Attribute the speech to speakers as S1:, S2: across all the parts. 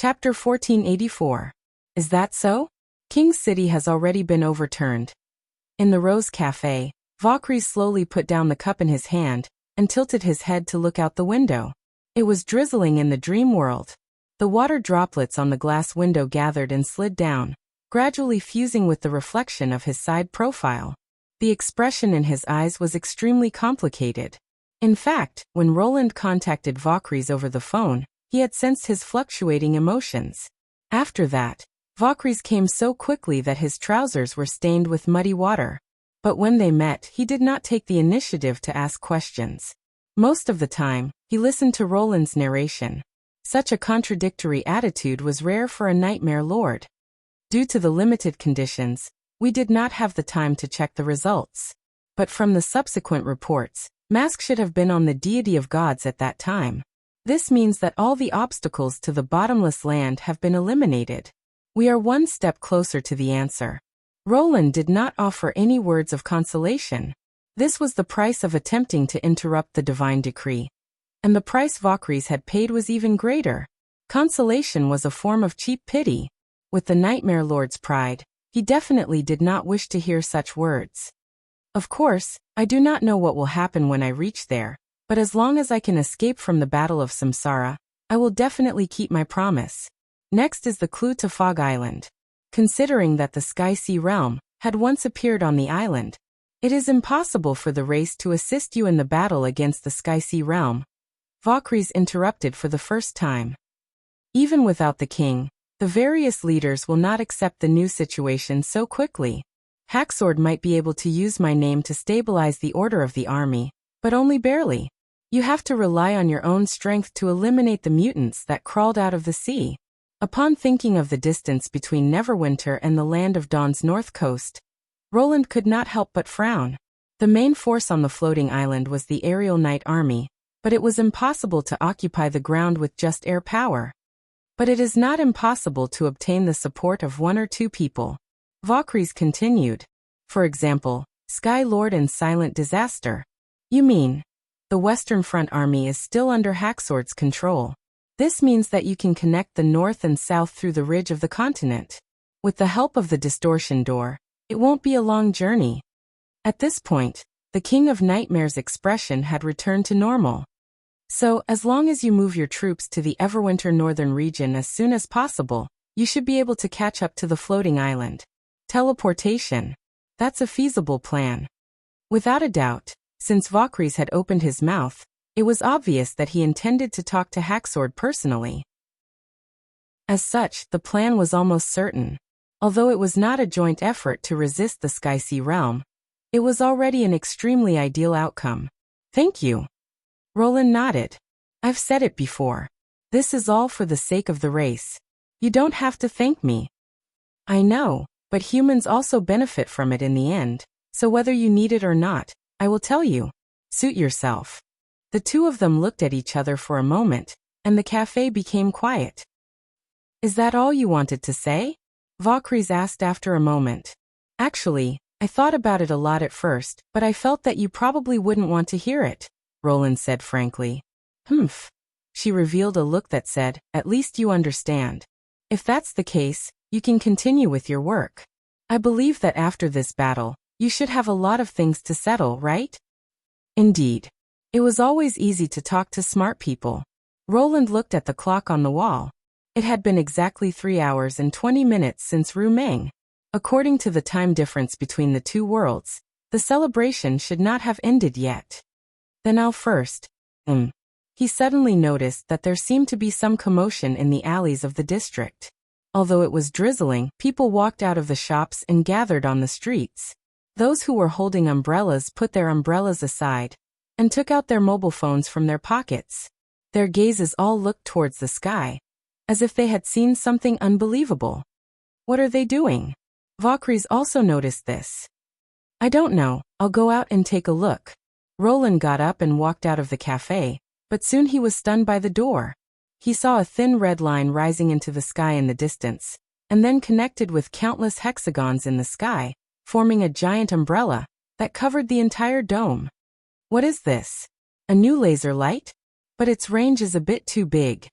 S1: Chapter 1484. Is that so? King's City has already been overturned. In the Rose Cafe, Valkyries slowly put down the cup in his hand and tilted his head to look out the window. It was drizzling in the dream world. The water droplets on the glass window gathered and slid down, gradually fusing with the reflection of his side profile. The expression in his eyes was extremely complicated. In fact, when Roland contacted Valkyries over the phone, he had sensed his fluctuating emotions. After that, Valkyries came so quickly that his trousers were stained with muddy water. But when they met, he did not take the initiative to ask questions. Most of the time, he listened to Roland's narration. Such a contradictory attitude was rare for a nightmare lord. Due to the limited conditions, we did not have the time to check the results. But from the subsequent reports, Mask should have been on the deity of gods at that time. This means that all the obstacles to the bottomless land have been eliminated. We are one step closer to the answer. Roland did not offer any words of consolation. This was the price of attempting to interrupt the divine decree. And the price Valkyries had paid was even greater. Consolation was a form of cheap pity. With the Nightmare Lord's pride, he definitely did not wish to hear such words. Of course, I do not know what will happen when I reach there, but as long as I can escape from the Battle of Samsara, I will definitely keep my promise. Next is the clue to Fog Island. Considering that the Sky Sea Realm had once appeared on the island, it is impossible for the race to assist you in the battle against the Sky Sea Realm. Valkyries interrupted for the first time. Even without the king, the various leaders will not accept the new situation so quickly. Hacksword might be able to use my name to stabilize the order of the army, but only barely. You have to rely on your own strength to eliminate the mutants that crawled out of the sea. Upon thinking of the distance between Neverwinter and the Land of Dawn's north coast, Roland could not help but frown. The main force on the floating island was the aerial knight army, but it was impossible to occupy the ground with just air power. But it is not impossible to obtain the support of one or two people. Valkyries continued. For example, Sky Lord and Silent Disaster. You mean, the Western Front army is still under Hacksword's control. This means that you can connect the north and south through the ridge of the continent. With the help of the distortion door, it won't be a long journey. At this point, the King of Nightmare's expression had returned to normal. So, as long as you move your troops to the Everwinter northern region as soon as possible, you should be able to catch up to the floating island. Teleportation. That's a feasible plan. Without a doubt, since Valkyries had opened his mouth, it was obvious that he intended to talk to Hacksword personally. As such, the plan was almost certain. Although it was not a joint effort to resist the Sky Sea Realm, it was already an extremely ideal outcome. Thank you. Roland nodded. I've said it before. This is all for the sake of the race. You don't have to thank me. I know, but humans also benefit from it in the end, so whether you need it or not, I will tell you. Suit yourself. The two of them looked at each other for a moment, and the cafe became quiet. Is that all you wanted to say? Valkyries asked after a moment. Actually, I thought about it a lot at first, but I felt that you probably wouldn't want to hear it, Roland said frankly. Humph. She revealed a look that said, at least you understand. If that's the case, you can continue with your work. I believe that after this battle, you should have a lot of things to settle, right? Indeed. It was always easy to talk to smart people. Roland looked at the clock on the wall. It had been exactly 3 hours and 20 minutes since Ru Meng. According to the time difference between the two worlds, the celebration should not have ended yet. Then I'll first. He suddenly noticed that there seemed to be some commotion in the alleys of the district. Although it was drizzling, people walked out of the shops and gathered on the streets. Those who were holding umbrellas put their umbrellas aside and took out their mobile phones from their pockets. Their gazes all looked towards the sky, as if they had seen something unbelievable. What are they doing? Valkyries also noticed this. I don't know, I'll go out and take a look. Roland got up and walked out of the cafe, but soon he was stunned by the door. He saw a thin red line rising into the sky in the distance, and then connected with countless hexagons in the sky, forming a giant umbrella that covered the entire dome. What is this? A new laser light? But its range is a bit too big.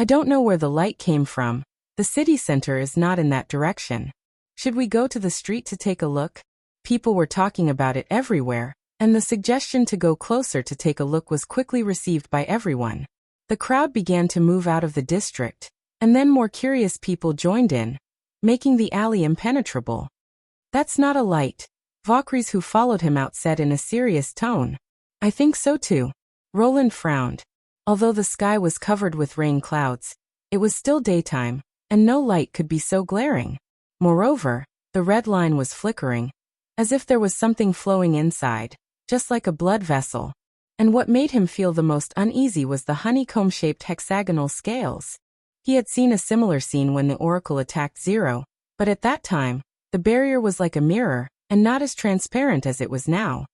S1: I don't know where the light came from. The city center is not in that direction. Should we go to the street to take a look? People were talking about it everywhere, and the suggestion to go closer to take a look was quickly received by everyone. The crowd began to move out of the district, and then more curious people joined in, making the alley impenetrable. That's not a light, Valkyries who followed him out said in a serious tone. I think so too. Roland frowned. Although the sky was covered with rain clouds, it was still daytime, and no light could be so glaring. Moreover, the red line was flickering, as if there was something flowing inside, just like a blood vessel. And what made him feel the most uneasy was the honeycomb-shaped hexagonal scales. He had seen a similar scene when the Oracle attacked Zero, but at that time, the barrier was like a mirror, and not as transparent as it was now.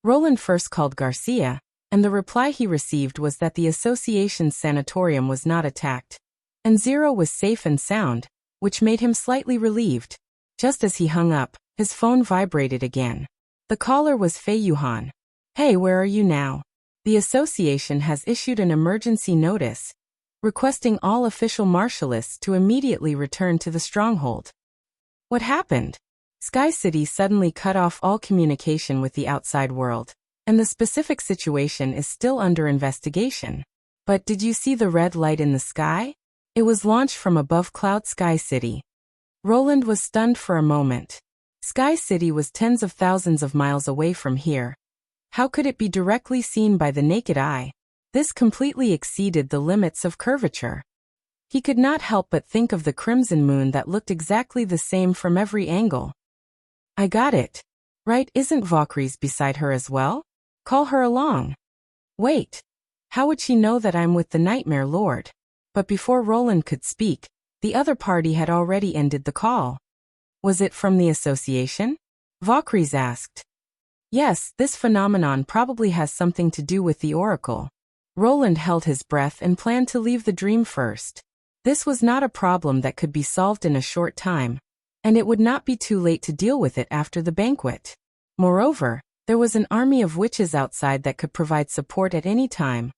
S1: Roland first called Garcia, and the reply he received was that the association's sanatorium was not attacked, and Zero was safe and sound, which made him slightly relieved. Just as he hung up, his phone vibrated again. The caller was Fei Yuhan. Hey, where are you now? The association has issued an emergency notice, requesting all official marshalists to immediately return to the stronghold. What happened? Sky City suddenly cut off all communication with the outside world, and the specific situation is still under investigation. But did you see the red light in the sky? It was launched from above Cloud Sky City. Roland was stunned for a moment. Sky City was tens of thousands of miles away from here. How could it be directly seen by the naked eye? This completely exceeded the limits of curvature. He could not help but think of the crimson moon that looked exactly the same from every angle. I got it. Right, isn't Valkyries beside her as well? Call her along. Wait. How would she know that I'm with the Nightmare Lord? But before Roland could speak, the other party had already ended the call. Was it from the association? Valkyries asked. Yes, this phenomenon probably has something to do with the Oracle. Roland held his breath and planned to leave the dream first. This was not a problem that could be solved in a short time, and it would not be too late to deal with it after the banquet. Moreover, there was an army of witches outside that could provide support at any time,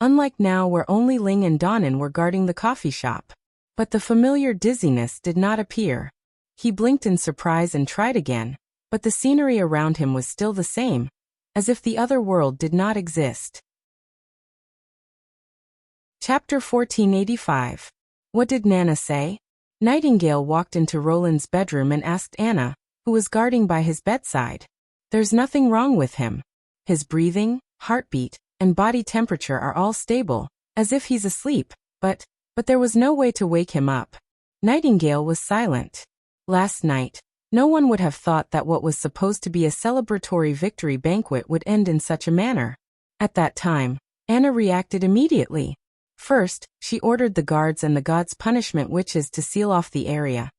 S1: unlike now where only Ling and Donnan were guarding the coffee shop. But the familiar dizziness did not appear. He blinked in surprise and tried again, but the scenery around him was still the same, as if the other world did not exist. Chapter 1485. What did Nana say? Nightingale walked into Roland's bedroom and asked Anna, who was guarding by his bedside. There's nothing wrong with him. His breathing, heartbeat, and body temperature are all stable, as if he's asleep, but there was no way to wake him up. Nightingale was silent. Last night, no one would have thought that what was supposed to be a celebratory victory banquet would end in such a manner. At that time, Anna reacted immediately. First, she ordered the guards and the God's Punishment witches to seal off the area,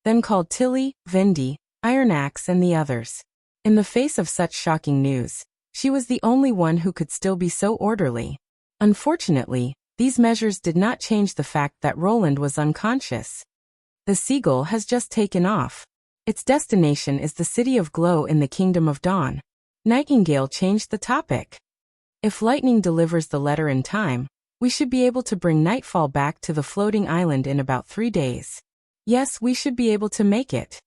S1: then called Tilly, Vindy, Iron Axe and the others. In the face of such shocking news, she was the only one who could still be so orderly. Unfortunately, these measures did not change the fact that Roland was unconscious. The Seagull has just taken off. Its destination is the City of Glow in the Kingdom of Dawn. Nightingale changed the topic. If lightning delivers the letter in time, we should be able to bring Nightfall back to the floating island in about 3 days. Yes, we should be able to make it.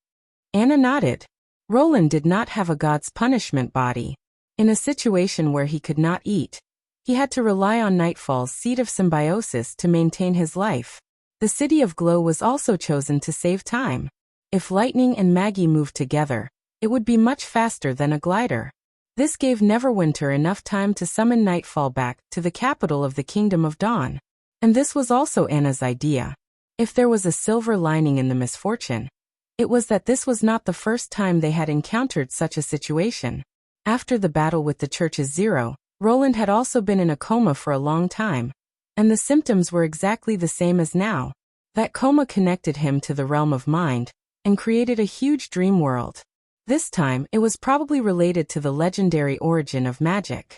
S1: Anna nodded. Roland did not have a God's Punishment body. In a situation where he could not eat, he had to rely on Nightfall's seed of symbiosis to maintain his life. The City of Glow was also chosen to save time. If Lightning and Maggie moved together, it would be much faster than a glider. This gave Neverwinter enough time to summon Nightfall back to the capital of the Kingdom of Dawn. And this was also Anna's idea. If there was a silver lining in the misfortune, it was that this was not the first time they had encountered such a situation. After the battle with the Church's Zero, Roland had also been in a coma for a long time, and the symptoms were exactly the same as now. That coma connected him to the realm of mind, and created a huge dream world. This time, it was probably related to the legendary origin of magic.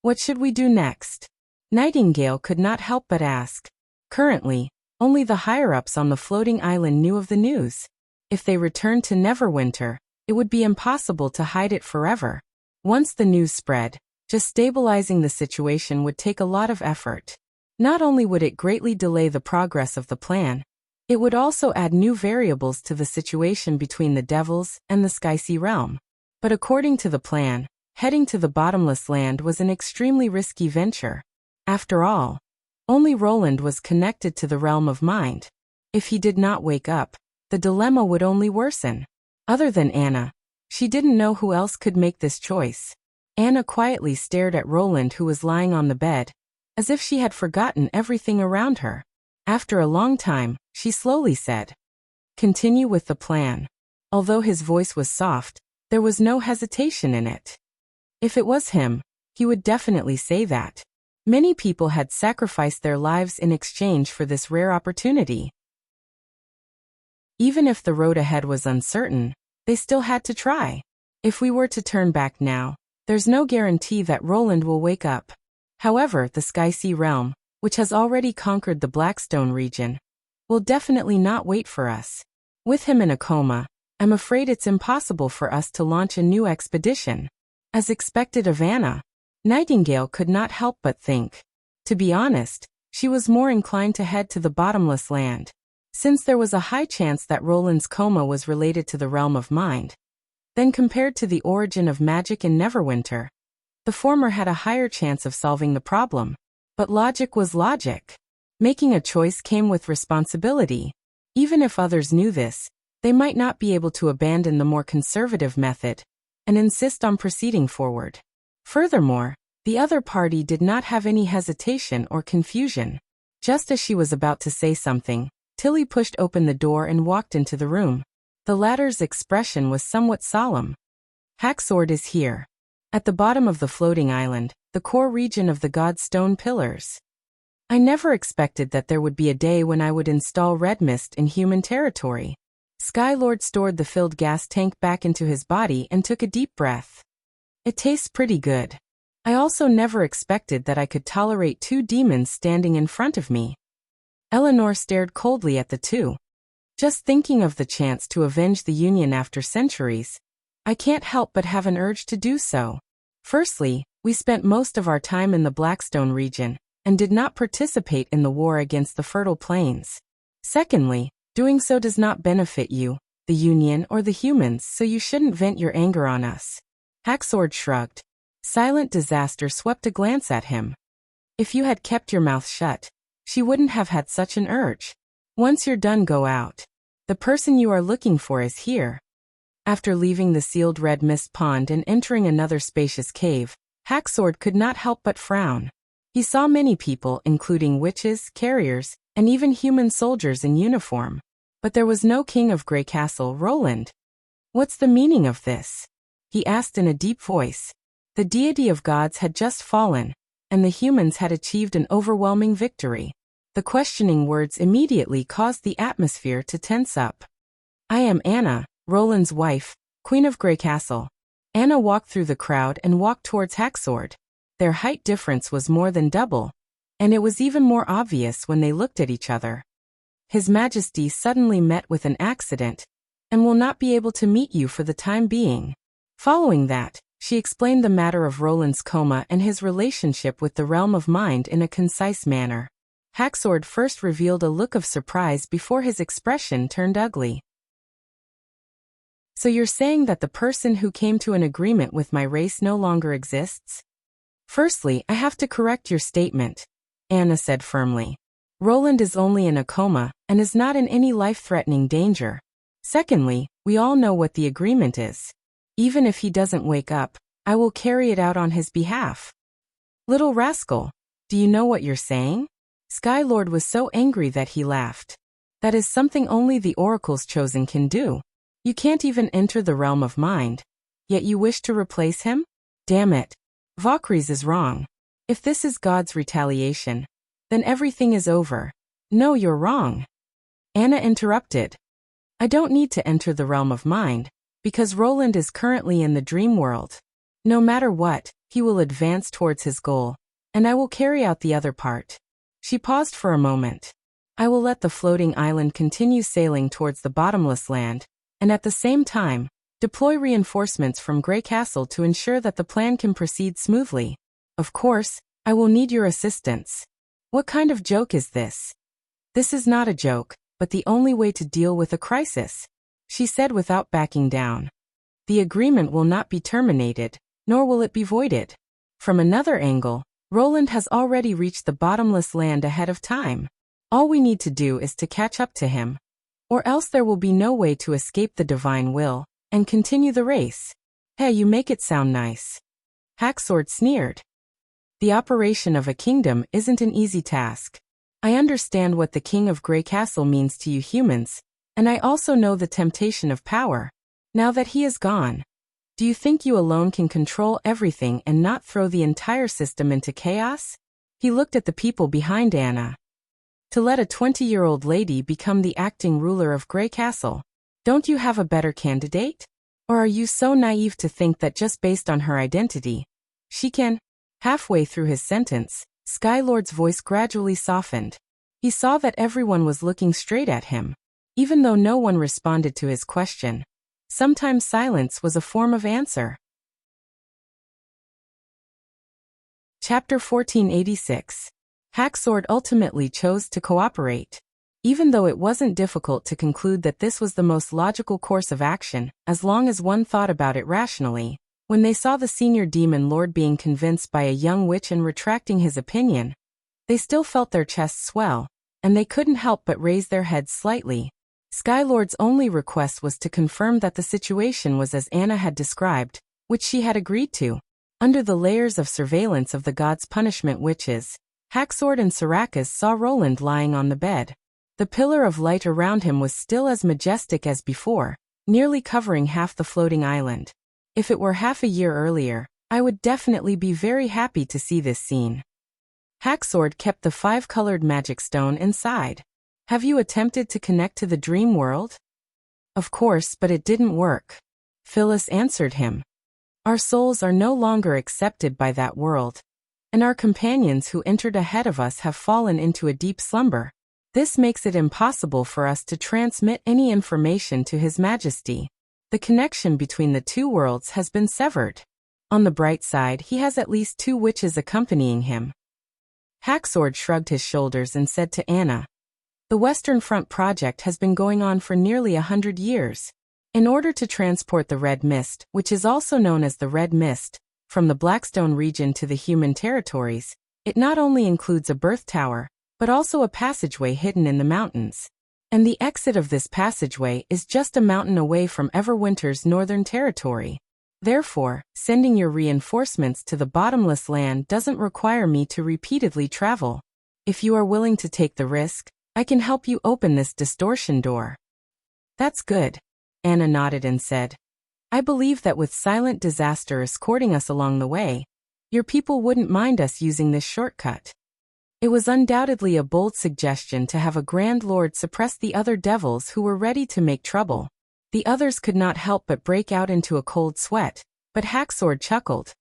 S1: What should we do next? Nightingale could not help but ask. Currently, only the higher-ups on the floating island knew of the news. If they returned to Neverwinter, it would be impossible to hide it forever. Once the news spread, just stabilizing the situation would take a lot of effort. Not only would it greatly delay the progress of the plan, it would also add new variables to the situation between the devils and the Sky Sea realm. But according to the plan, heading to the bottomless land was an extremely risky venture. After all, only Roland was connected to the realm of mind. If he did not wake up, the dilemma would only worsen. Other than Anna, she didn't know who else could make this choice. Anna quietly stared at Roland, who was lying on the bed, as if she had forgotten everything around her. After a long time, she slowly said, "Continue with the plan." Although his voice was soft, there was no hesitation in it. If it was him, he would definitely say that. Many people had sacrificed their lives in exchange for this rare opportunity. Even if the road ahead was uncertain, they still had to try. If we were to turn back now, there's no guarantee that Roland will wake up. However, the Sky Sea realm, which has already conquered the Blackstone region, will definitely not wait for us. With him in a coma, I'm afraid it's impossible for us to launch a new expedition. As expected of Anna, Nightingale could not help but think. To be honest, she was more inclined to head to the bottomless land, since there was a high chance that Roland's coma was related to the realm of mind. Then compared to the origin of magic in Neverwinter, the former had a higher chance of solving the problem. But logic was logic. Making a choice came with responsibility. Even if others knew this, they might not be able to abandon the more conservative method and insist on proceeding forward. Furthermore, the other party did not have any hesitation or confusion. Just as she was about to say something, Tilly pushed open the door and walked into the room. The latter's expression was somewhat solemn. "Hacksword is here. At the bottom of the floating island, the core region of the God's stone pillars. I never expected that there would be a day when I would install red mist in human territory." Skylord stored the filled gas tank back into his body and took a deep breath. "It tastes pretty good. I also never expected that I could tolerate two demons standing in front of me." Eleanor stared coldly at the two. "Just thinking of the chance to avenge the Union after centuries, I can't help but have an urge to do so. Firstly, we spent most of our time in the Blackstone region, and did not participate in the war against the Fertile Plains. Secondly, doing so does not benefit you, the Union, or the humans, so you shouldn't vent your anger on us." Hacksword shrugged. Silent disaster swept a glance at him. "If you had kept your mouth shut, she wouldn't have had such an urge. Once you're done, go out. The person you are looking for is here." After leaving the sealed red mist pond and entering another spacious cave, Hacksword could not help but frown. He saw many people, including witches, carriers, and even human soldiers in uniform. But there was no king of Grey Castle, Roland. "What's the meaning of this?" he asked in a deep voice. The deity of gods had just fallen, and the humans had achieved an overwhelming victory. The questioning words immediately caused the atmosphere to tense up. "I am Anna, Roland's wife, Queen of Grey Castle." Anna walked through the crowd and walked towards Hacksword. Their height difference was more than double, and it was even more obvious when they looked at each other. "His Majesty suddenly met with an accident, and will not be able to meet you for the time being." Following that, she explained the matter of Roland's coma and his relationship with the realm of mind in a concise manner. Hacksword first revealed a look of surprise before his expression turned ugly. "So you're saying that the person who came to an agreement with my race no longer exists?" "Firstly, I have to correct your statement," Anna said firmly. "Roland is only in a coma, and is not in any life-threatening danger. Secondly, we all know what the agreement is. Even if he doesn't wake up, I will carry it out on his behalf." "Little rascal, do you know what you're saying?" Skylord was so angry that he laughed. "That is something only the Oracle's Chosen can do. You can't even enter the realm of mind, yet you wish to replace him? Damn it. Valkyries is wrong. If this is God's retaliation, then everything is over." "No, you're wrong," Anna interrupted. "I don't need to enter the realm of mind, because Roland is currently in the dream world. No matter what, he will advance towards his goal, and I will carry out the other part." She paused for a moment. "I will let the floating island continue sailing towards the bottomless land, and at the same time, deploy reinforcements from Grey Castle to ensure that the plan can proceed smoothly. Of course, I will need your assistance." What kind of joke is this? This is not a joke, but the only way to deal with a crisis, she said without backing down. The agreement will not be terminated, nor will it be voided. From another angle, Roland has already reached the bottomless land ahead of time. All we need to do is to catch up to him. Or else there will be no way to escape the divine will, and continue the race. Hey, you make it sound nice. Hacksword sneered. The operation of a kingdom isn't an easy task. I understand what the King of Grey Castle means to you humans, and I also know the temptation of power. Now that he is gone, do you think you alone can control everything and not throw the entire system into chaos? He looked at the people behind Anna. To let a 20-year-old lady become the acting ruler of Grey Castle, don't you have a better candidate? Or are you so naive to think that just based on her identity, she can? Halfway through his sentence, Skylord's voice gradually softened. He saw that everyone was looking straight at him. Even though no one responded to his question, sometimes silence was a form of answer. Chapter 1486. Hacksword ultimately chose to cooperate. Even though it wasn't difficult to conclude that this was the most logical course of action, as long as one thought about it rationally, when they saw the senior demon lord being convinced by a young witch and retracting his opinion, they still felt their chests swell, and they couldn't help but raise their heads slightly. Skylord's only request was to confirm that the situation was as Anna had described, which she had agreed to. Under the layers of surveillance of the gods' punishment witches, Hacksword and Sarakas saw Roland lying on the bed. The pillar of light around him was still as majestic as before, nearly covering half the floating island. If it were half a year earlier, I would definitely be very happy to see this scene. Hacksword kept the 5-colored magic stone inside. Have you attempted to connect to the dream world? Of course, but it didn't work. Phyllis answered him. Our souls are no longer accepted by that world, and our companions who entered ahead of us have fallen into a deep slumber. This makes it impossible for us to transmit any information to His Majesty. The connection between the two worlds has been severed. On the bright side, he has at least 2 witches accompanying him. Hacksword shrugged his shoulders and said to Anna, the Western Front project has been going on for nearly 100 years. In order to transport the Red Mist, which is also known as the Red Mist, from the Blackstone region to the human territories, it not only includes a birth tower, but also a passageway hidden in the mountains. And the exit of this passageway is just a mountain away from Everwinter's northern territory. Therefore, sending your reinforcements to the bottomless land doesn't require me to repeatedly travel. If you are willing to take the risk, I can help you open this distortion door. That's good. Anna nodded and said, I believe that with silent disaster escorting us along the way, your people wouldn't mind us using this shortcut. It was undoubtedly a bold suggestion to have a Grand Lord suppress the other devils who were ready to make trouble. The others could not help but break out into a cold sweat, but Hacksword chuckled.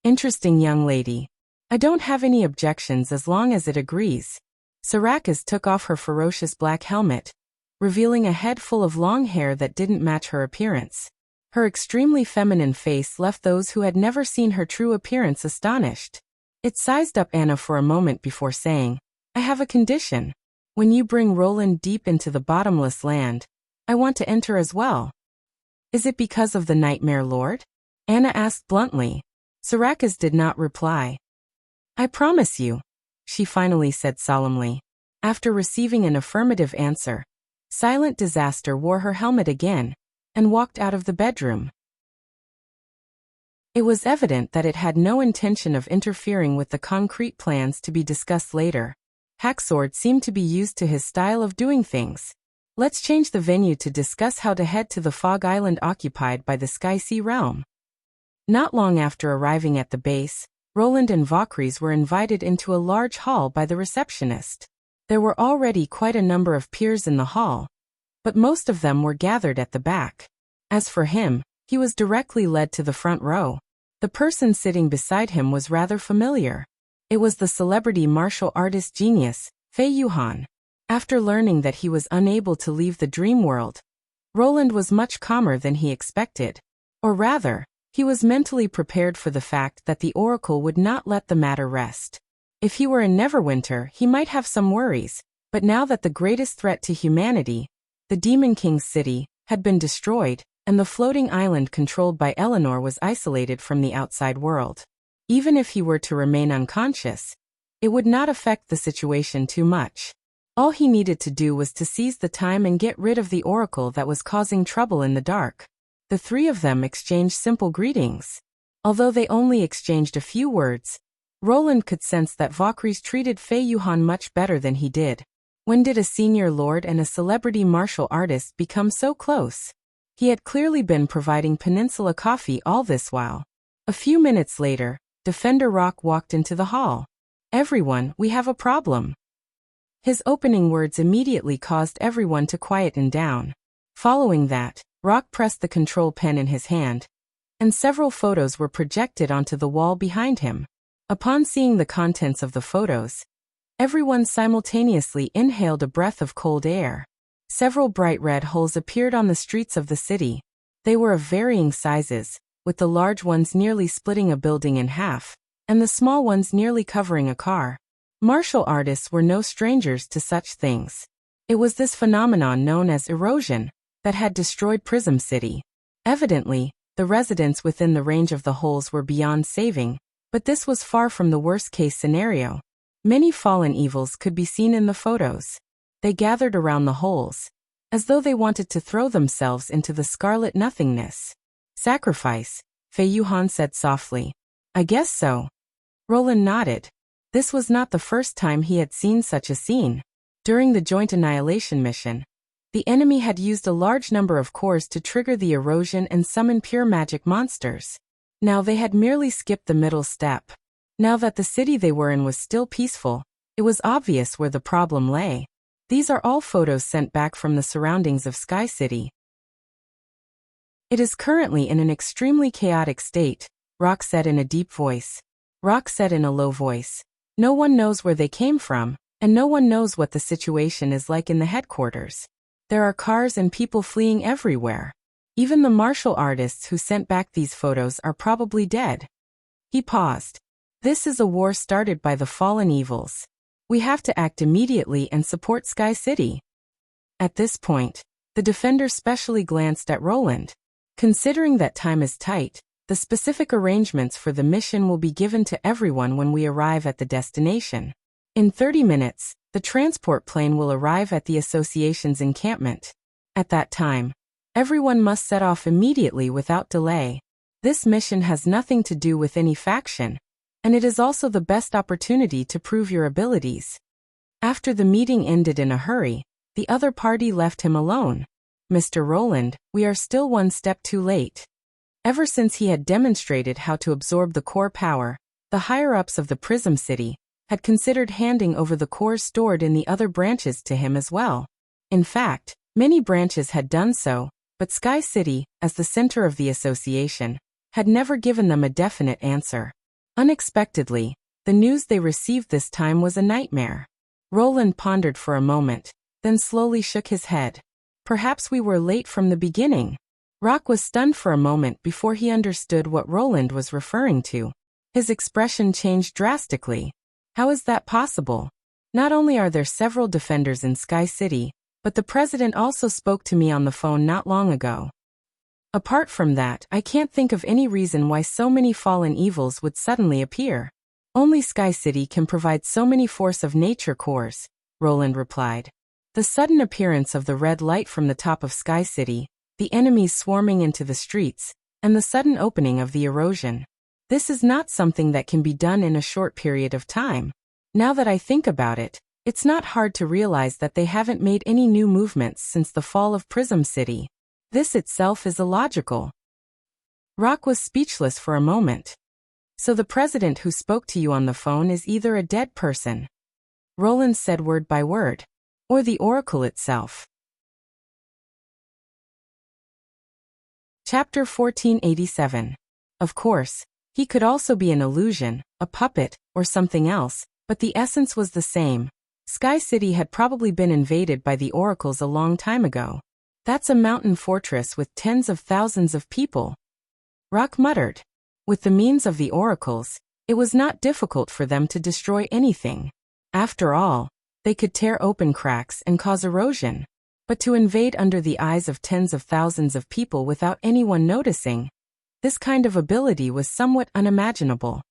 S1: Interesting young lady. I don't have any objections as long as it agrees. Sarakas took off her ferocious black helmet, revealing a head full of long hair that didn't match her appearance. Her extremely feminine face left those who had never seen her true appearance astonished. It sized up Anna for a moment before saying, I have a condition. When you bring Roland deep into the bottomless land, I want to enter as well. Is it because of the Nightmare Lord? Anna asked bluntly. Sarakas did not reply. I promise you, she finally said solemnly. After receiving an affirmative answer, Silent Disaster wore her helmet again and walked out of the bedroom. It was evident that it had no intention of interfering with the concrete plans to be discussed later. Hacksword seemed to be used to his style of doing things. Let's change the venue to discuss how to head to the fog island occupied by the Sky Sea realm. Not long after arriving at the base, Roland and Valkyries were invited into a large hall by the receptionist. There were already quite a number of peers in the hall, but most of them were gathered at the back. As for him, he was directly led to the front row. The person sitting beside him was rather familiar. It was the celebrity martial artist genius, Fei Yuhan. After learning that he was unable to leave the dream world, Roland was much calmer than he expected. Or rather, he was mentally prepared for the fact that the Oracle would not let the matter rest. If he were in Neverwinter, he might have some worries, but now that the greatest threat to humanity, the Demon King's city, had been destroyed, and the floating island controlled by Eleanor was isolated from the outside world. Even if he were to remain unconscious, it would not affect the situation too much. All he needed to do was to seize the time and get rid of the oracle that was causing trouble in the dark. The three of them exchanged simple greetings. Although they only exchanged a few words, Roland could sense that Valkyries treated Fei Yuhan much better than he did. When did a senior lord and a celebrity martial artist become so close? He had clearly been providing Peninsula coffee all this while. A few minutes later, Defender Rock walked into the hall. "Everyone, we have a problem." His opening words immediately caused everyone to quieten down. Following that, Rock pressed the control pen in his hand, and several photos were projected onto the wall behind him. Upon seeing the contents of the photos, everyone simultaneously inhaled a breath of cold air. Several bright red holes appeared on the streets of the city. They were of varying sizes, with the large ones nearly splitting a building in half, and the small ones nearly covering a car. Martial artists were no strangers to such things. It was this phenomenon known as erosion that had destroyed Prism City. Evidently, the residents within the range of the holes were beyond saving, but this was far from the worst-case scenario. Many fallen evils could be seen in the photos. They gathered around the holes, as though they wanted to throw themselves into the scarlet nothingness. "Sacrifice," Fei Yuhan said softly. "I guess so." Roland nodded. This was not the first time he had seen such a scene. During the joint annihilation mission, the enemy had used a large number of cores to trigger the erosion and summon pure magic monsters. Now they had merely skipped the middle step. Now that the city they were in was still peaceful, it was obvious where the problem lay. These are all photos sent back from the surroundings of Sky City. "It is currently in an extremely chaotic state," Rock said in a deep voice. Rock said in a low voice, "No one knows where they came from, and no one knows what the situation is like in the headquarters. There are cars and people fleeing everywhere. Even the martial artists who sent back these photos are probably dead." He paused. "This is a war started by the fallen evils. We have to act immediately and support Sky City." At this point, the defender specially glanced at Roland. "Considering that time is tight, the specific arrangements for the mission will be given to everyone when we arrive at the destination. In 30 minutes, the transport plane will arrive at the association's encampment. At that time, everyone must set off immediately without delay. This mission has nothing to do with any faction, and it is also the best opportunity to prove your abilities." After the meeting ended in a hurry, the other party left him alone. "Mr. Roland, we are still one step too late." Ever since he had demonstrated how to absorb the core power, the higher-ups of the Prism City had considered handing over the cores stored in the other branches to him as well. In fact, many branches had done so, but Sky City, as the center of the association, had never given them a definite answer. Unexpectedly, the news they received this time was a nightmare. Roland pondered for a moment, then slowly shook his head. "Perhaps we were late from the beginning." Rock was stunned for a moment before he understood what Roland was referring to. His expression changed drastically. "How is that possible? Not only are there several defenders in Sky City, but the president also spoke to me on the phone not long ago. Apart from that, I can't think of any reason why so many fallen evils would suddenly appear. Only Sky City can provide so many force of nature cores," Roland replied. The sudden appearance of the red light from the top of Sky City, the enemies swarming into the streets, and the sudden opening of the erosion. This is not something that can be done in a short period of time. Now that I think about it, it's not hard to realize that they haven't made any new movements since the fall of Prism City. This itself is illogical." Rock was speechless for a moment. "So the president who spoke to you on the phone is either a dead person," Roland said word by word, "or the oracle itself." Chapter 1487. Of course, he could also be an illusion, a puppet, or something else, but the essence was the same. Sky City had probably been invaded by the oracles a long time ago. "That's a mountain fortress with tens of thousands of people," Rock muttered. "With the means of the oracles, It was not difficult for them to destroy anything. After all, they could tear open cracks and cause erosion. But to invade under the eyes of tens of thousands of people without anyone noticing, this kind of ability was somewhat unimaginable.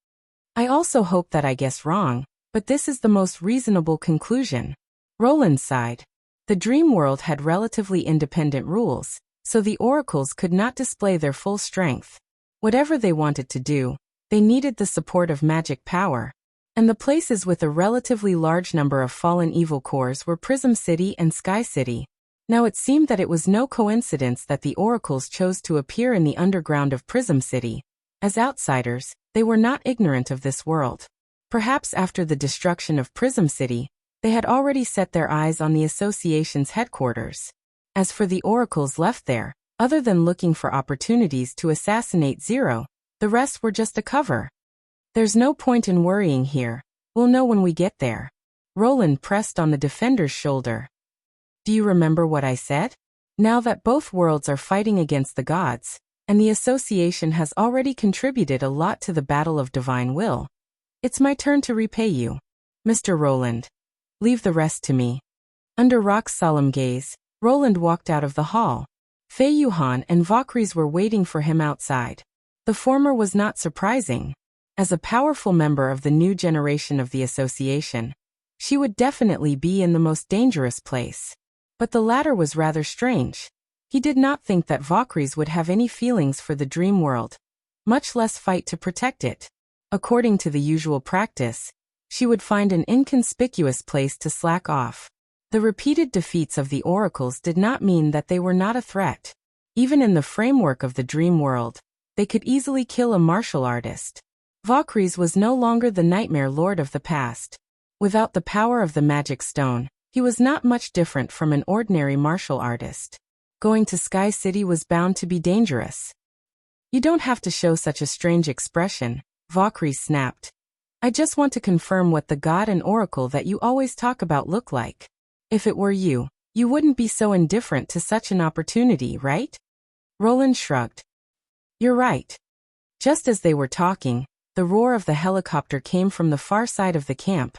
S1: I also hope that I guess wrong, but this is the most reasonable conclusion. Roland sighed. The dream world had relatively independent rules, so the oracles could not display their full strength. Whatever they wanted to do, they needed the support of magic power. And the places with a relatively large number of fallen evil cores were Prism City and Sky City. Now it seemed that it was no coincidence that the oracles chose to appear in the underground of Prism City. As outsiders, they were not ignorant of this world. Perhaps after the destruction of Prism City, they had already set their eyes on the association's headquarters. As for the oracles left there, other than looking for opportunities to assassinate Zero, the rest were just a cover. There's no point in worrying here. We'll know when we get there. Roland pressed on the defender's shoulder. Do you remember what I said? Now that both worlds are fighting against the gods, and the association has already contributed a lot to the battle of divine will, it's my turn to repay you. Mr. Roland. Leave the rest to me. Under Rock's solemn gaze, Roland walked out of the hall. Fei Yuhan and Valkyries were waiting for him outside. The former was not surprising. As a powerful member of the new generation of the association, she would definitely be in the most dangerous place. But the latter was rather strange. He did not think that Valkyries would have any feelings for the dream world, much less fight to protect it. According to the usual practice, she would find an inconspicuous place to slack off. The repeated defeats of the oracles did not mean that they were not a threat. Even in the framework of the dream world, they could easily kill a martial artist. Valkyries was no longer the nightmare lord of the past. Without the power of the magic stone, he was not much different from an ordinary martial artist. Going to Sky City was bound to be dangerous. You don't have to show such a strange expression, Valkyrie snapped. I just want to confirm what the god and oracle that you always talk about look like. If it were you, you wouldn't be so indifferent to such an opportunity, right? Roland shrugged. You're right. Just as they were talking, the roar of the helicopter came from the far side of the camp.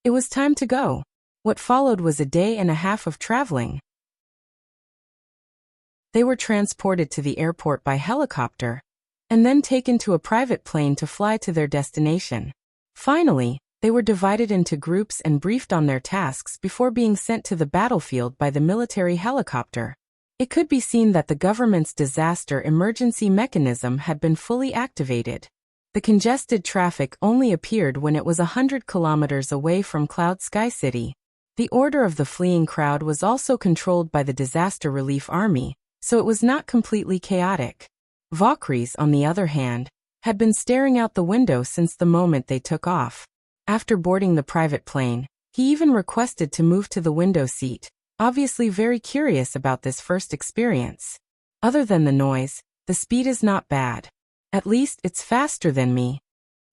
S1: It was time to go. What followed was a day and a half of traveling. They were transported to the airport by helicopter, and then taken to a private plane to fly to their destination. Finally, they were divided into groups and briefed on their tasks before being sent to the battlefield by the military helicopter. It could be seen that the government's disaster emergency mechanism had been fully activated. The congested traffic only appeared when it was 100 kilometers away from Cloud Sky City. The order of the fleeing crowd was also controlled by the disaster relief army, so it was not completely chaotic. Valkyries, on the other hand, had been staring out the window since the moment they took off. After boarding the private plane, he even requested to move to the window seat, obviously very curious about this first experience. Other than the noise, the speed is not bad. At least it's faster than me.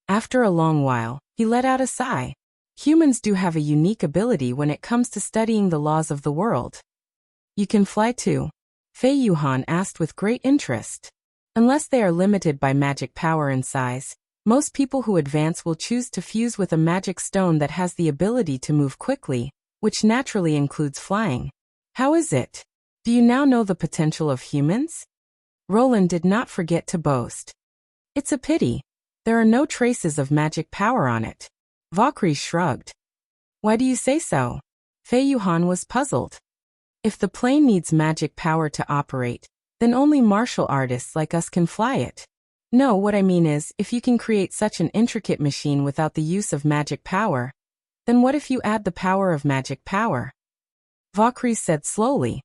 S1: After a long while, he let out a sigh. Humans do have a unique ability when it comes to studying the laws of the world. You can fly too? Fei Yuhan asked with great interest. Unless they are limited by magic power and size, most people who advance will choose to fuse with a magic stone that has the ability to move quickly, which naturally includes flying. How is it? Do you now know the potential of humans? Roland did not forget to boast. It's a pity. There are no traces of magic power on it. Valkyrie shrugged. Why do you say so? Fei Yuhan was puzzled. If the plane needs magic power to operate, then only martial artists like us can fly it. No, what I mean is, if you can create such an intricate machine without the use of magic power, then what if you add the power of magic power? Valkyrie said slowly.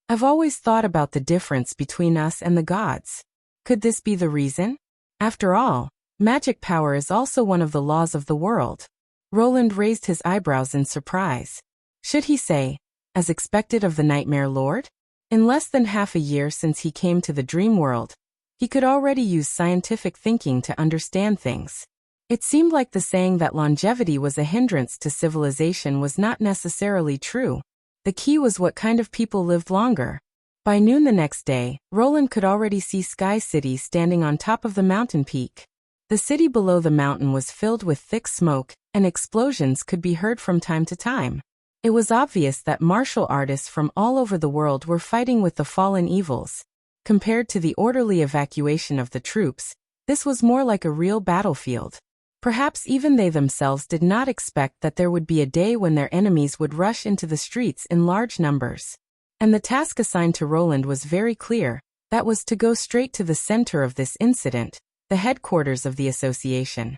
S1: I've always thought about the difference between us and the gods. Could this be the reason? After all, magic power is also one of the laws of the world. Roland raised his eyebrows in surprise. Should he say, as expected of the Nightmare Lord? In less than half a year since he came to the dream world, he could already use scientific thinking to understand things. It seemed like the saying that longevity was a hindrance to civilization was not necessarily true. The key was what kind of people lived longer. By noon the next day, Roland could already see Sky City standing on top of the mountain peak. The city below the mountain was filled with thick smoke, and explosions could be heard from time to time. It was obvious that martial artists from all over the world were fighting with the fallen evils. Compared to the orderly evacuation of the troops, this was more like a real battlefield. Perhaps even they themselves did not expect that there would be a day when their enemies would rush into the streets in large numbers. And the task assigned to Roland was very clear, that was to go straight to the center of this incident, the headquarters of the association.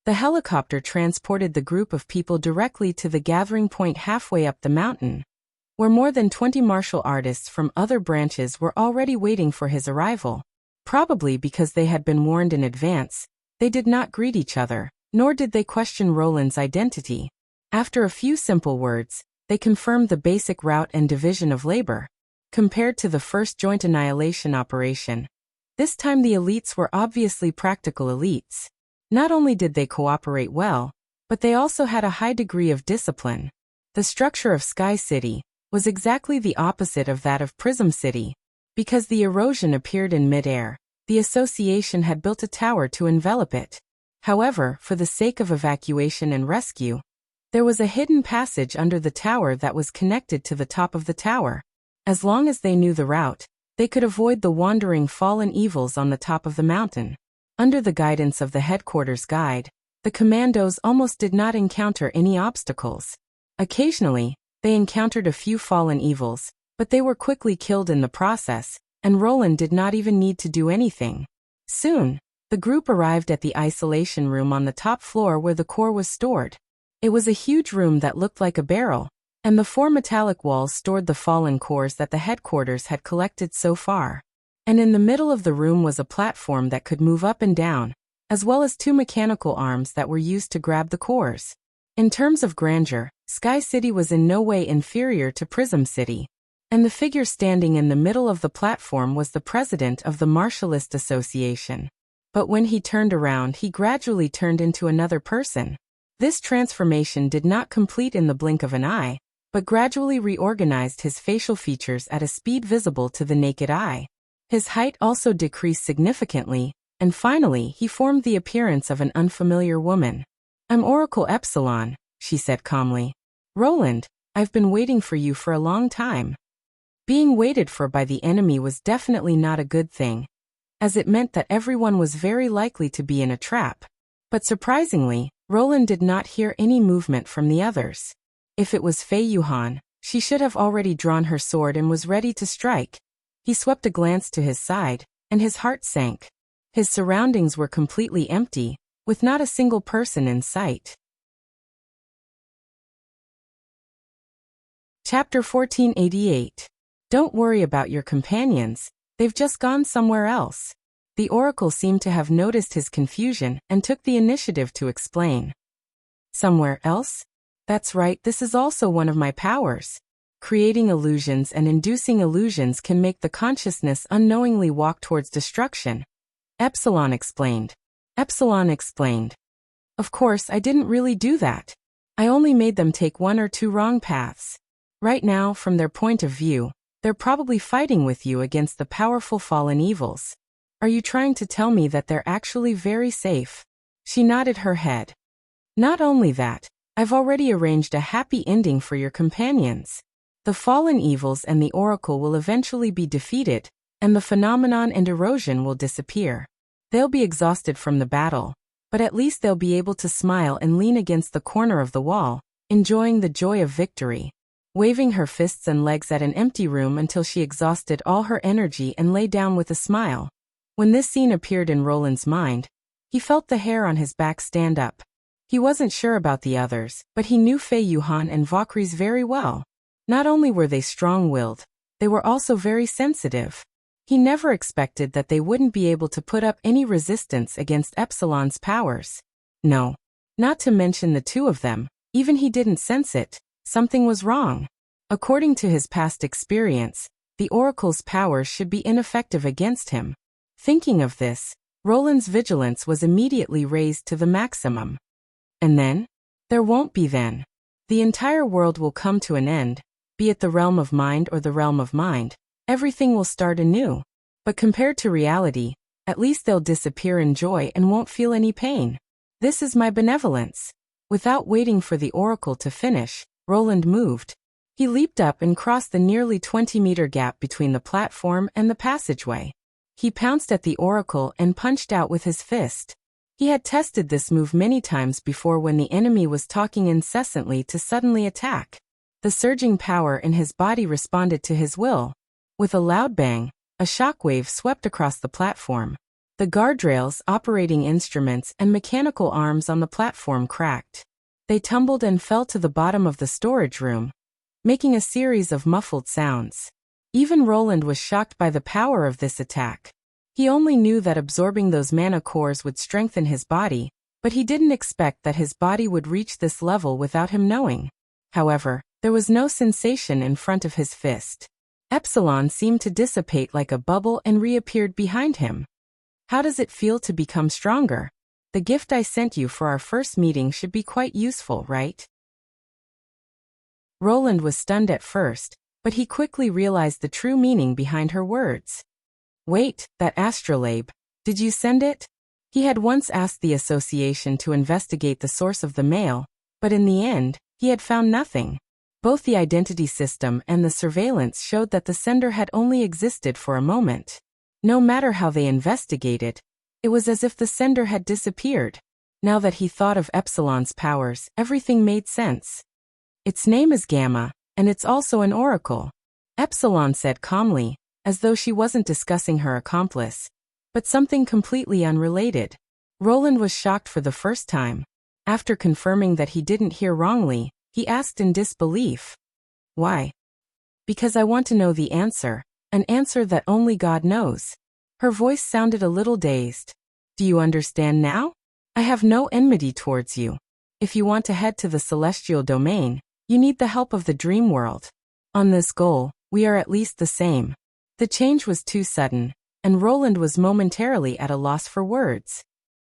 S1: The helicopter transported the group of people directly to the gathering point halfway up the mountain, where more than 20 martial artists from other branches were already waiting for his arrival. Probably because they had been warned in advance, they did not greet each other, nor did they question Roland's identity. After a few simple words, they confirmed the basic route and division of labor. Compared to the first joint annihilation operation, this time the elites were obviously practical elites. Not only did they cooperate well, but they also had a high degree of discipline. The structure of Sky City was exactly the opposite of that of Prism City. Because the erosion appeared in mid-air, the association had built a tower to envelop it. However, for the sake of evacuation and rescue, there was a hidden passage under the tower that was connected to the top of the tower. As long as they knew the route, they could avoid the wandering fallen evils on the top of the mountain. Under the guidance of the headquarters guide, the commandos almost did not encounter any obstacles. Occasionally, they encountered a few fallen evils, but they were quickly killed in the process, and Roland did not even need to do anything. Soon, the group arrived at the isolation room on the top floor where the core was stored. It was a huge room that looked like a barrel, and the 4 metallic walls stored the fallen cores that the headquarters had collected so far. And in the middle of the room was a platform that could move up and down, as well as 2 mechanical arms that were used to grab the cores. In terms of grandeur, Sky City was in no way inferior to Prism City. And the figure standing in the middle of the platform was the president of the Martialist Association. But when he turned around, he gradually turned into another person. This transformation did not complete in the blink of an eye, but gradually reorganized his facial features at a speed visible to the naked eye. His height also decreased significantly, and finally he formed the appearance of an unfamiliar woman. "I'm Oracle Epsilon," she said calmly. "Roland, I've been waiting for you for a long time." Being waited for by the enemy was definitely not a good thing, as it meant that everyone was very likely to be in a trap. But surprisingly, Roland did not hear any movement from the others. If it was Fei Yuhan, she should have already drawn her sword and was ready to strike. He swept a glance to his side, and his heart sank. His surroundings were completely empty, with not a single person in sight. Chapter 1488. Don't worry about your companions, they've just gone somewhere else. The oracle seemed to have noticed his confusion and took the initiative to explain. Somewhere else? That's right, this is also one of my powers. Creating illusions and inducing illusions can make the consciousness unknowingly walk towards destruction. Epsilon explained. Of course, I didn't really do that. I only made them take 1 or 2 wrong paths. Right now, from their point of view, they're probably fighting with you against the powerful fallen evils. Are you trying to tell me that they're actually very safe? She nodded her head. Not only that, I've already arranged a happy ending for your companions. The fallen evils and the oracle will eventually be defeated, and the phenomenon and erosion will disappear. They'll be exhausted from the battle, but at least they'll be able to smile and lean against the corner of the wall, enjoying the joy of victory. Waving her fists and legs at an empty room until she exhausted all her energy and lay down with a smile. When this scene appeared in Roland's mind, he felt the hair on his back stand up. He wasn't sure about the others, but he knew Fei Yuhan and Valkyries very well. Not only were they strong-willed, they were also very sensitive. He never expected that they wouldn't be able to put up any resistance against Epsilon's powers. No. Not to mention the 2 of them, even he didn't sense it. Something was wrong. According to his past experience, the oracle's powers should be ineffective against him. Thinking of this, Roland's vigilance was immediately raised to the maximum. And then? There won't be then. The entire world will come to an end, be it the realm of mind or the realm of mind. Everything will start anew. But compared to reality, At least they'll disappear in joy and won't feel any pain. This is my benevolence. Without waiting for the oracle to finish, Roland moved. He leaped up and crossed the nearly 20-meter gap between the platform and the passageway. He pounced at the oracle and punched out with his fist. He had tested this move many times before when the enemy was talking incessantly to suddenly attack. The surging power in his body responded to his will. With a loud bang, a shockwave swept across the platform. The guardrails, operating instruments, and mechanical arms on the platform cracked. They tumbled and fell to the bottom of the storage room, making a series of muffled sounds. Even Roland was shocked by the power of this attack. He only knew that absorbing those mana cores would strengthen his body, but he didn't expect that his body would reach this level without him knowing. However, there was no sensation in front of his fist. Epsilon seemed to dissipate like a bubble and reappeared behind him. How does it feel to become stronger? The gift I sent you for our first meeting should be quite useful, right? Roland was stunned at first, but he quickly realized the true meaning behind her words. Wait, that astrolabe. Did you send it? He had once asked the association to investigate the source of the mail, but in the end, he had found nothing. Both the identity system and the surveillance showed that the sender had only existed for a moment. No matter how they investigated, it was as if the sender had disappeared. Now that he thought of Epsilon's powers, everything made sense. Its name is Gamma, and it's also an oracle, Epsilon said calmly, as though she wasn't discussing her accomplice, but something completely unrelated. Roland was shocked for the first time. After confirming that he didn't hear wrongly, he asked in disbelief. Why? Because I want to know the answer, an answer that only God knows. Her voice sounded a little dazed. Do you understand now? I have no enmity towards you. If you want to head to the celestial domain, you need the help of the dream world. On this goal, we are at least the same. The change was too sudden, and Roland was momentarily at a loss for words.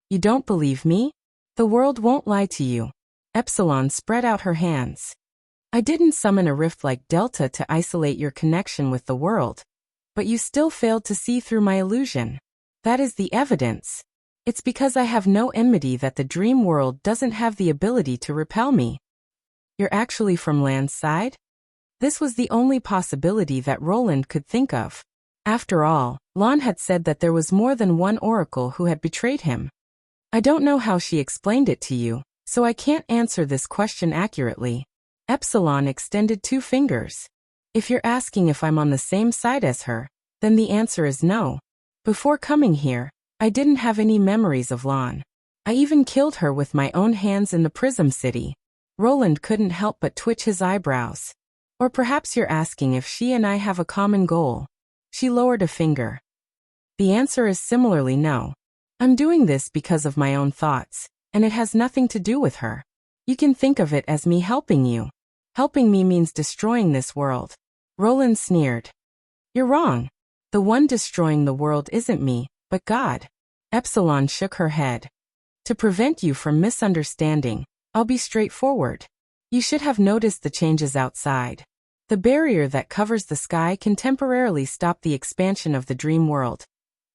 S1: You don't believe me? The world won't lie to you. Epsilon spread out her hands. I didn't summon a rift like Delta to isolate your connection with the world, but you still failed to see through my illusion. That is the evidence. It's because I have no enmity that the dream world doesn't have the ability to repel me. You're actually from land's side? This was the only possibility that Roland could think of. After all, Lon had said that there was more than one oracle who had betrayed him. I don't know how she explained it to you, so I can't answer this question accurately. Epsilon extended 2 fingers. If you're asking if I'm on the same side as her, then the answer is no. Before coming here, I didn't have any memories of Lon. I even killed her with my own hands in the Prism City. Roland couldn't help but twitch his eyebrows. Or perhaps you're asking if she and I have a common goal. She lowered a finger. The answer is similarly no. I'm doing this because of my own thoughts, and it has nothing to do with her. You can think of it as me helping you. Helping me means destroying this world. Roland sneered. You're wrong. The one destroying the world isn't me, but God. Epsilon shook her head. To prevent you from misunderstanding, I'll be straightforward. You should have noticed the changes outside. The barrier that covers the sky can temporarily stop the expansion of the dream world,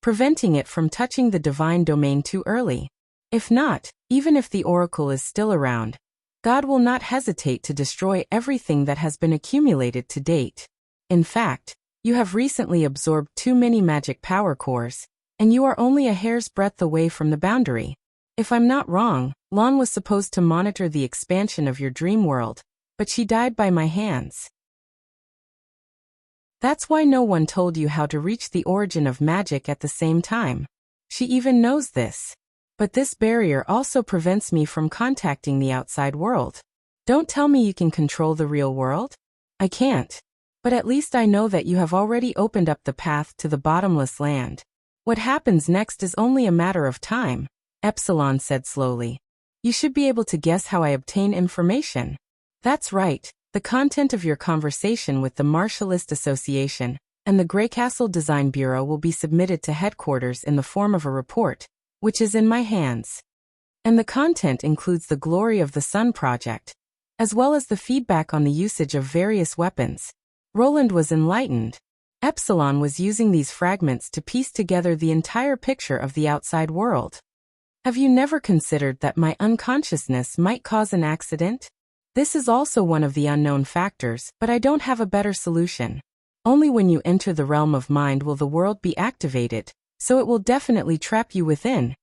S1: preventing it from touching the divine domain too early. If not, even if the oracle is still around, God will not hesitate to destroy everything that has been accumulated to date. In fact, you have recently absorbed too many magic power cores, and you are only a hair's breadth away from the boundary. If I'm not wrong, Lon was supposed to monitor the expansion of your dream world, but she died by my hands. That's why no one told you how to reach the origin of magic at the same time. She even knows this. But this barrier also prevents me from contacting the outside world. Don't tell me you can control the real world. I can't. But at least I know that you have already opened up the path to the bottomless land. What happens next is only a matter of time, Epsilon said slowly. You should be able to guess how I obtain information. That's right, the content of your conversation with the Martialist Association and the Greycastle Design Bureau will be submitted to headquarters in the form of a report, which is in my hands. And the content includes the Glory of the Sun project, as well as the feedback on the usage of various weapons. Roland was enlightened. Epsilon was using these fragments to piece together the entire picture of the outside world. Have you never considered that my unconsciousness might cause an accident? This is also one of the unknown factors, but I don't have a better solution. Only when you enter the realm of mind will the world be activated, so it will definitely trap you within.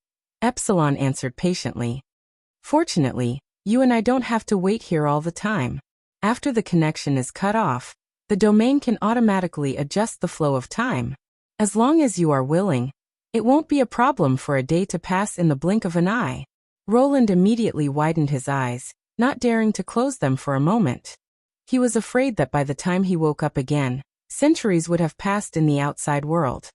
S1: Epsilon answered patiently. Fortunately, you and I don't have to wait here all the time. After the connection is cut off, the domain can automatically adjust the flow of time. As long as you are willing, it won't be a problem for a day to pass in the blink of an eye. Roland immediately widened his eyes, not daring to close them for a moment. He was afraid that by the time he woke up again, centuries would have passed in the outside world.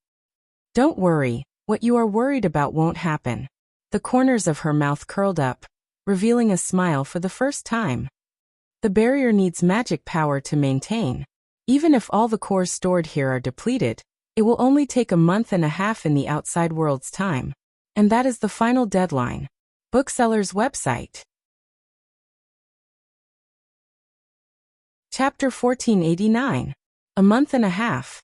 S1: Don't worry, what you are worried about won't happen. The corners of her mouth curled up, revealing a smile for the first time. The barrier needs magic power to maintain. Even if all the cores stored here are depleted, it will only take a month and a half in the outside world's time. And that is the final deadline. Bookseller's website. Chapter 1489. A month and a half.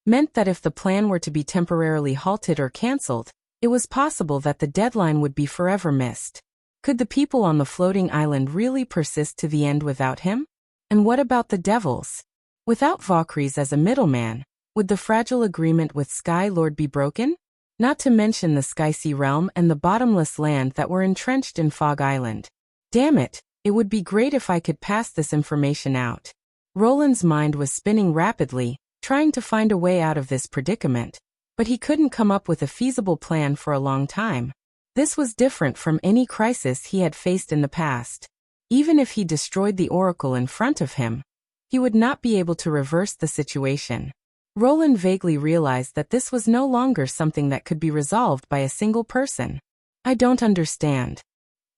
S1: Meant that if the plan were to be temporarily halted or cancelled, it was possible that the deadline would be forever missed. Could the people on the floating island really persist to the end without him? And what about the devils? Without Valkyries as a middleman, would the fragile agreement with Sky Lord be broken? Not to mention the Sky-Sea realm and the bottomless land that were entrenched in Fog Island. Damn it, it would be great if I could pass this information out. Roland's mind was spinning rapidly, trying to find a way out of this predicament, but he couldn't come up with a feasible plan for a long time. This was different from any crisis he had faced in the past. Even if he destroyed the oracle in front of him, he would not be able to reverse the situation. Roland vaguely realized that this was no longer something that could be resolved by a single person. I don't understand.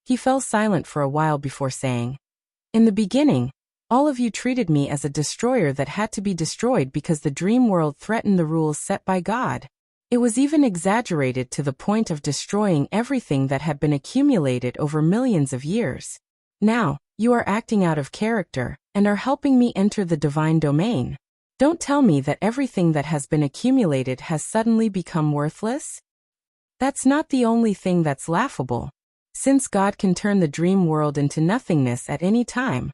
S1: He fell silent for a while before saying, in the beginning, all of you treated me as a destroyer that had to be destroyed because the dream world threatened the rules set by God. It was even exaggerated to the point of destroying everything that had been accumulated over millions of years. Now, you are acting out of character, and are helping me enter the divine domain. Don't tell me that everything that has been accumulated has suddenly become worthless? That's not the only thing that's laughable. Since God can turn the dream world into nothingness at any time,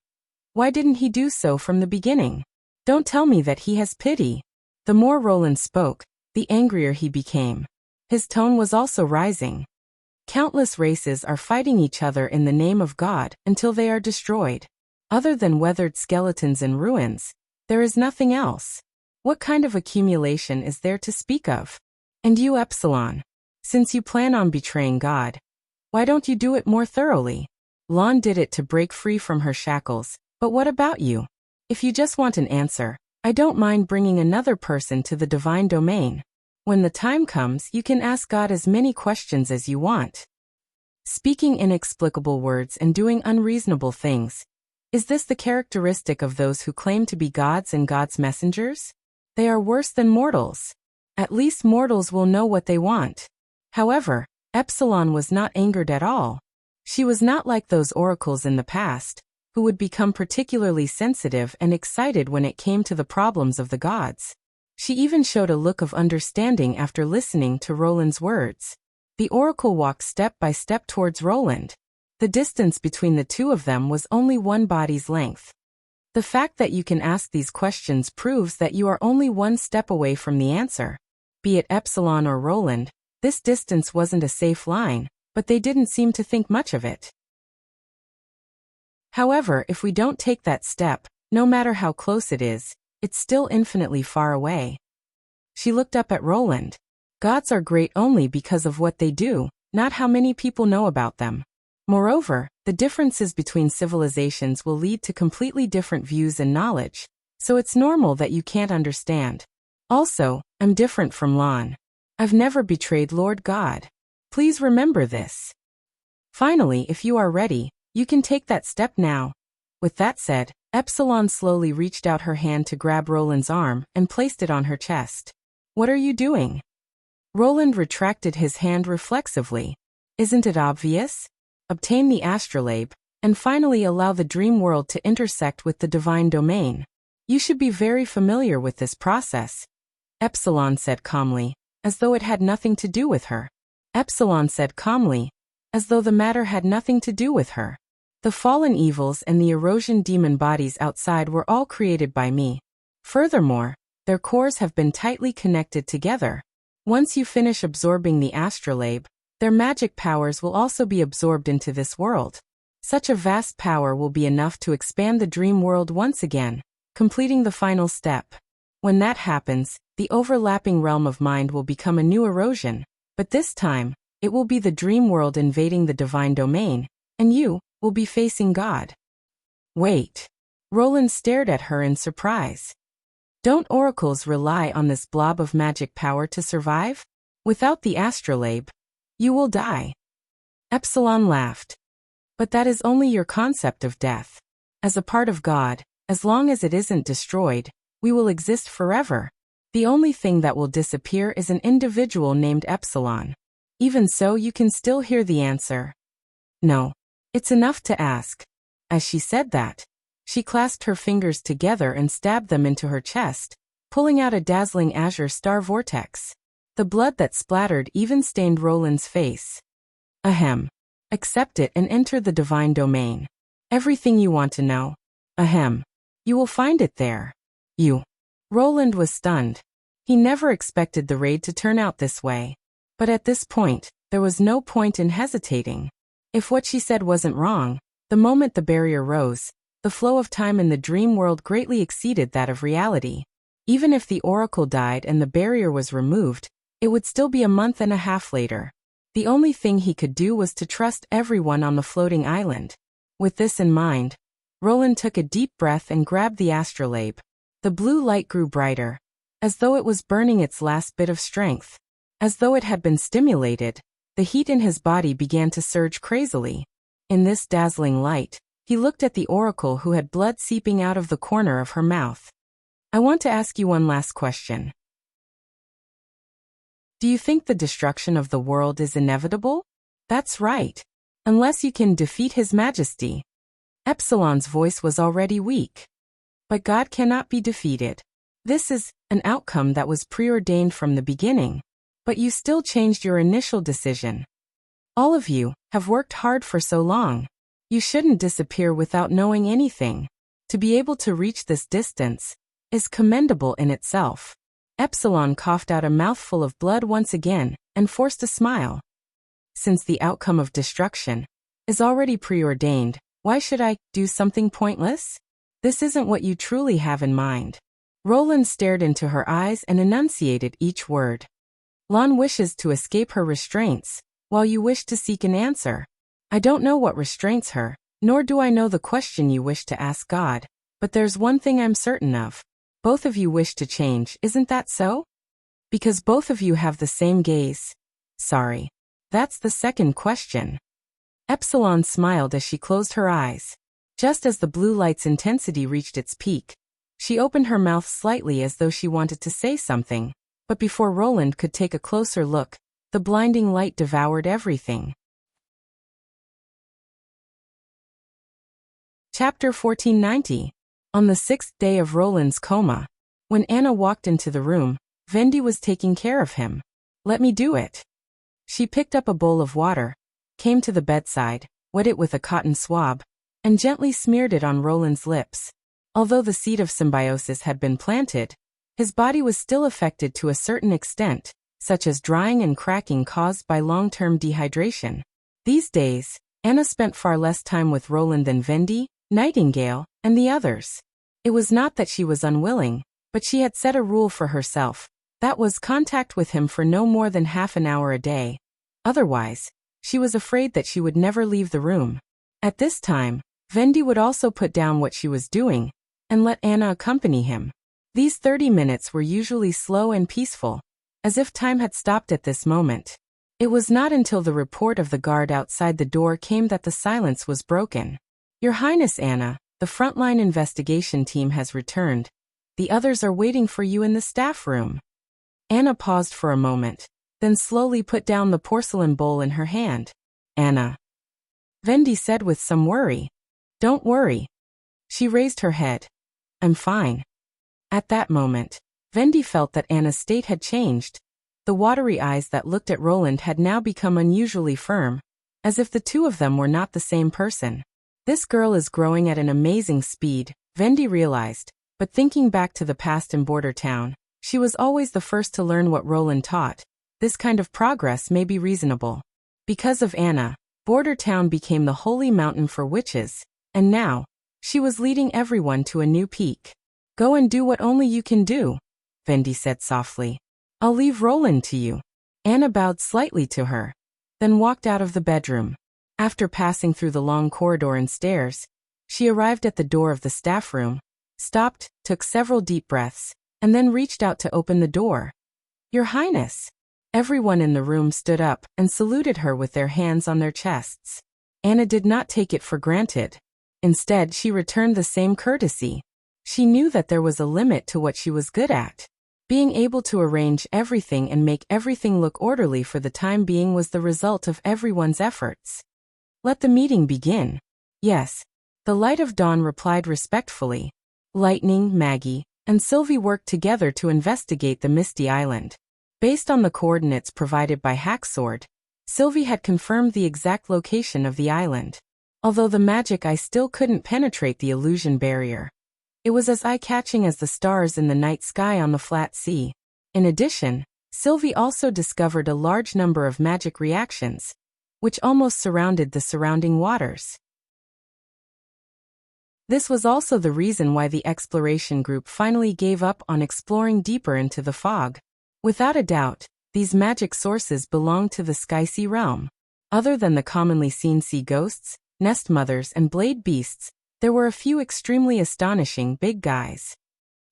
S1: why didn't he do so from the beginning? Don't tell me that he has pity. The more Roland spoke, the angrier he became. His tone was also rising. Countless races are fighting each other in the name of God until they are destroyed. Other than weathered skeletons and ruins, there is nothing else. What kind of accumulation is there to speak of? And you, Epsilon, since you plan on betraying God, why don't you do it more thoroughly? Lon did it to break free from her shackles, but what about you? If you just want an answer, I don't mind bringing another person to the divine domain. When the time comes, you can ask God as many questions as you want. Speaking inexplicable words and doing unreasonable things. Is this the characteristic of those who claim to be gods and God's messengers? They are worse than mortals. At least mortals will know what they want. However, Epsilon was not angered at all. She was not like those oracles in the past, who would become particularly sensitive and excited when it came to the problems of the gods. She even showed a look of understanding after listening to Roland's words. The oracle walked step by step towards Roland. The distance between the two of them was only one body's length. The fact that you can ask these questions proves that you are only one step away from the answer. Be it Epsilon or Roland, this distance wasn't a safe line, but they didn't seem to think much of it. However, if we don't take that step, no matter how close it is, it's still infinitely far away. She looked up at Roland. Gods are great only because of what they do, not how many people know about them. Moreover, the differences between civilizations will lead to completely different views and knowledge, so it's normal that you can't understand. Also, I'm different from Lon. I've never betrayed Lord God. Please remember this. Finally, if you are ready, you can take that step now. With that said, Epsilon slowly reached out her hand to grab Roland's arm and placed it on her chest. What are you doing? Roland retracted his hand reflexively. Isn't it obvious? Obtain the astrolabe, and finally allow the dream world to intersect with the divine domain. You should be very familiar with this process. Epsilon said calmly, as though it had nothing to do with her. Epsilon said calmly, as though the matter had nothing to do with her. The fallen evils and the erosion demon bodies outside were all created by me. Furthermore, their cores have been tightly connected together. Once you finish absorbing the astrolabe, their magic powers will also be absorbed into this world. Such a vast power will be enough to expand the dream world once again, completing the final step. When that happens, the overlapping realm of mind will become a new erosion, but this time, it will be the dream world invading the divine domain, and you will be facing God. Wait. Roland stared at her in surprise. Don't oracles rely on this blob of magic power to survive? Without the astrolabe, you will die. Epsilon laughed. But that is only your concept of death. As a part of God, as long as it isn't destroyed, we will exist forever. The only thing that will disappear is an individual named Epsilon. Even so, you can still hear the answer. No. It's enough to ask. As she said that, she clasped her fingers together and stabbed them into her chest, pulling out a dazzling azure star vortex. The blood that splattered even stained Roland's face. Ahem. Accept it and enter the divine domain. Everything you want to know. Ahem. You will find it there. You. Roland was stunned. He never expected the raid to turn out this way. But at this point, there was no point in hesitating. If what she said wasn't wrong, the moment the barrier rose, the flow of time in the dream world greatly exceeded that of reality. Even if the oracle died and the barrier was removed, it would still be a month and a half later. The only thing he could do was to trust everyone on the floating island. With this in mind, Roland took a deep breath and grabbed the astrolabe. The blue light grew brighter, as though it was burning its last bit of strength. As though it had been stimulated, the heat in his body began to surge crazily. In this dazzling light, he looked at the oracle who had blood seeping out of the corner of her mouth. I want to ask you one last question. Do you think the destruction of the world is inevitable? That's right. Unless you can defeat His Majesty. Epsilon's voice was already weak. But God cannot be defeated. This is an outcome that was preordained from the beginning. But you still changed your initial decision. All of you have worked hard for so long. You shouldn't disappear without knowing anything. To be able to reach this distance is commendable in itself. Epsilon coughed out a mouthful of blood once again and forced a smile. Since the outcome of destruction is already preordained, why should I do something pointless? This isn't what you truly have in mind. Roland stared into her eyes and enunciated each word. Lan wishes to escape her restraints, while you wish to seek an answer. I don't know what restrains her, nor do I know the question you wish to ask God, but there's one thing I'm certain of. Both of you wish to change, isn't that so? Because both of you have the same gaze. Sorry. That's the second question. Epsilon smiled as she closed her eyes. Just as the blue light's intensity reached its peak, she opened her mouth slightly as though she wanted to say something. But before Roland could take a closer look, the blinding light devoured everything. Chapter 1490. On the 6th day of Roland's coma. When Anna walked into the room, Vendi was taking care of him. Let me do it. She picked up a bowl of water, came to the bedside, wet it with a cotton swab, and gently smeared it on Roland's lips. Although the seed of symbiosis had been planted, his body was still affected to a certain extent, such as drying and cracking caused by long-term dehydration. These days, Anna spent far less time with Roland than Vendi, Nightingale, and the others. It was not that she was unwilling, but she had set a rule for herself. That was contact with him for no more than half an hour a day. Otherwise, she was afraid that she would never leave the room. At this time, Vendi would also put down what she was doing and let Anna accompany him. These 30 minutes were usually slow and peaceful, as if time had stopped at this moment. It was not until the report of the guard outside the door came that the silence was broken. Your Highness Anna, the frontline investigation team has returned. The others are waiting for you in the staff room. Anna paused for a moment, then slowly put down the porcelain bowl in her hand. Anna. Vendi said with some worry. Don't worry. She raised her head. I'm fine. At that moment, Vendi felt that Anna's state had changed. The watery eyes that looked at Roland had now become unusually firm, as if the two of them were not the same person. This girl is growing at an amazing speed, Vendi realized, but thinking back to the past in Border Town, she was always the first to learn what Roland taught. This kind of progress may be reasonable. Because of Anna, Border Town became the holy mountain for witches, and now, she was leading everyone to a new peak. Go and do what only you can do, Vendi said softly. I'll leave Roland to you. Anna bowed slightly to her, then walked out of the bedroom. After passing through the long corridor and stairs, she arrived at the door of the staff room, stopped, took several deep breaths, and then reached out to open the door. Your Highness! Everyone in the room stood up and saluted her with their hands on their chests. Anna did not take it for granted. Instead, she returned the same courtesy. She knew that there was a limit to what she was good at. Being able to arrange everything and make everything look orderly for the time being was the result of everyone's efforts. Let the meeting begin. Yes. The Light of Dawn replied respectfully. Lightning, Maggie, and Sylvie worked together to investigate the Misty Island. Based on the coordinates provided by Hacksword, Sylvie had confirmed the exact location of the island. Although the magic eye still couldn't penetrate the illusion barrier, it was as eye-catching as the stars in the night sky on the flat sea. In addition, Sylvie also discovered a large number of magic reactions, which almost surrounded the surrounding waters. This was also the reason why the exploration group finally gave up on exploring deeper into the fog. Without a doubt, these magic sources belonged to the Sky Sea realm. Other than the commonly seen sea ghosts, nest mothers, and blade beasts, there were a few extremely astonishing big guys.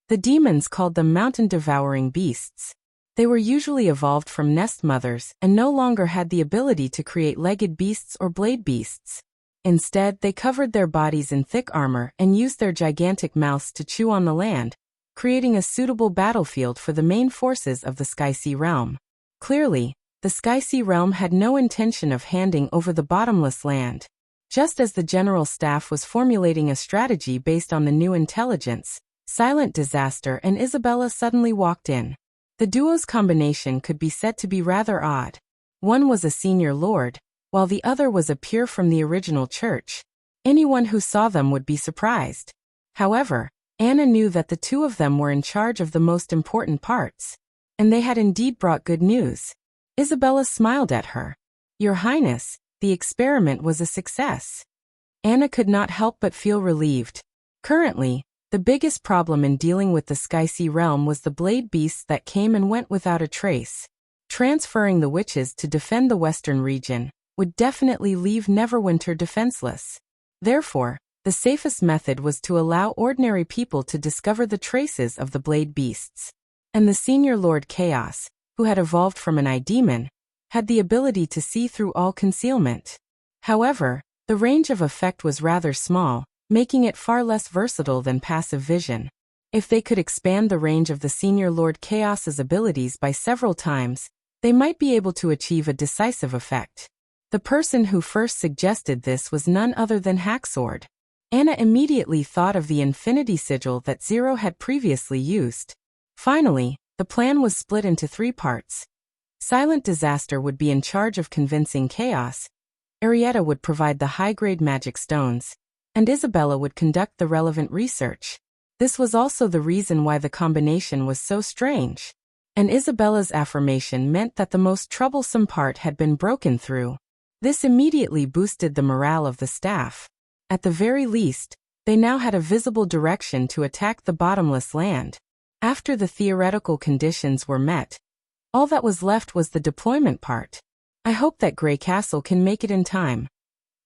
S1: The demons called them mountain-devouring beasts. They were usually evolved from nest mothers and no longer had the ability to create legged beasts or blade beasts. Instead, they covered their bodies in thick armor and used their gigantic mouths to chew on the land, creating a suitable battlefield for the main forces of the Sky Sea realm. Clearly, the Sky Sea realm had no intention of handing over the bottomless land. Just as the general staff was formulating a strategy based on the new intelligence, Silent Disaster and Isabella suddenly walked in. The duo's combination could be said to be rather odd. One was a senior lord, while the other was a peer from the original church. Anyone who saw them would be surprised. However, Anna knew that the two of them were in charge of the most important parts, and they had indeed brought good news. Isabella smiled at her. Your Highness, the experiment was a success. Anna could not help but feel relieved. Currently, the biggest problem in dealing with the Sky Sea realm was the blade beasts that came and went without a trace. Transferring the witches to defend the western region would definitely leave Neverwinter defenseless. Therefore, the safest method was to allow ordinary people to discover the traces of the blade beasts. And the senior Lord Chaos, who had evolved from an eye demon, had the ability to see through all concealment. However, the range of effect was rather small, making it far less versatile than passive vision. If they could expand the range of the senior Lord Chaos's abilities by several times, they might be able to achieve a decisive effect. The person who first suggested this was none other than Hacksword. Anna immediately thought of the Infinity Sigil that Zero had previously used. Finally, the plan was split into 3 parts. Silent Disaster would be in charge of convincing Chaos, Arietta would provide the high-grade magic stones, and Isabella would conduct the relevant research. This was also the reason why the combination was so strange. And Isabella's affirmation meant that the most troublesome part had been broken through. This immediately boosted the morale of the staff. At the very least, they now had a visible direction to attack the bottomless land. After the theoretical conditions were met, all that was left was the deployment part. I hope that Grey Castle can make it in time,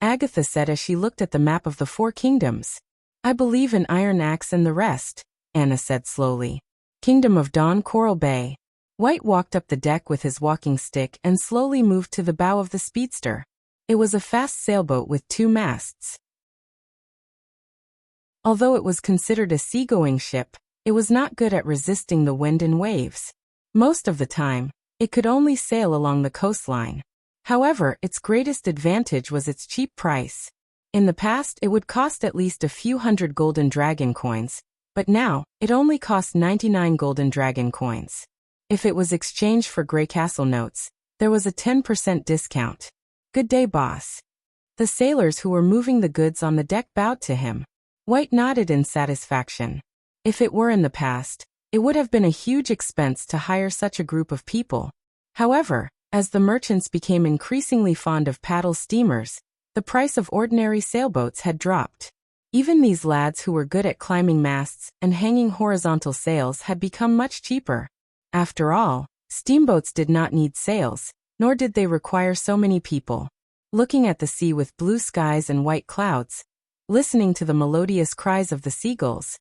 S1: Agatha said as she looked at the map of the 4 kingdoms. I believe in Iron Axe and the rest, Anna said slowly. Kingdom of Dawn, Coral Bay. White walked up the deck with his walking stick and slowly moved to the bow of the speedster. It was a fast sailboat with 2 masts. Although it was considered a seagoing ship, it was not good at resisting the wind and waves. Most of the time, it could only sail along the coastline. However, its greatest advantage was its cheap price. In the past, it would cost at least a few hundred golden dragon coins, but now, it only cost 99 golden dragon coins. If it was exchanged for Grey Castle notes, there was a 10% discount. Good day, boss. The sailors who were moving the goods on the deck bowed to him. White nodded in satisfaction. If it were in the past, it would have been a huge expense to hire such a group of people. However, as the merchants became increasingly fond of paddle steamers, the price of ordinary sailboats had dropped. Even these lads who were good at climbing masts and hanging horizontal sails had become much cheaper. After all, steamboats did not need sails, nor did they require so many people. Looking at the sea with blue skies and white clouds, listening to the melodious cries of the seagulls,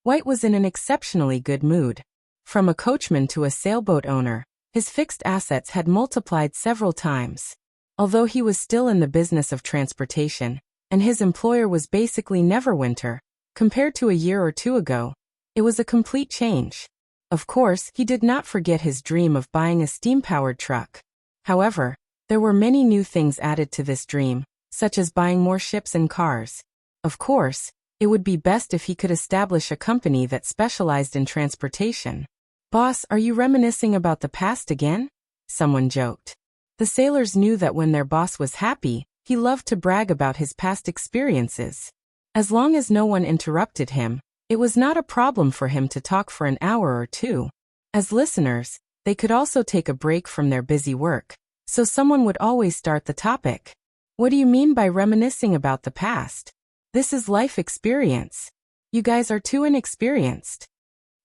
S1: White was in an exceptionally good mood. From a coachman to a sailboat owner, his fixed assets had multiplied several times. Although he was still in the business of transportation, and his employer was basically Neverwinter, compared to a year or two ago, it was a complete change. Of course, he did not forget his dream of buying a steam-powered truck. However, there were many new things added to this dream, such as buying more ships and cars. Of course, it would be best if he could establish a company that specialized in transportation. Boss, are you reminiscing about the past again? Someone joked. The sailors knew that when their boss was happy, he loved to brag about his past experiences. As long as no one interrupted him, it was not a problem for him to talk for an hour or two. As listeners, they could also take a break from their busy work, so someone would always start the topic. What do you mean by reminiscing about the past? This is life experience. You guys are too inexperienced.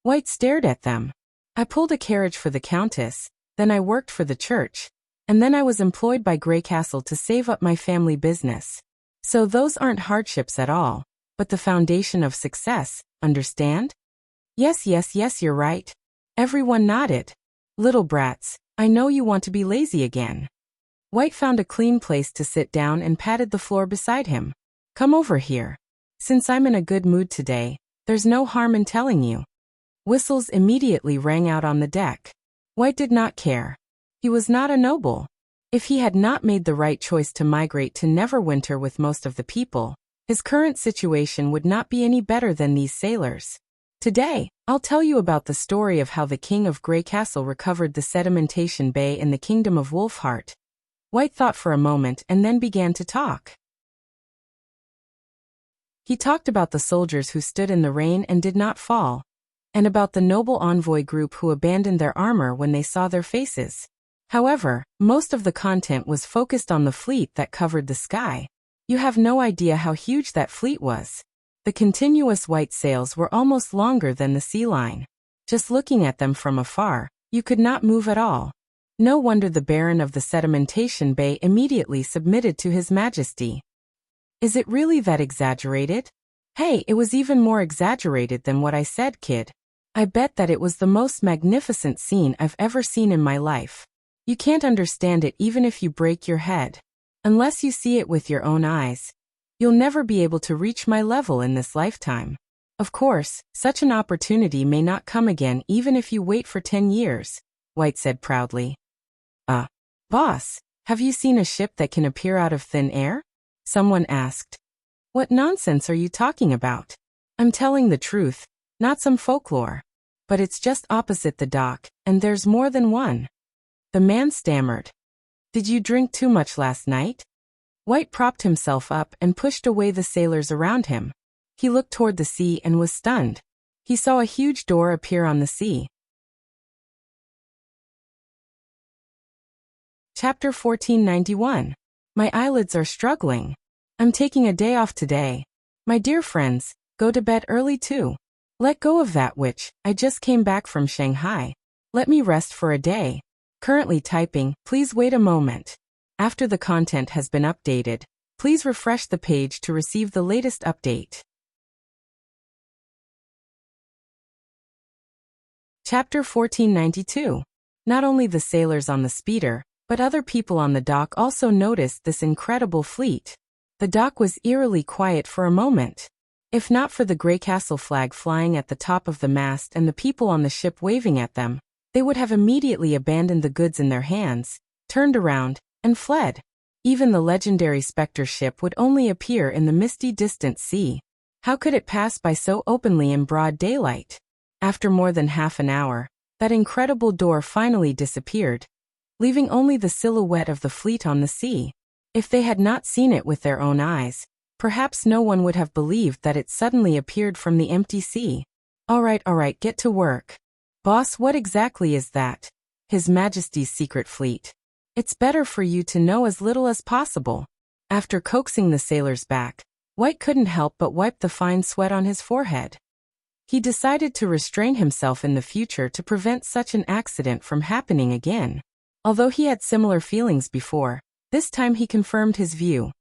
S1: White stared at them. I pulled a carriage for the Countess, then I worked for the church, and then I was employed by Grey Castle to save up my family business. So those aren't hardships at all, but the foundation of success, understand? Yes, you're right. Everyone nodded. Little brats, I know you want to be lazy again. White found a clean place to sit down and patted the floor beside him. Come over here. Since I'm in a good mood today, there's no harm in telling you. Whistles immediately rang out on the deck. White did not care. He was not a noble. If he had not made the right choice to migrate to Neverwinter with most of the people, his current situation would not be any better than these sailors. Today, I'll tell you about the story of how the king of Grey Castle recovered the sedimentation bay in the kingdom of Wolfheart. White thought for a moment and then began to talk. He talked about the soldiers who stood in the rain and did not fall, and about the noble envoy group who abandoned their armor when they saw their faces. However, most of the content was focused on the fleet that covered the sky. You have no idea how huge that fleet was. The continuous white sails were almost longer than the sea line. Just looking at them from afar, you could not move at all. No wonder the Baron of the Sedimentation Bay immediately submitted to His Majesty. Is it really that exaggerated? Hey, it was even more exaggerated than what I said, kid. I bet that it was the most magnificent scene I've ever seen in my life. You can't understand it even if you break your head. Unless you see it with your own eyes, you'll never be able to reach my level in this lifetime. Of course, such an opportunity may not come again even if you wait for 10 years, White said proudly. Boss, have you seen a ship that can appear out of thin air? Someone asked. What nonsense are you talking about? I'm telling the truth, not some folklore. But it's just opposite the dock, and there's more than one. The man stammered. Did you drink too much last night? White propped himself up and pushed away the sailors around him. He looked toward the sea and was stunned. He saw a huge door appear on the sea. Chapter 1491. My eyelids are struggling. I'm taking a day off today. My dear friends, go to bed early too. Let go of that witch, I just came back from Shanghai. Let me rest for a day. Currently typing, please wait a moment. After the content has been updated, please refresh the page to receive the latest update. Chapter 1492. Not only the sailors on the speeder, but other people on the dock also noticed this incredible fleet. The dock was eerily quiet for a moment. If not for the Grey Castle flag flying at the top of the mast and the people on the ship waving at them, they would have immediately abandoned the goods in their hands, turned around, and fled. Even the legendary Spectre ship would only appear in the misty distant sea. How could it pass by so openly in broad daylight? After more than half an hour, that incredible door finally disappeared, leaving only the silhouette of the fleet on the sea. If they had not seen it with their own eyes, perhaps no one would have believed that it suddenly appeared from the empty sea. All right, get to work. Boss, what exactly is that? His Majesty's secret fleet. It's better for you to know as little as possible. After coaxing the sailors back, White couldn't help but wipe the fine sweat on his forehead. He decided to restrain himself in the future to prevent such an accident from happening again. Although he had similar feelings before, this time he confirmed his view.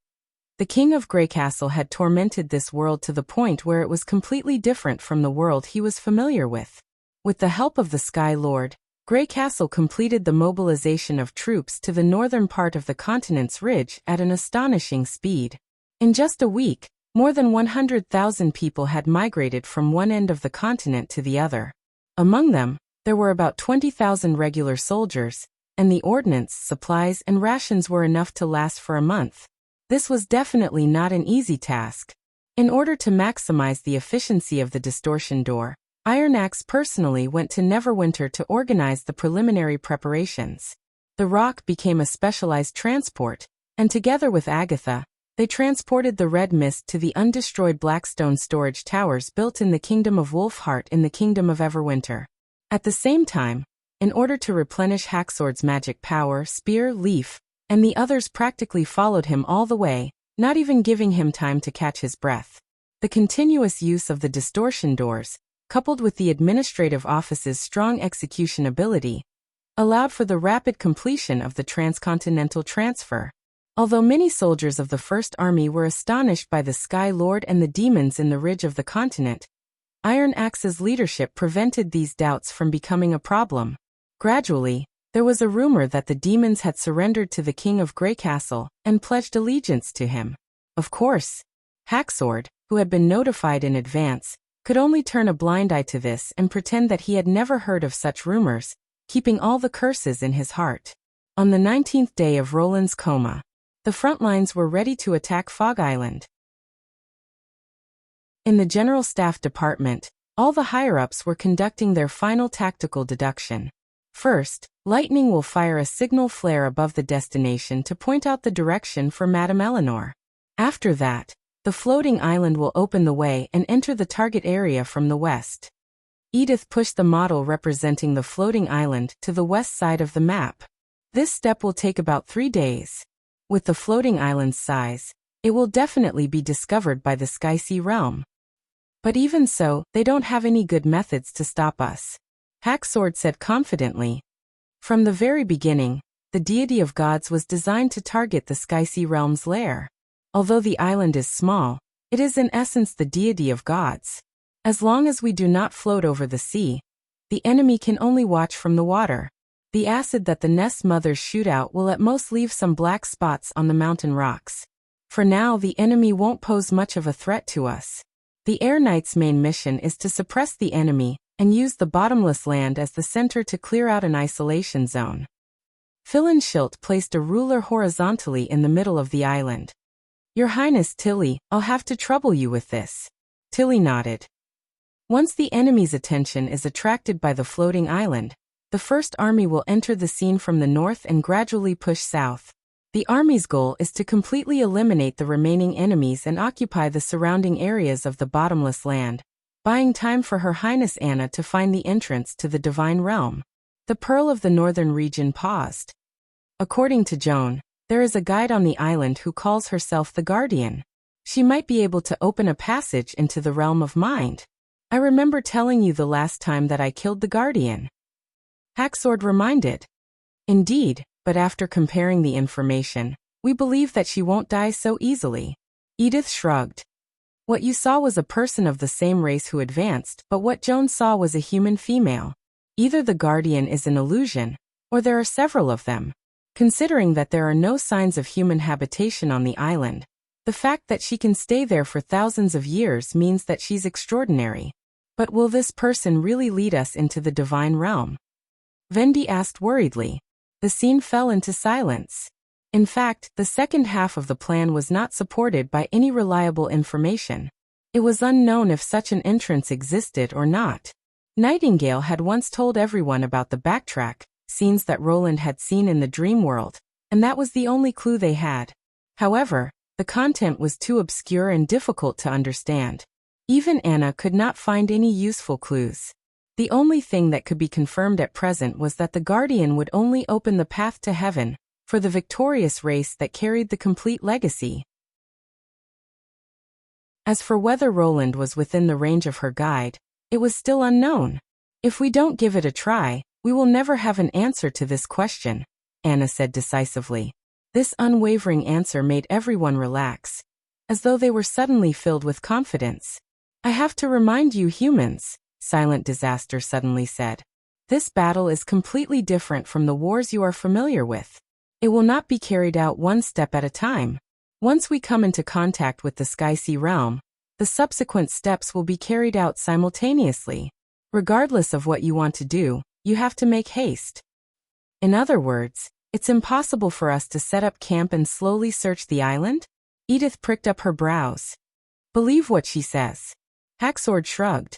S1: The King of Greycastle had tormented this world to the point where it was completely different from the world he was familiar with. With the help of the Sky Lord, Greycastle completed the mobilization of troops to the northern part of the continent's ridge at an astonishing speed. In just a week, more than 100,000 people had migrated from one end of the continent to the other. Among them, there were about 20,000 regular soldiers, and the ordnance, supplies, and rations were enough to last for a month. This was definitely not an easy task. In order to maximize the efficiency of the distortion door, Iron Axe personally went to Neverwinter to organize the preliminary preparations. The rock became a specialized transport, and together with Agatha, they transported the red mist to the undestroyed Blackstone storage towers built in the Kingdom of Wolfheart in the Kingdom of Everwinter. At the same time, in order to replenish Hacksword's magic power, Spear, Leaf, and the others practically followed him all the way, not even giving him time to catch his breath. The continuous use of the distortion doors, coupled with the administrative office's strong execution ability, allowed for the rapid completion of the transcontinental transfer. Although many soldiers of the First Army were astonished by the Sky Lord and the demons in the ridge of the continent, Iron Axe's leadership prevented these doubts from becoming a problem. Gradually, there was a rumor that the demons had surrendered to the King of Greycastle and pledged allegiance to him. Of course, Hacksword, who had been notified in advance, could only turn a blind eye to this and pretend that he had never heard of such rumors, keeping all the curses in his heart. On the 19th day of Roland's coma, the front lines were ready to attack Fog Island. In the General Staff Department, all the higher-ups were conducting their final tactical deduction. First, Lightning will fire a signal flare above the destination to point out the direction for Madame Eleanor. After that, the floating island will open the way and enter the target area from the west. Edith pushed the model representing the floating island to the west side of the map. This step will take about 3 days. With the floating island's size, it will definitely be discovered by the Skysea realm. But even so, they don't have any good methods to stop us, Hacksword said confidently. From the very beginning, the deity of gods was designed to target the Skysea realm's lair. Although the island is small, it is in essence the deity of gods. As long as we do not float over the sea, the enemy can only watch from the water. The acid that the nest mothers shoot out will at most leave some black spots on the mountain rocks. For now, the enemy won't pose much of a threat to us. The Air Knight's main mission is to suppress the enemy and use the bottomless land as the center to clear out an isolation zone. Philinshilt placed a ruler horizontally in the middle of the island. Your Highness Tilly, I'll have to trouble you with this. Tilly nodded. Once the enemy's attention is attracted by the floating island, the First Army will enter the scene from the north and gradually push south. The Army's goal is to completely eliminate the remaining enemies and occupy the surrounding areas of the bottomless land, buying time for Her Highness Anna to find the entrance to the Divine Realm. The Pearl of the Northern Region paused. According to Joan, there is a guide on the island who calls herself the Guardian. She might be able to open a passage into the realm of mind. I remember telling you the last time that I killed the Guardian, Hacksword reminded. Indeed, but after comparing the information, we believe that she won't die so easily. Edith shrugged. What you saw was a person of the same race who advanced, but what Joan saw was a human female. Either the Guardian is an illusion, or there are several of them. Considering that there are no signs of human habitation on the island, the fact that she can stay there for thousands of years means that she's extraordinary. But will this person really lead us into the Divine Realm? Vendi asked worriedly. The scene fell into silence. In fact, the second half of the plan was not supported by any reliable information. It was unknown if such an entrance existed or not. Nightingale had once told everyone about the backtrack, scenes that Roland had seen in the dream world, and that was the only clue they had. However, the content was too obscure and difficult to understand. Even Anna could not find any useful clues. The only thing that could be confirmed at present was that the Guardian would only open the path to heaven for the victorious race that carried the complete legacy. As for whether Roland was within the range of her guide, it was still unknown. If we don't give it a try, we will never have an answer to this question, Anna said decisively. This unwavering answer made everyone relax, as though they were suddenly filled with confidence. I have to remind you humans, Silent Disaster suddenly said. This battle is completely different from the wars you are familiar with. It will not be carried out one step at a time. Once we come into contact with the Sky-Sea realm, the subsequent steps will be carried out simultaneously. Regardless of what you want to do, you have to make haste. In other words, it's impossible for us to set up camp and slowly search the island? Edith pricked up her brows. Believe what she says. Hacksword shrugged.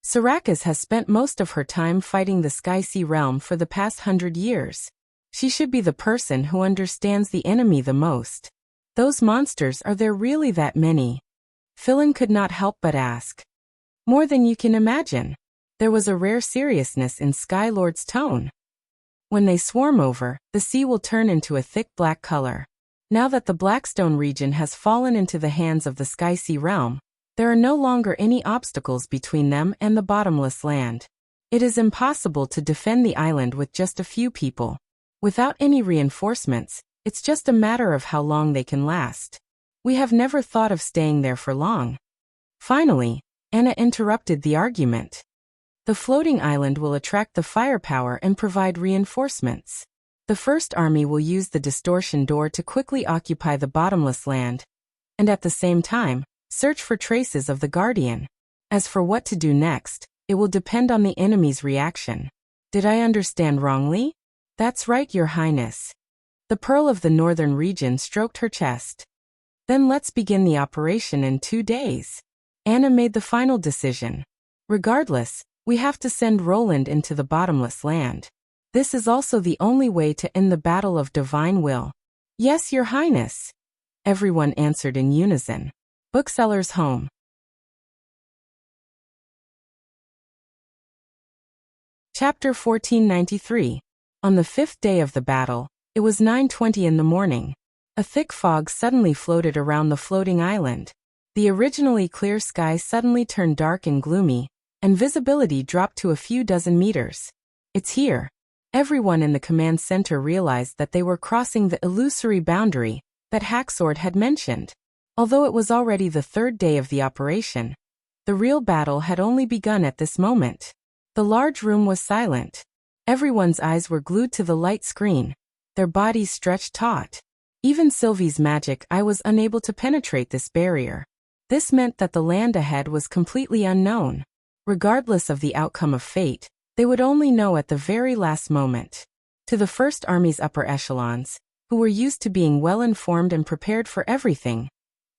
S1: Sarakas has spent most of her time fighting the Sky-Sea realm for the past 100 years. She should be the person who understands the enemy the most. Those monsters, are there really that many? Philin could not help but ask. More than you can imagine. There was a rare seriousness in Skylord's tone. When they swarm over, the sea will turn into a thick black color. Now that the Blackstone region has fallen into the hands of the Sky-Sea realm, there are no longer any obstacles between them and the bottomless land. It is impossible to defend the island with just a few people. Without any reinforcements, it's just a matter of how long they can last. We have never thought of staying there for long. Finally, Anna interrupted the argument. The floating island will attract the firepower and provide reinforcements. The First Army will use the distortion door to quickly occupy the bottomless land, and at the same time, search for traces of the Guardian. As for what to do next, it will depend on the enemy's reaction. Did I understand wrongly? That's right, Your Highness. The Pearl of the Northern region stroked her chest. Then let's begin the operation in 2 days. Anna made the final decision. Regardless, we have to send Roland into the bottomless land. This is also the only way to end the battle of divine will. Yes, Your Highness. Everyone answered in unison. Bookseller's home. Chapter 1493. On the 5th day of the battle, it was 9:20 in the morning. A thick fog suddenly floated around the floating island. The originally clear sky suddenly turned dark and gloomy, and visibility dropped to a few dozen meters. It's here. Everyone in the command center realized that they were crossing the illusory boundary that Hacksword had mentioned. Although it was already the 3rd day of the operation, the real battle had only begun at this moment. The large room was silent. Everyone's eyes were glued to the light screen, their bodies stretched taut. Even Sylvie's magic eye was unable to penetrate this barrier. This meant that the land ahead was completely unknown. Regardless of the outcome of fate, they would only know at the very last moment. To the First Army's upper echelons, who were used to being well-informed and prepared for everything,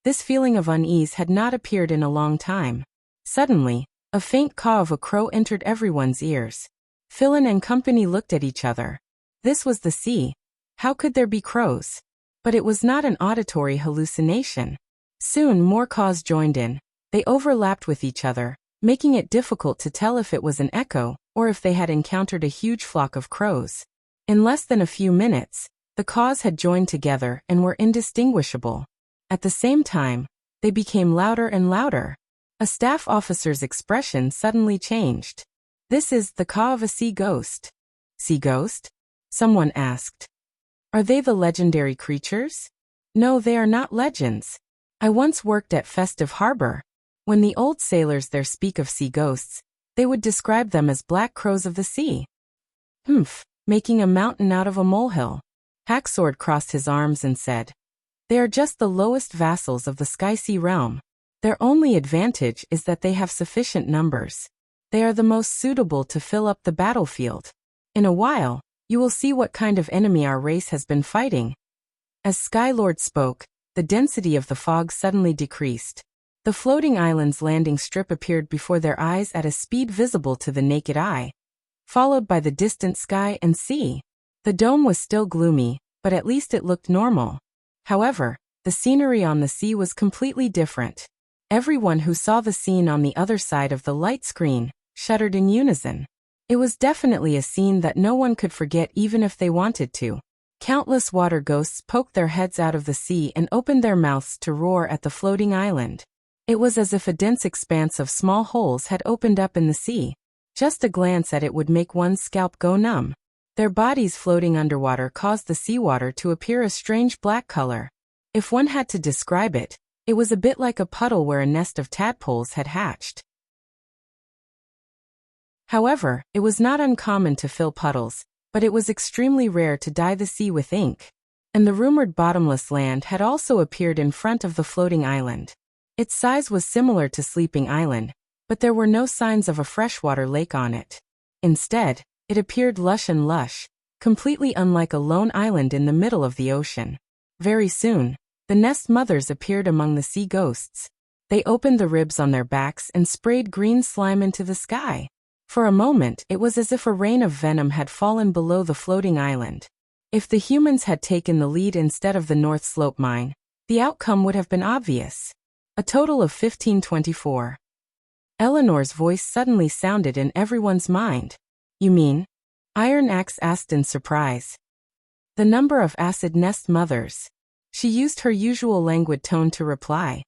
S1: this feeling of unease had not appeared in a long time. Suddenly, a faint caw of a crow entered everyone's ears. Philin and company looked at each other. This was the sea. How could there be crows? But it was not an auditory hallucination. Soon more caws joined in. They overlapped with each other, making it difficult to tell if it was an echo or if they had encountered a huge flock of crows. In less than a few minutes, the caws had joined together and were indistinguishable. At the same time, they became louder and louder. A staff officer's expression suddenly changed. This is the caw of a sea ghost. Sea ghost? Someone asked. Are they the legendary creatures? No, they are not legends. I once worked at Festive Harbor. When the old sailors there speak of sea ghosts, they would describe them as black crows of the sea. Making a mountain out of a molehill. Hacksword crossed his arms and said, they are just the lowest vassals of the Sky-Sea realm. Their only advantage is that they have sufficient numbers. They are the most suitable to fill up the battlefield. In a while, you will see what kind of enemy our race has been fighting. As Skylord spoke, the density of the fog suddenly decreased. The floating island's landing strip appeared before their eyes at a speed visible to the naked eye, followed by the distant sky and sea. The dome was still gloomy, but at least it looked normal. However, the scenery on the sea was completely different. Everyone who saw the scene on the other side of the light screen shuddered in unison. It was definitely a scene that no one could forget even if they wanted to. Countless water ghosts poked their heads out of the sea and opened their mouths to roar at the floating island. It was as if a dense expanse of small holes had opened up in the sea. Just a glance at it would make one's scalp go numb. Their bodies floating underwater caused the seawater to appear a strange black color. If one had to describe it, it was a bit like a puddle where a nest of tadpoles had hatched. However, it was not uncommon to fill puddles, but it was extremely rare to dye the sea with ink. And the rumored bottomless land had also appeared in front of the floating island. Its size was similar to Sleeping Island, but there were no signs of a freshwater lake on it. Instead, it appeared lush and lush, completely unlike a lone island in the middle of the ocean. Very soon, the nest mothers appeared among the sea ghosts. They opened the ribs on their backs and sprayed green slime into the sky. For a moment, it was as if a rain of venom had fallen below the floating island. If the humans had taken the lead instead of the North Slope mine, the outcome would have been obvious. A total of 1524. Eleanor's voice suddenly sounded in everyone's mind. You mean? Iron Axe asked in surprise. The number of acid nest mothers. She used her usual languid tone to reply.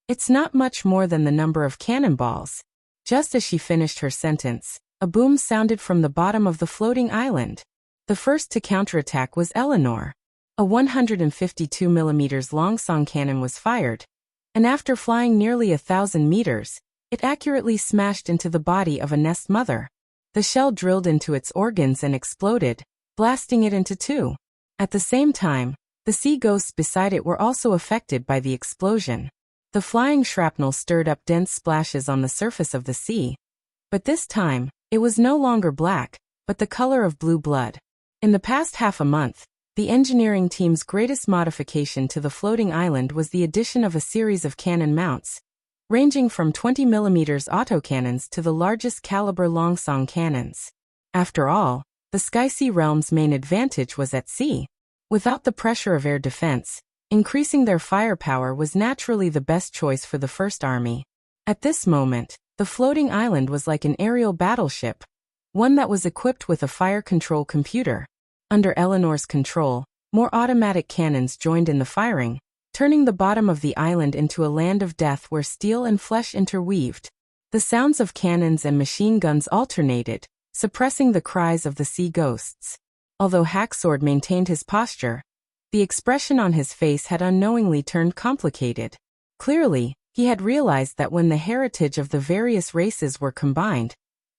S1: It's not much more than the number of cannonballs. Just as she finished her sentence, a boom sounded from the bottom of the floating island. The first to counterattack was Eleanor. A 152 mm long song cannon was fired, and after flying nearly 1,000 meters, it accurately smashed into the body of a nest mother. The shell drilled into its organs and exploded, blasting it into two. At the same time, the sea ghosts beside it were also affected by the explosion. The flying shrapnel stirred up dense splashes on the surface of the sea. But this time, it was no longer black, but the color of blue blood. In the past half a month, the engineering team's greatest modification to the floating island was the addition of a series of cannon mounts, ranging from 20 mm autocannons to the largest caliber longsong cannons. After all, the Sky-Sea realm's main advantage was at sea. Without the pressure of air defense, increasing their firepower was naturally the best choice for the First Army. At this moment, the floating island was like an aerial battleship, one that was equipped with a fire control computer. Under Eleanor's control, more automatic cannons joined in the firing, turning the bottom of the island into a land of death where steel and flesh interweaved. The sounds of cannons and machine guns alternated, suppressing the cries of the sea ghosts. Although Hacksword maintained his posture, the expression on his face had unknowingly turned complicated. Clearly, he had realized that when the heritage of the various races were combined,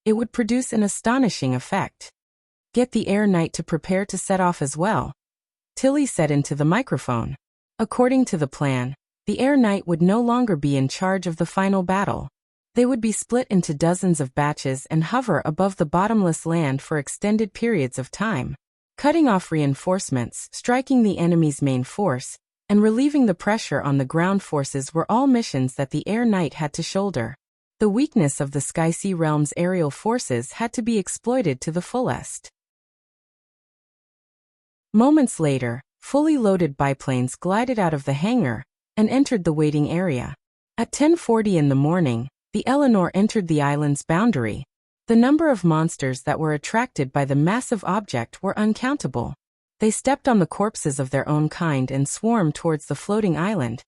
S1: it would produce an astonishing effect. Get the Air Knight to prepare to set off as well, Tilly said into the microphone. According to the plan, the Air Knight would no longer be in charge of the final battle. They would be split into dozens of batches and hover above the bottomless land for extended periods of time, cutting off reinforcements, striking the enemy's main force, and relieving the pressure on the ground forces were all missions that the Air Knight had to shoulder. The weakness of the Sky-Sea realm's aerial forces had to be exploited to the fullest. Moments later, fully loaded biplanes glided out of the hangar and entered the waiting area. At 10:40 in the morning, the Eleanor entered the island's boundary. The number of monsters that were attracted by the massive object were uncountable. They stepped on the corpses of their own kind and swarmed towards the floating island,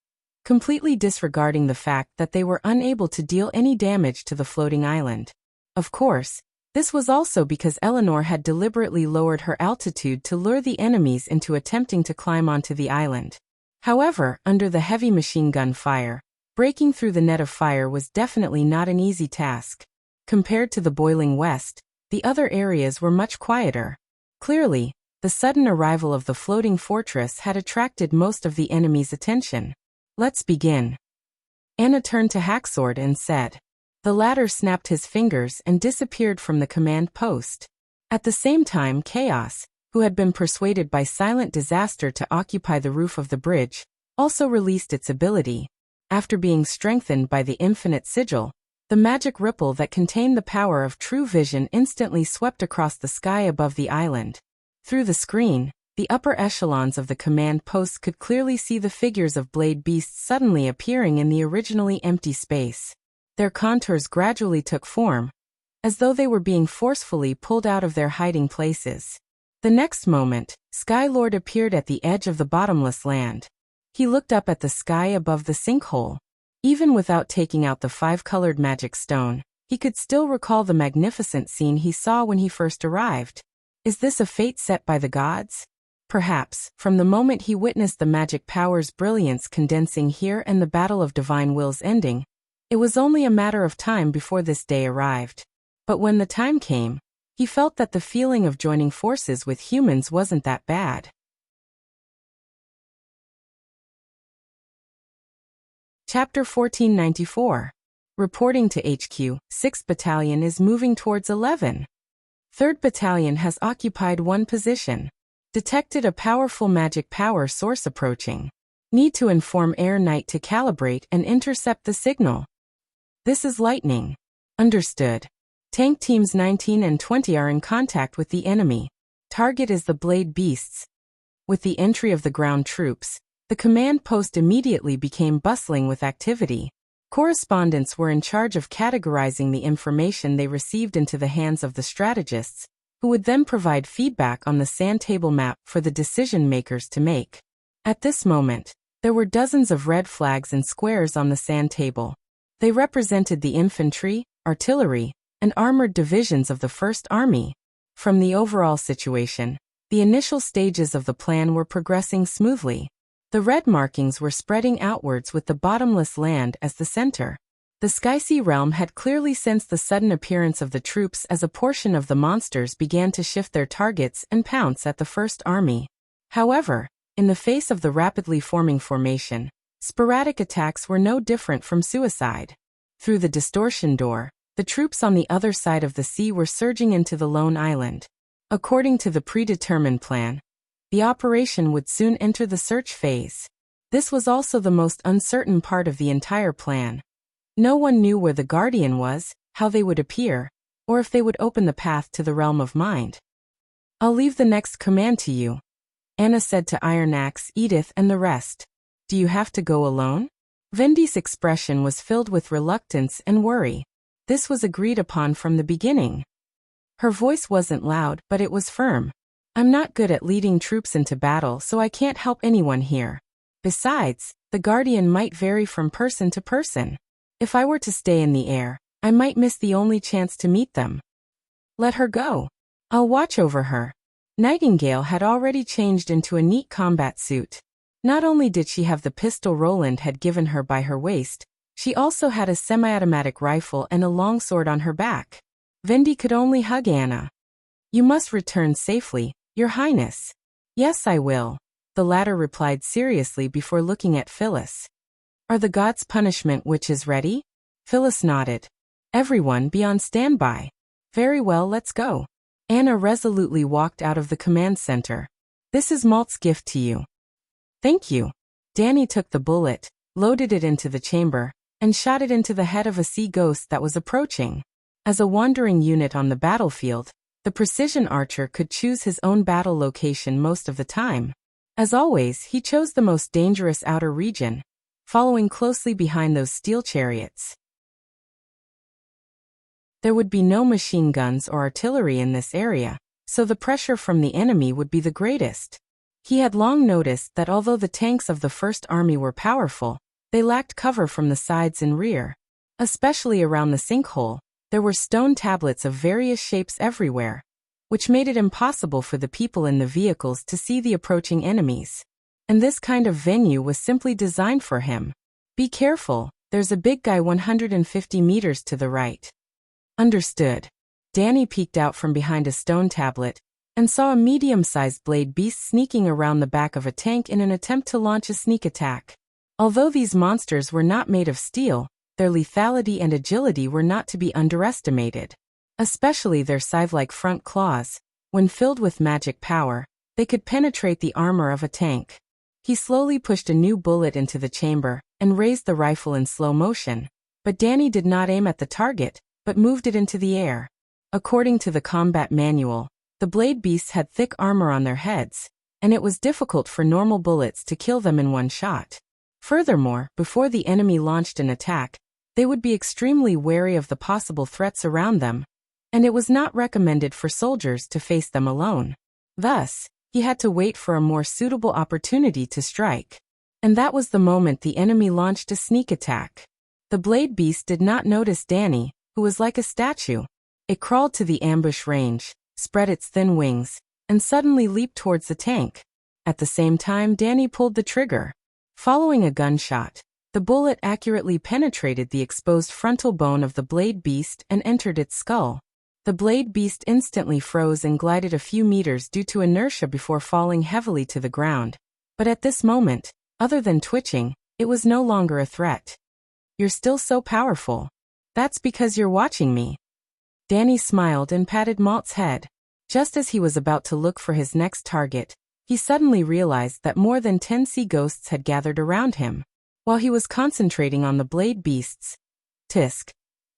S1: completely disregarding the fact that they were unable to deal any damage to the floating island. Of course, this was also because Eleanor had deliberately lowered her altitude to lure the enemies into attempting to climb onto the island. However, under the heavy machine gun fire, breaking through the net of fire was definitely not an easy task. Compared to the boiling west, the other areas were much quieter. Clearly, the sudden arrival of the floating fortress had attracted most of the enemy's attention. Let's begin. Anna turned to Hacksword and said. The latter snapped his fingers and disappeared from the command post. At the same time, Chaos, who had been persuaded by Silent Disaster to occupy the roof of the bridge, also released its ability. After being strengthened by the infinite sigil, the magic ripple that contained the power of true vision instantly swept across the sky above the island. Through the screen, the upper echelons of the command post could clearly see the figures of blade beasts suddenly appearing in the originally empty space. Their contours gradually took form, as though they were being forcefully pulled out of their hiding places. The next moment, Skylord appeared at the edge of the bottomless land. He looked up at the sky above the sinkhole. Even without taking out the 5-colored magic stone, he could still recall the magnificent scene he saw when he first arrived. Is this a fate set by the gods? Perhaps, from the moment he witnessed the magic power's brilliance condensing here and the battle of divine wills ending, it was only a matter of time before this day arrived. But when the time came, he felt that the feeling of joining forces with humans wasn't that bad. Chapter 1494. Reporting to HQ, 6th Battalion is moving towards 11. 3rd Battalion has occupied one position. Detected a powerful magic power source approaching. Need to inform Air Knight to calibrate and intercept the signal. This is lightning. Understood. Tank Teams 19 and 20 are in contact with the enemy. Target is the blade beasts. With the entry of the ground troops, the command post immediately became bustling with activity. Correspondents were in charge of categorizing the information they received into the hands of the strategists, who would then provide feedback on the sand table map for the decision-makers to make. At this moment, there were dozens of red flags and squares on the sand table. They represented the infantry, artillery, and armored divisions of the First Army. From the overall situation, the initial stages of the plan were progressing smoothly. The red markings were spreading outwards with the bottomless land as the center. The Skysea realm had clearly sensed the sudden appearance of the troops as a portion of the monsters began to shift their targets and pounce at the First Army. However, in the face of the rapidly forming formation, sporadic attacks were no different from suicide. Through the distortion door, the troops on the other side of the sea were surging into the lone island. According to the predetermined plan, the operation would soon enter the search phase. This was also the most uncertain part of the entire plan. No one knew where the Guardian was, how they would appear, or if they would open the path to the realm of mind. I'll leave the next command to you, Anna said to Iron Axe, Edith, and the rest. Do you have to go alone? Vendi's expression was filled with reluctance and worry. This was agreed upon from the beginning. Her voice wasn't loud, but it was firm. I'm not good at leading troops into battle, so I can't help anyone here. Besides, the Guardian might vary from person to person. If I were to stay in the air, I might miss the only chance to meet them. Let her go. I'll watch over her. Nightingale had already changed into a neat combat suit. Not only did she have the pistol Roland had given her by her waist, she also had a semi-automatic rifle and a longsword on her back. Vendi could only hug Anna. You must return safely, Your Highness. Yes, I will, the latter replied seriously before looking at Phyllis. Are the gods' punishment witches ready? Phyllis nodded. Everyone be on standby. Very well, let's go. Anna resolutely walked out of the command center. This is Malt's gift to you. Thank you. Danny took the bullet, loaded it into the chamber, and shot it into the head of a sea ghost that was approaching. As a wandering unit on the battlefield, the precision archer could choose his own battle location most of the time. As always, he chose the most dangerous outer region, following closely behind those steel chariots. There would be no machine guns or artillery in this area, so the pressure from the enemy would be the greatest. He had long noticed that although the tanks of the First Army were powerful, they lacked cover from the sides and rear. Especially around the sinkhole, there were stone tablets of various shapes everywhere, which made it impossible for the people in the vehicles to see the approaching enemies. And this kind of venue was simply designed for him. Be careful, there's a big guy 150 meters to the right. Understood. Danny peeked out from behind a stone tablet and saw a medium-sized blade beast sneaking around the back of a tank in an attempt to launch a sneak attack. Although these monsters were not made of steel, their lethality and agility were not to be underestimated. Especially their scythe-like front claws. When filled with magic power, they could penetrate the armor of a tank. He slowly pushed a new bullet into the chamber and raised the rifle in slow motion. But Danny did not aim at the target, but moved it into the air. According to the combat manual, the blade beasts had thick armor on their heads, and it was difficult for normal bullets to kill them in one shot. Furthermore, before the enemy launched an attack, they would be extremely wary of the possible threats around them, and it was not recommended for soldiers to face them alone. Thus, he had to wait for a more suitable opportunity to strike. And that was the moment the enemy launched a sneak attack. The blade beast did not notice Danny, who was like a statue. It crawled to the ambush range, spread its thin wings, and suddenly leaped towards the tank. At the same time, Danny pulled the trigger. Following a gunshot, the bullet accurately penetrated the exposed frontal bone of the blade beast and entered its skull. The blade beast instantly froze and glided a few meters due to inertia before falling heavily to the ground. But at this moment, other than twitching, it was no longer a threat. "You're still so powerful. That's because you're watching me." Danny smiled and patted Malt's head. Just as he was about to look for his next target, he suddenly realized that more than 10 sea ghosts had gathered around him. While he was concentrating on the blade beasts, Tisk,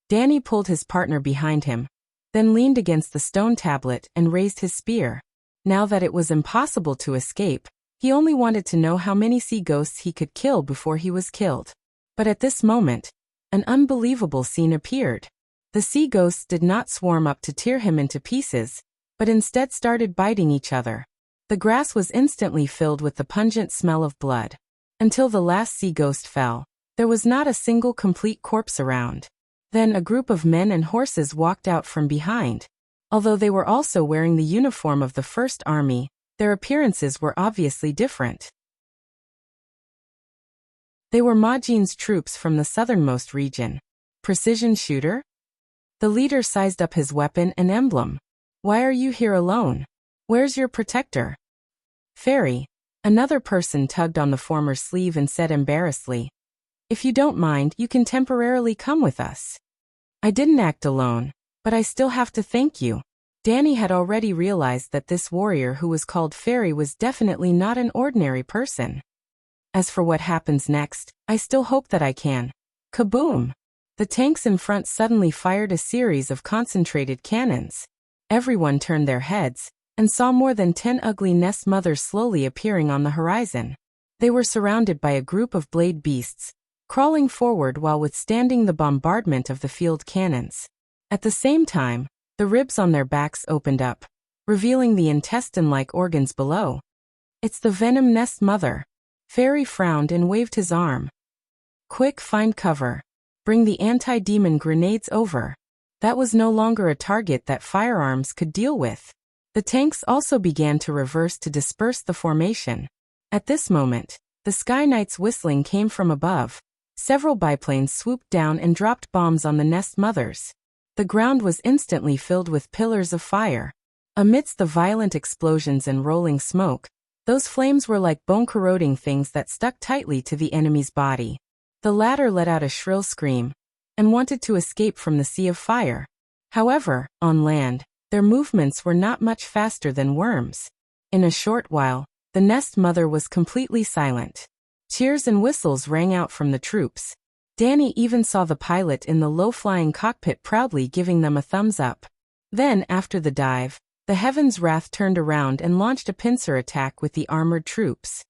S1: Danny pulled his partner behind him, then leaned against the stone tablet and raised his spear. Now that it was impossible to escape, he only wanted to know how many sea ghosts he could kill before he was killed. But at this moment, an unbelievable scene appeared. The sea ghosts did not swarm up to tear him into pieces, but instead started biting each other. The grass was instantly filled with the pungent smell of blood. Until the last sea ghost fell, there was not a single complete corpse around. Then a group of men and horses walked out from behind. Although they were also wearing the uniform of the First Army, their appearances were obviously different. They were Majin's troops from the southernmost region. Precision shooter? The leader sized up his weapon and emblem. "Why are you here alone? Where's your protector?" "Fairy." Another person tugged on the former's sleeve and said embarrassedly, "If you don't mind, you can temporarily come with us." "I didn't act alone, but I still have to thank you." Danny had already realized that this warrior who was called Fairy was definitely not an ordinary person. "As for what happens next, I still hope that I can." Kaboom! The tanks in front suddenly fired a series of concentrated cannons. Everyone turned their heads and saw more than 10 ugly nest mothers slowly appearing on the horizon. They were surrounded by a group of blade beasts, crawling forward while withstanding the bombardment of the field cannons. At the same time, the ribs on their backs opened up, revealing the intestine-like organs below. "It's the venom nest mother." Fairy frowned and waved his arm. "Quick, find cover. Bring the anti-demon grenades over." That was no longer a target that firearms could deal with. The tanks also began to reverse to disperse the formation. At this moment, the Sky Knight's whistling came from above. Several biplanes swooped down and dropped bombs on the nest mothers. The ground was instantly filled with pillars of fire. Amidst the violent explosions and rolling smoke, those flames were like bone-corroding things that stuck tightly to the enemy's body. The latter let out a shrill scream and wanted to escape from the sea of fire. However, on land, their movements were not much faster than worms. In a short while, the nest mother was completely silent. Cheers and whistles rang out from the troops. Danny even saw the pilot in the low-flying cockpit proudly giving them a thumbs up. Then, after the dive, the Heaven's Wrath turned around and launched a pincer attack with the armored troops.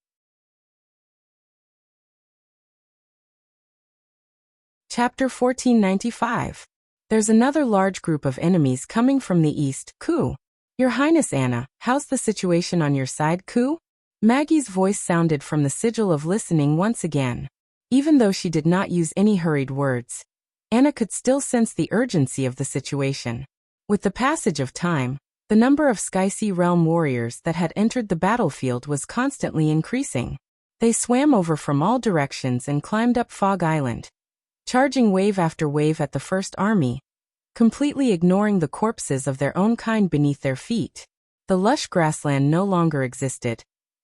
S1: Chapter 1495. There's another large group of enemies coming from the east, Ku. Your Highness Anna, how's the situation on your side, Ku? Maggie's voice sounded from the sigil of listening once again. Even though she did not use any hurried words, Anna could still sense the urgency of the situation. With the passage of time, the number of Skysea Realm warriors that had entered the battlefield was constantly increasing. They swam over from all directions and climbed up Fog Island, charging wave after wave at the First Army, completely ignoring the corpses of their own kind beneath their feet. The lush grassland no longer existed,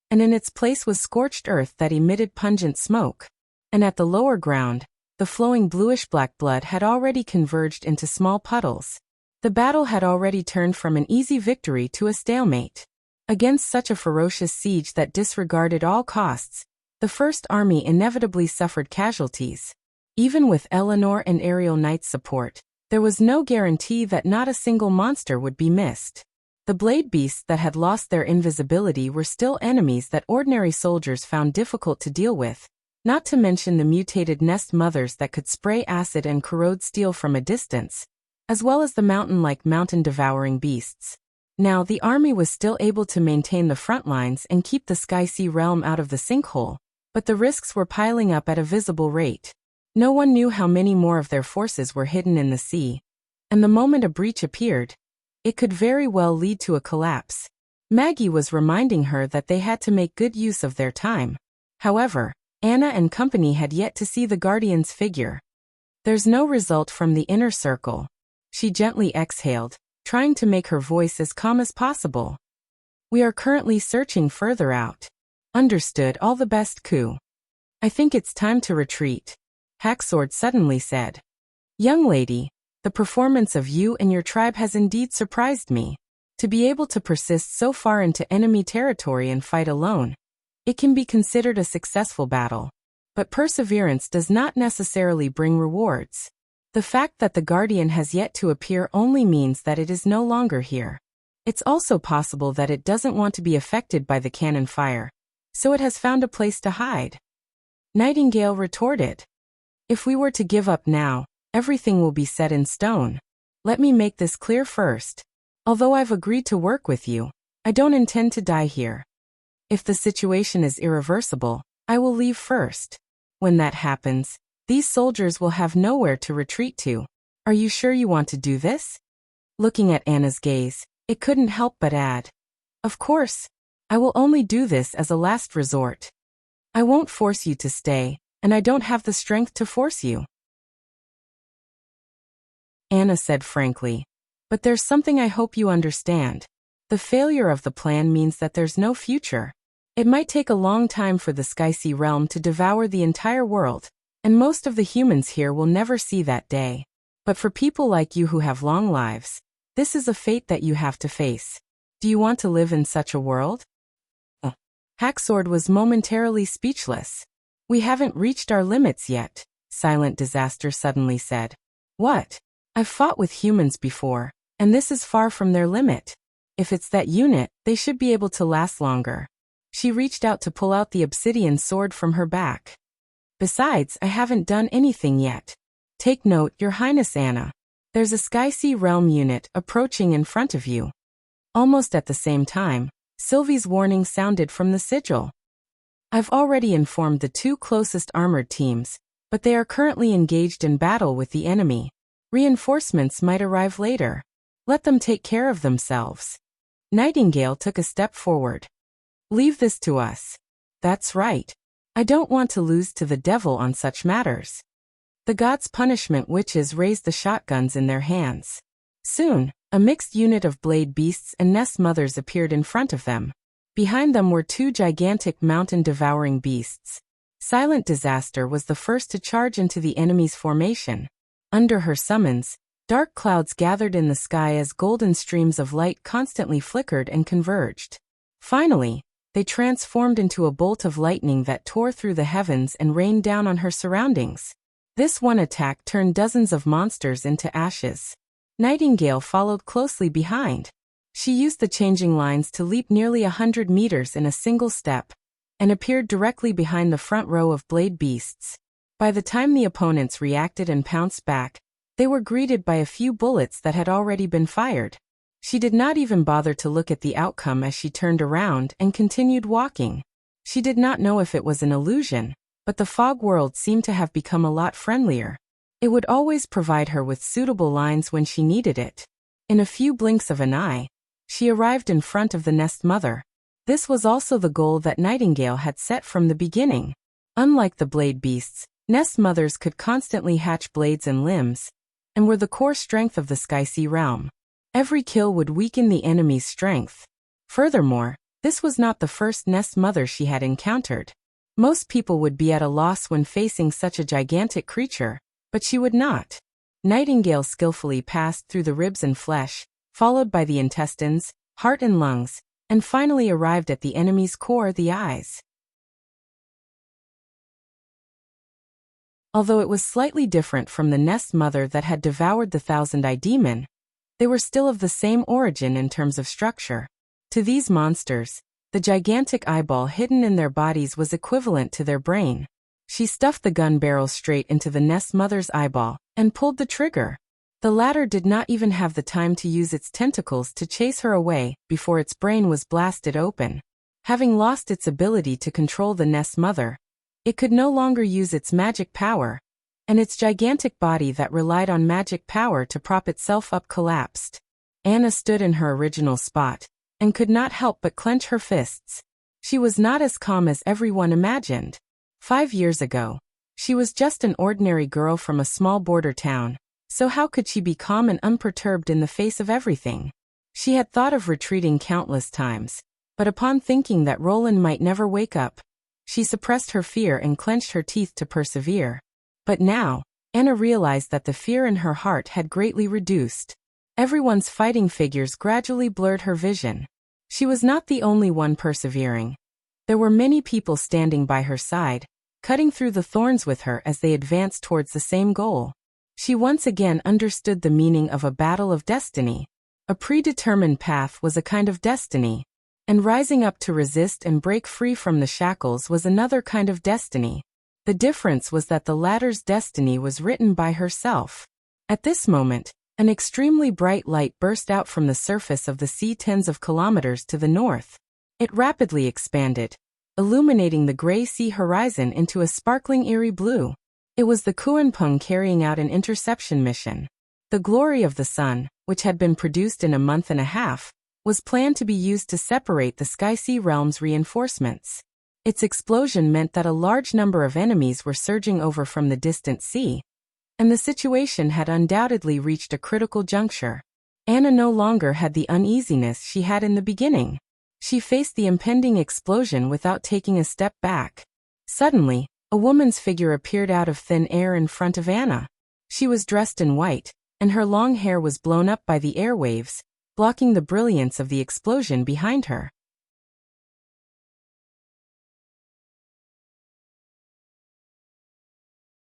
S1: and in its place was scorched earth that emitted pungent smoke. And at the lower ground, the flowing bluish-black blood had already converged into small puddles. The battle had already turned from an easy victory to a stalemate. Against such a ferocious siege that disregarded all costs, the First Army inevitably suffered casualties. Even with Eleanor and Aerial Knight's support, there was no guarantee that not a single monster would be missed. The blade beasts that had lost their invisibility were still enemies that ordinary soldiers found difficult to deal with, not to mention the mutated nest mothers that could spray acid and corrode steel from a distance, as well as the mountain-like mountain-devouring beasts. Now the army was still able to maintain the front lines and keep the Sky-Sea realm out of the sinkhole, but the risks were piling up at a visible rate. No one knew how many more of their forces were hidden in the sea, and the moment a breach appeared, it could very well lead to a collapse. Maggie was reminding her that they had to make good use of their time. However, Anna and company had yet to see the Guardian's figure. There's no result from the inner circle. She gently exhaled, trying to make her voice as calm as possible. We are currently searching further out. Understood. All the best, Ku. I think it's time to retreat, Hacksword suddenly said. Young lady, the performance of you and your tribe has indeed surprised me. To be able to persist so far into enemy territory and fight alone, it can be considered a successful battle. But perseverance does not necessarily bring rewards. The fact that the Guardian has yet to appear only means that it is no longer here. It's also possible that it doesn't want to be affected by the cannon fire, so it has found a place to hide. Nightingale retorted. If we were to give up now, everything will be set in stone. Let me make this clear first. Although I've agreed to work with you, I don't intend to die here. If the situation is irreversible, I will leave first. When that happens, these soldiers will have nowhere to retreat to. Are you sure you want to do this? Looking at Anna's gaze, it couldn't help but add. Of course. I will only do this as a last resort. I won't force you to stay, and I don't have the strength to force you, Anna said frankly. But there's something I hope you understand. The failure of the plan means that there's no future. It might take a long time for the Sky-Sea realm to devour the entire world, and most of the humans here will never see that day. But for people like you who have long lives, this is a fate that you have to face. Do you want to live in such a world? Hacksword was momentarily speechless. We haven't reached our limits yet, Silent Disaster suddenly said. What? I've fought with humans before, and this is far from their limit. If it's that unit, they should be able to last longer. She reached out to pull out the obsidian sword from her back. Besides, I haven't done anything yet. Take note, Your Highness Anna. There's a Sky-Sea realm unit approaching in front of you. Almost at the same time, Sylvie's warning sounded from the sigil. I've already informed the two closest armored teams, but they are currently engaged in battle with the enemy. Reinforcements might arrive later. Let them take care of themselves. Nightingale took a step forward. Leave this to us. That's right. I don't want to lose to the devil on such matters. The gods' punishment witches raised the shotguns in their hands. Soon, a mixed unit of blade beasts and nest mothers appeared in front of them. Behind them were two gigantic mountain-devouring beasts. Silent Disaster was the first to charge into the enemy's formation. Under her summons, dark clouds gathered in the sky as golden streams of light constantly flickered and converged. Finally, they transformed into a bolt of lightning that tore through the heavens and rained down on her surroundings. This one attack turned dozens of monsters into ashes. Nightingale followed closely behind. She used the changing lines to leap nearly 100 meters in a single step, and appeared directly behind the front row of blade beasts. By the time the opponents reacted and pounced back, they were greeted by a few bullets that had already been fired. She did not even bother to look at the outcome as she turned around and continued walking. She did not know if it was an illusion, but the fog world seemed to have become a lot friendlier. It would always provide her with suitable lines when she needed it. In a few blinks of an eye, she arrived in front of the nest mother. This was also the goal that Nightingale had set from the beginning. Unlike the blade beasts, nest mothers could constantly hatch blades and limbs, and were the core strength of the Sky-Sea realm. Every kill would weaken the enemy's strength. Furthermore, this was not the first nest mother she had encountered. Most people would be at a loss when facing such a gigantic creature, but she would not. Nightingale skillfully passed through the ribs and flesh, followed by the intestines, heart and lungs, and finally arrived at the enemy's core, the eyes. Although it was slightly different from the nest mother that had devoured the thousand-eyed demon, they were still of the same origin in terms of structure. To these monsters, the gigantic eyeball hidden in their bodies was equivalent to their brain. She stuffed the gun barrel straight into the nest mother's eyeball and pulled the trigger. The latter did not even have the time to use its tentacles to chase her away before its brain was blasted open. Having lost its ability to control the nest mother, it could no longer use its magic power, and its gigantic body that relied on magic power to prop itself up collapsed. Anna stood in her original spot and could not help but clench her fists. She was not as calm as everyone imagined. 5 years ago, she was just an ordinary girl from a small border town, so how could she be calm and unperturbed in the face of everything? She had thought of retreating countless times, but upon thinking that Roland might never wake up, she suppressed her fear and clenched her teeth to persevere. But now, Anna realized that the fear in her heart had greatly reduced. Everyone's fighting figures gradually blurred her vision. She was not the only one persevering. There were many people standing by her side, cutting through the thorns with her as they advanced towards the same goal. She once again understood the meaning of a battle of destiny. A predetermined path was a kind of destiny, and rising up to resist and break free from the shackles was another kind of destiny. The difference was that the latter's destiny was written by herself. At this moment, an extremely bright light burst out from the surface of the sea tens of kilometers to the north. It rapidly expanded, illuminating the gray sea horizon into a sparkling eerie blue. It was the Kuanpeng carrying out an interception mission. The glory of the sun, which had been produced in a month and a half, was planned to be used to separate the Sky-Sea realm's reinforcements. Its explosion meant that a large number of enemies were surging over from the distant sea, and the situation had undoubtedly reached a critical juncture. Anna no longer had the uneasiness she had in the beginning. She faced the impending explosion without taking a step back. Suddenly, a woman's figure appeared out of thin air in front of Anna. She was dressed in white, and her long hair was blown up by the airwaves, blocking the brilliance of the explosion behind her.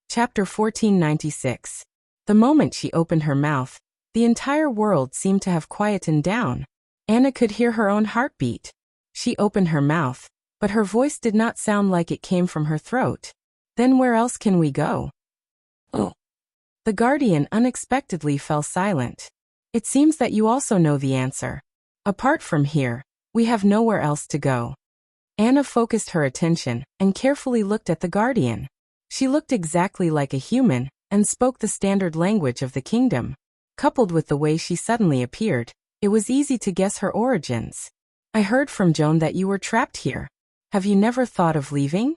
S1: Chapter 1496. The moment she opened her mouth, the entire world seemed to have quietened down. Anna could hear her own heartbeat. She opened her mouth, but her voice did not sound like it came from her throat. Then where else can we go? Oh. The guardian unexpectedly fell silent. It seems that you also know the answer. Apart from here, we have nowhere else to go. Anna focused her attention and carefully looked at the guardian. She looked exactly like a human and spoke the standard language of the kingdom. Coupled with the way she suddenly appeared, it was easy to guess her origins. I heard from Joan that you were trapped here. Have you never thought of leaving?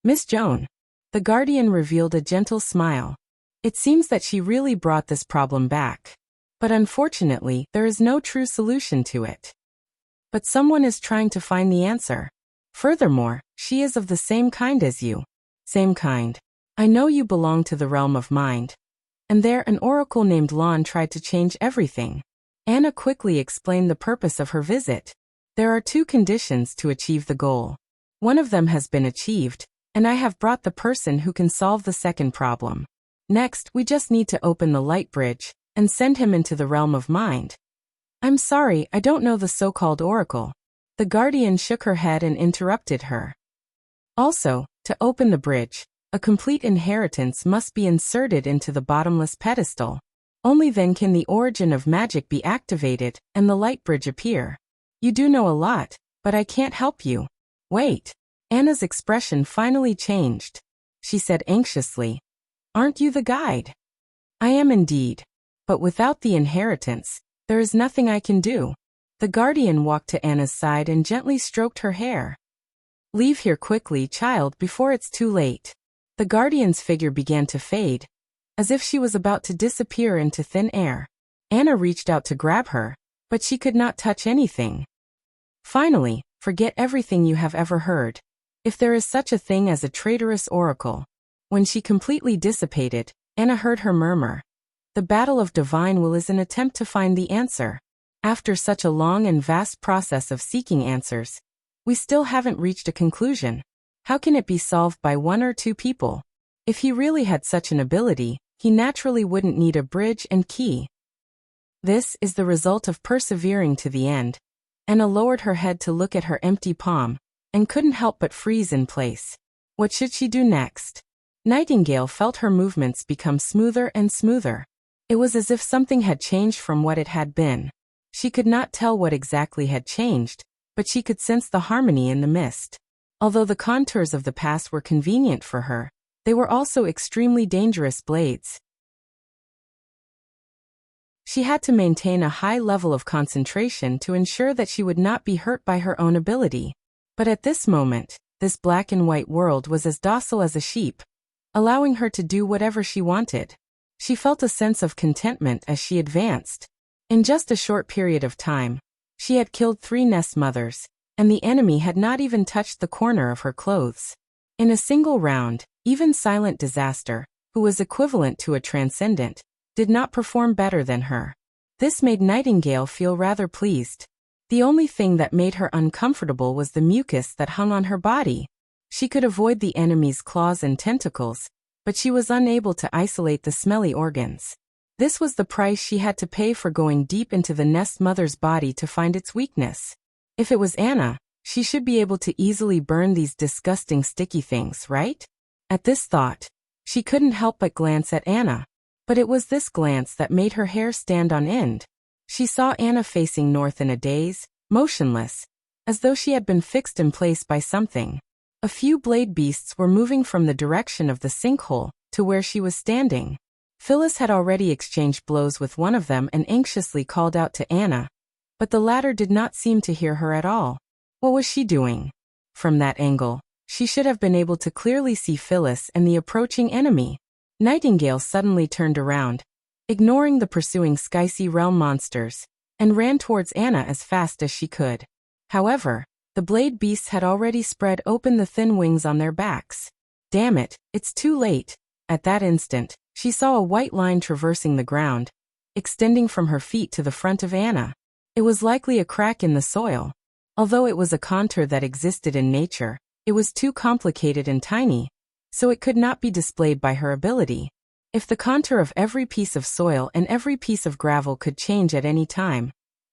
S1: Miss Joan. The guardian revealed a gentle smile. It seems that she really brought this problem back. But unfortunately, there is no true solution to it. But someone is trying to find the answer. Furthermore, she is of the same kind as you. Same kind. I know you belong to the realm of mind. And there an oracle named Lon tried to change everything. Anna quickly explained the purpose of her visit. There are 2 conditions to achieve the goal. One of them has been achieved, and I have brought the person who can solve the second problem. Next, we just need to open the light bridge and send him into the realm of mind. I'm sorry, I don't know the so-called oracle. The guardian shook her head and interrupted her. Also, to open the bridge, a complete inheritance must be inserted into the bottomless pedestal. Only then can the origin of magic be activated and the light bridge appear. You do know a lot, but I can't help you. Wait. Anna's expression finally changed. She said anxiously, "Aren't you the guide?" "I am indeed. But without the inheritance, there is nothing I can do." The guardian walked to Anna's side and gently stroked her hair. "Leave here quickly, child, before it's too late." The guardian's figure began to fade, as if she was about to disappear into thin air. Anna reached out to grab her, but she could not touch anything. Finally, forget everything you have ever heard. If there is such a thing as a traitorous oracle. When she completely dissipated, Anna heard her murmur, "The battle of divine will is an attempt to find the answer." After such a long and vast process of seeking answers, we still haven't reached a conclusion. How can it be solved by one or two people? If he really had such an ability, he naturally wouldn't need a bridge and key. This is the result of persevering to the end. Anna lowered her head to look at her empty palm, and couldn't help but freeze in place. What should she do next? Nightingale felt her movements become smoother and smoother. It was as if something had changed from what it had been. She could not tell what exactly had changed, but she could sense the harmony in the mist. Although the contours of the past were convenient for her, they were also extremely dangerous blades. She had to maintain a high level of concentration to ensure that she would not be hurt by her own ability. But at this moment, this black and white world was as docile as a sheep, allowing her to do whatever she wanted. She felt a sense of contentment as she advanced. In just a short period of time, she had killed 3 nest mothers, and the enemy had not even touched the corner of her clothes. In a single round, even Silent Disaster, who was equivalent to a transcendent, did not perform better than her. This made Nightingale feel rather pleased. The only thing that made her uncomfortable was the mucus that hung on her body. She could avoid the enemy's claws and tentacles, but she was unable to isolate the smelly organs. This was the price she had to pay for going deep into the nest mother's body to find its weakness. If it was Anna, she should be able to easily burn these disgusting sticky things, right? At this thought, she couldn't help but glance at Anna. But it was this glance that made her hair stand on end. She saw Anna facing north in a daze, motionless, as though she had been fixed in place by something. A few blade beasts were moving from the direction of the sinkhole to where she was standing. Phyllis had already exchanged blows with one of them and anxiously called out to Anna, but the latter did not seem to hear her at all. What was she doing? From that angle, she should have been able to clearly see Phyllis and the approaching enemy. Nightingale suddenly turned around, ignoring the pursuing Skysea realm monsters, and ran towards Anna as fast as she could. However, the blade beasts had already spread open the thin wings on their backs. Damn it, it's too late. At that instant, she saw a white line traversing the ground, extending from her feet to the front of Anna. It was likely a crack in the soil. Although it was a contour that existed in nature, it was too complicated and tiny, so it could not be displayed by her ability. If the contour of every piece of soil and every piece of gravel could change at any time,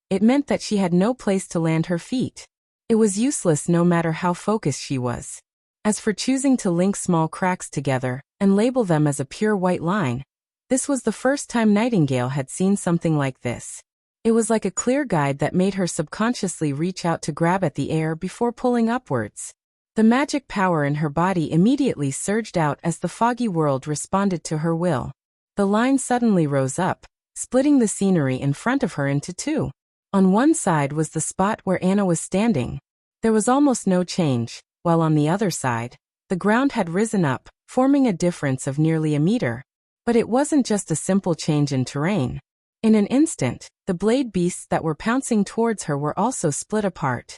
S1: it meant that she had no place to land her feet. It was useless no matter how focused she was. As for choosing to link small cracks together and label them as a pure white line, this was the first time Nightingale had seen something like this. It was like a clear guide that made her subconsciously reach out to grab at the air before pulling upwards. The magic power in her body immediately surged out as the foggy world responded to her will. The line suddenly rose up, splitting the scenery in front of her into 2. On one side was the spot where Anna was standing. There was almost no change, while on the other side, the ground had risen up, forming a difference of nearly a meter. But it wasn't just a simple change in terrain. In an instant, the blade beasts that were pouncing towards her were also split apart.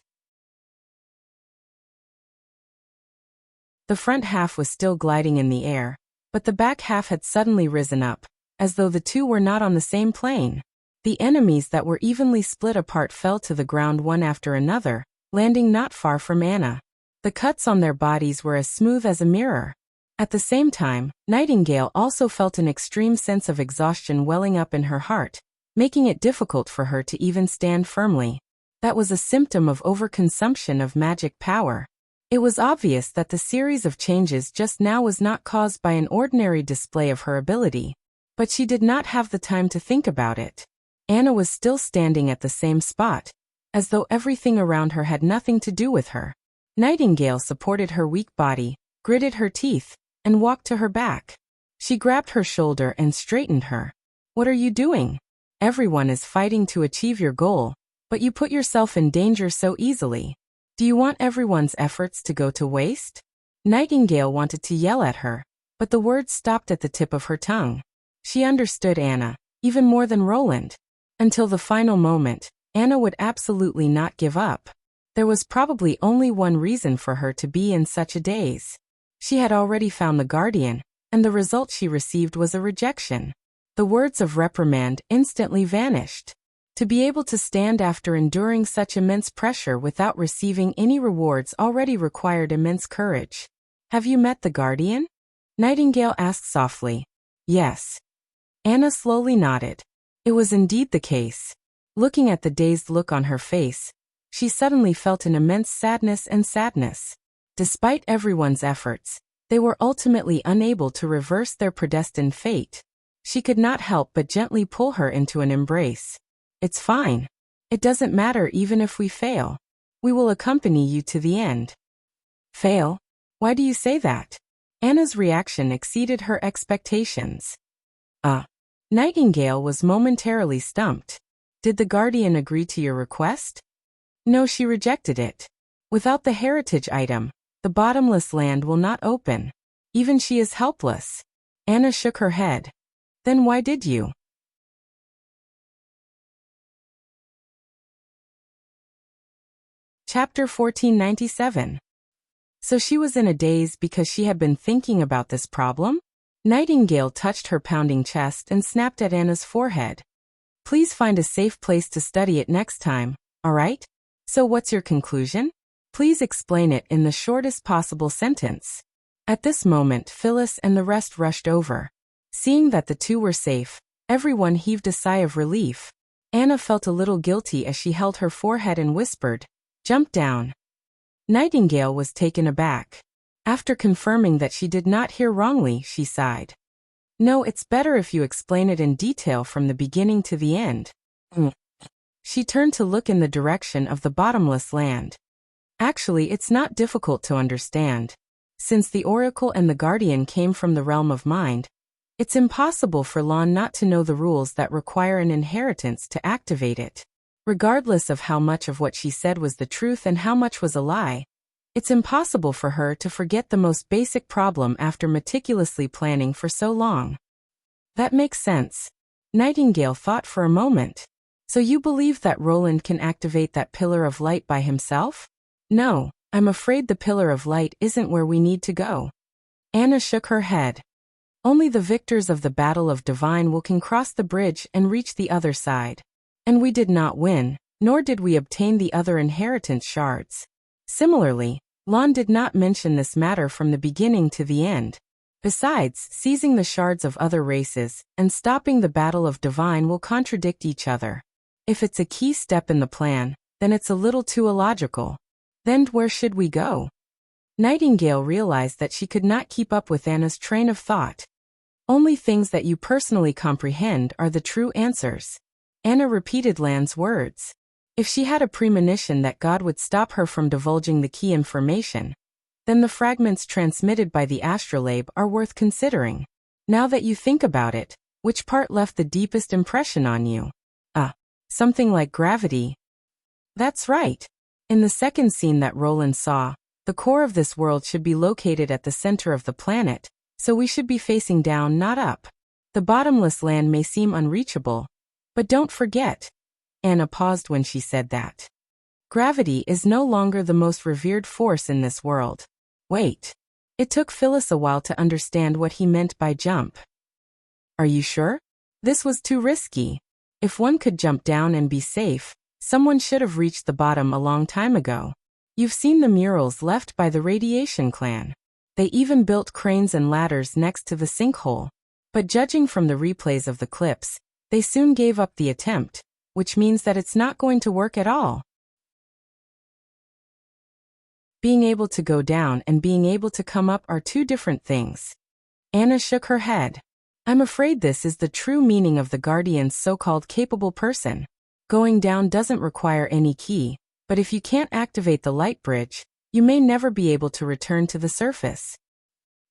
S1: The front half was still gliding in the air, but the back half had suddenly risen up, as though the two were not on the same plane. The enemies that were evenly split apart fell to the ground one after another, landing not far from Anna. The cuts on their bodies were as smooth as a mirror. At the same time, Nightingale also felt an extreme sense of exhaustion welling up in her heart, making it difficult for her to even stand firmly. That was a symptom of overconsumption of magic power. It was obvious that the series of changes just now was not caused by an ordinary display of her ability, but she did not have the time to think about it. Anna was still standing at the same spot, as though everything around her had nothing to do with her. Nightingale supported her weak body, gritted her teeth, and walked to her back. She grabbed her shoulder and straightened her. "What are you doing? Everyone is fighting to achieve your goal, but you put yourself in danger so easily. Do you want everyone's efforts to go to waste?" Nightingale wanted to yell at her, but the words stopped at the tip of her tongue. She understood Anna, even more than Roland. Until the final moment, Anna would absolutely not give up. There was probably only one reason for her to be in such a daze. She had already found the guardian, and the result she received was a rejection. The words of reprimand instantly vanished. To be able to stand after enduring such immense pressure without receiving any rewards already required immense courage. Have you met the guardian? Nightingale asked softly. Yes. Anna slowly nodded. It was indeed the case. Looking at the dazed look on her face, she suddenly felt an immense sadness. Despite everyone's efforts, they were ultimately unable to reverse their predestined fate. She could not help but gently pull her into an embrace. It's fine. It doesn't matter even if we fail. We will accompany you to the end. Fail? Why do you say that? Anna's reaction exceeded her expectations. Nightingale was momentarily stumped. Did the guardian agree to your request? No, she rejected it. Without the heritage item, the bottomless land will not open. Even she is helpless. Anna shook her head. Then why did you? Chapter 1497. So she was in a daze because she had been thinking about this problem? Nightingale touched her pounding chest and snapped at Anna's forehead. Please find a safe place to study it next time, all right? So what's your conclusion? Please explain it in the shortest possible sentence. At this moment, Phyllis and the rest rushed over. Seeing that the two were safe, everyone heaved a sigh of relief. Anna felt a little guilty as she held her forehead and whispered, "Jump down." Nightingale was taken aback. After confirming that she did not hear wrongly, she sighed. No, it's better if you explain it in detail from the beginning to the end. She turned to look in the direction of the bottomless land. Actually, it's not difficult to understand. Since the Oracle and the Guardian came from the realm of mind, it's impossible for Lon not to know the rules that require an inheritance to activate it. Regardless of how much of what she said was the truth and how much was a lie, it's impossible for her to forget the most basic problem after meticulously planning for so long. That makes sense. Nightingale thought for a moment. So you believe that Roland can activate that pillar of light by himself? No, I'm afraid the pillar of light isn't where we need to go. Anna shook her head. Only the victors of the Battle of Divine will can cross the bridge and reach the other side. And we did not win, nor did we obtain the other inheritance shards. Similarly, Lon did not mention this matter from the beginning to the end. Besides, seizing the shards of other races and stopping the Battle of Divine will contradict each other. If it's a key step in the plan, then it's a little too illogical. Then where should we go? Nightingale realized that she could not keep up with Anna's train of thought. Only things that you personally comprehend are the true answers. Anna repeated Lan's words. If she had a premonition that God would stop her from divulging the key information, then the fragments transmitted by the astrolabe are worth considering. Now that you think about it, which part left the deepest impression on you? Something like gravity. That's right. In the second scene that Roland saw, the core of this world should be located at the center of the planet, so we should be facing down, not up. The bottomless land may seem unreachable, but don't forget. Anna paused when she said that. Gravity is no longer the most revered force in this world. Wait. It took Phyllis a while to understand what he meant by jump. Are you sure? This was too risky. If one could jump down and be safe, someone should have reached the bottom a long time ago. You've seen the murals left by the Radiation Clan. They even built cranes and ladders next to the sinkhole. But judging from the replays of the clips, they soon gave up the attempt, which means that it's not going to work at all. Being able to go down and being able to come up are two different things. Anna shook her head. I'm afraid this is the true meaning of the Guardian's so-called capable person. Going down doesn't require any key, but if you can't activate the light bridge, you may never be able to return to the surface.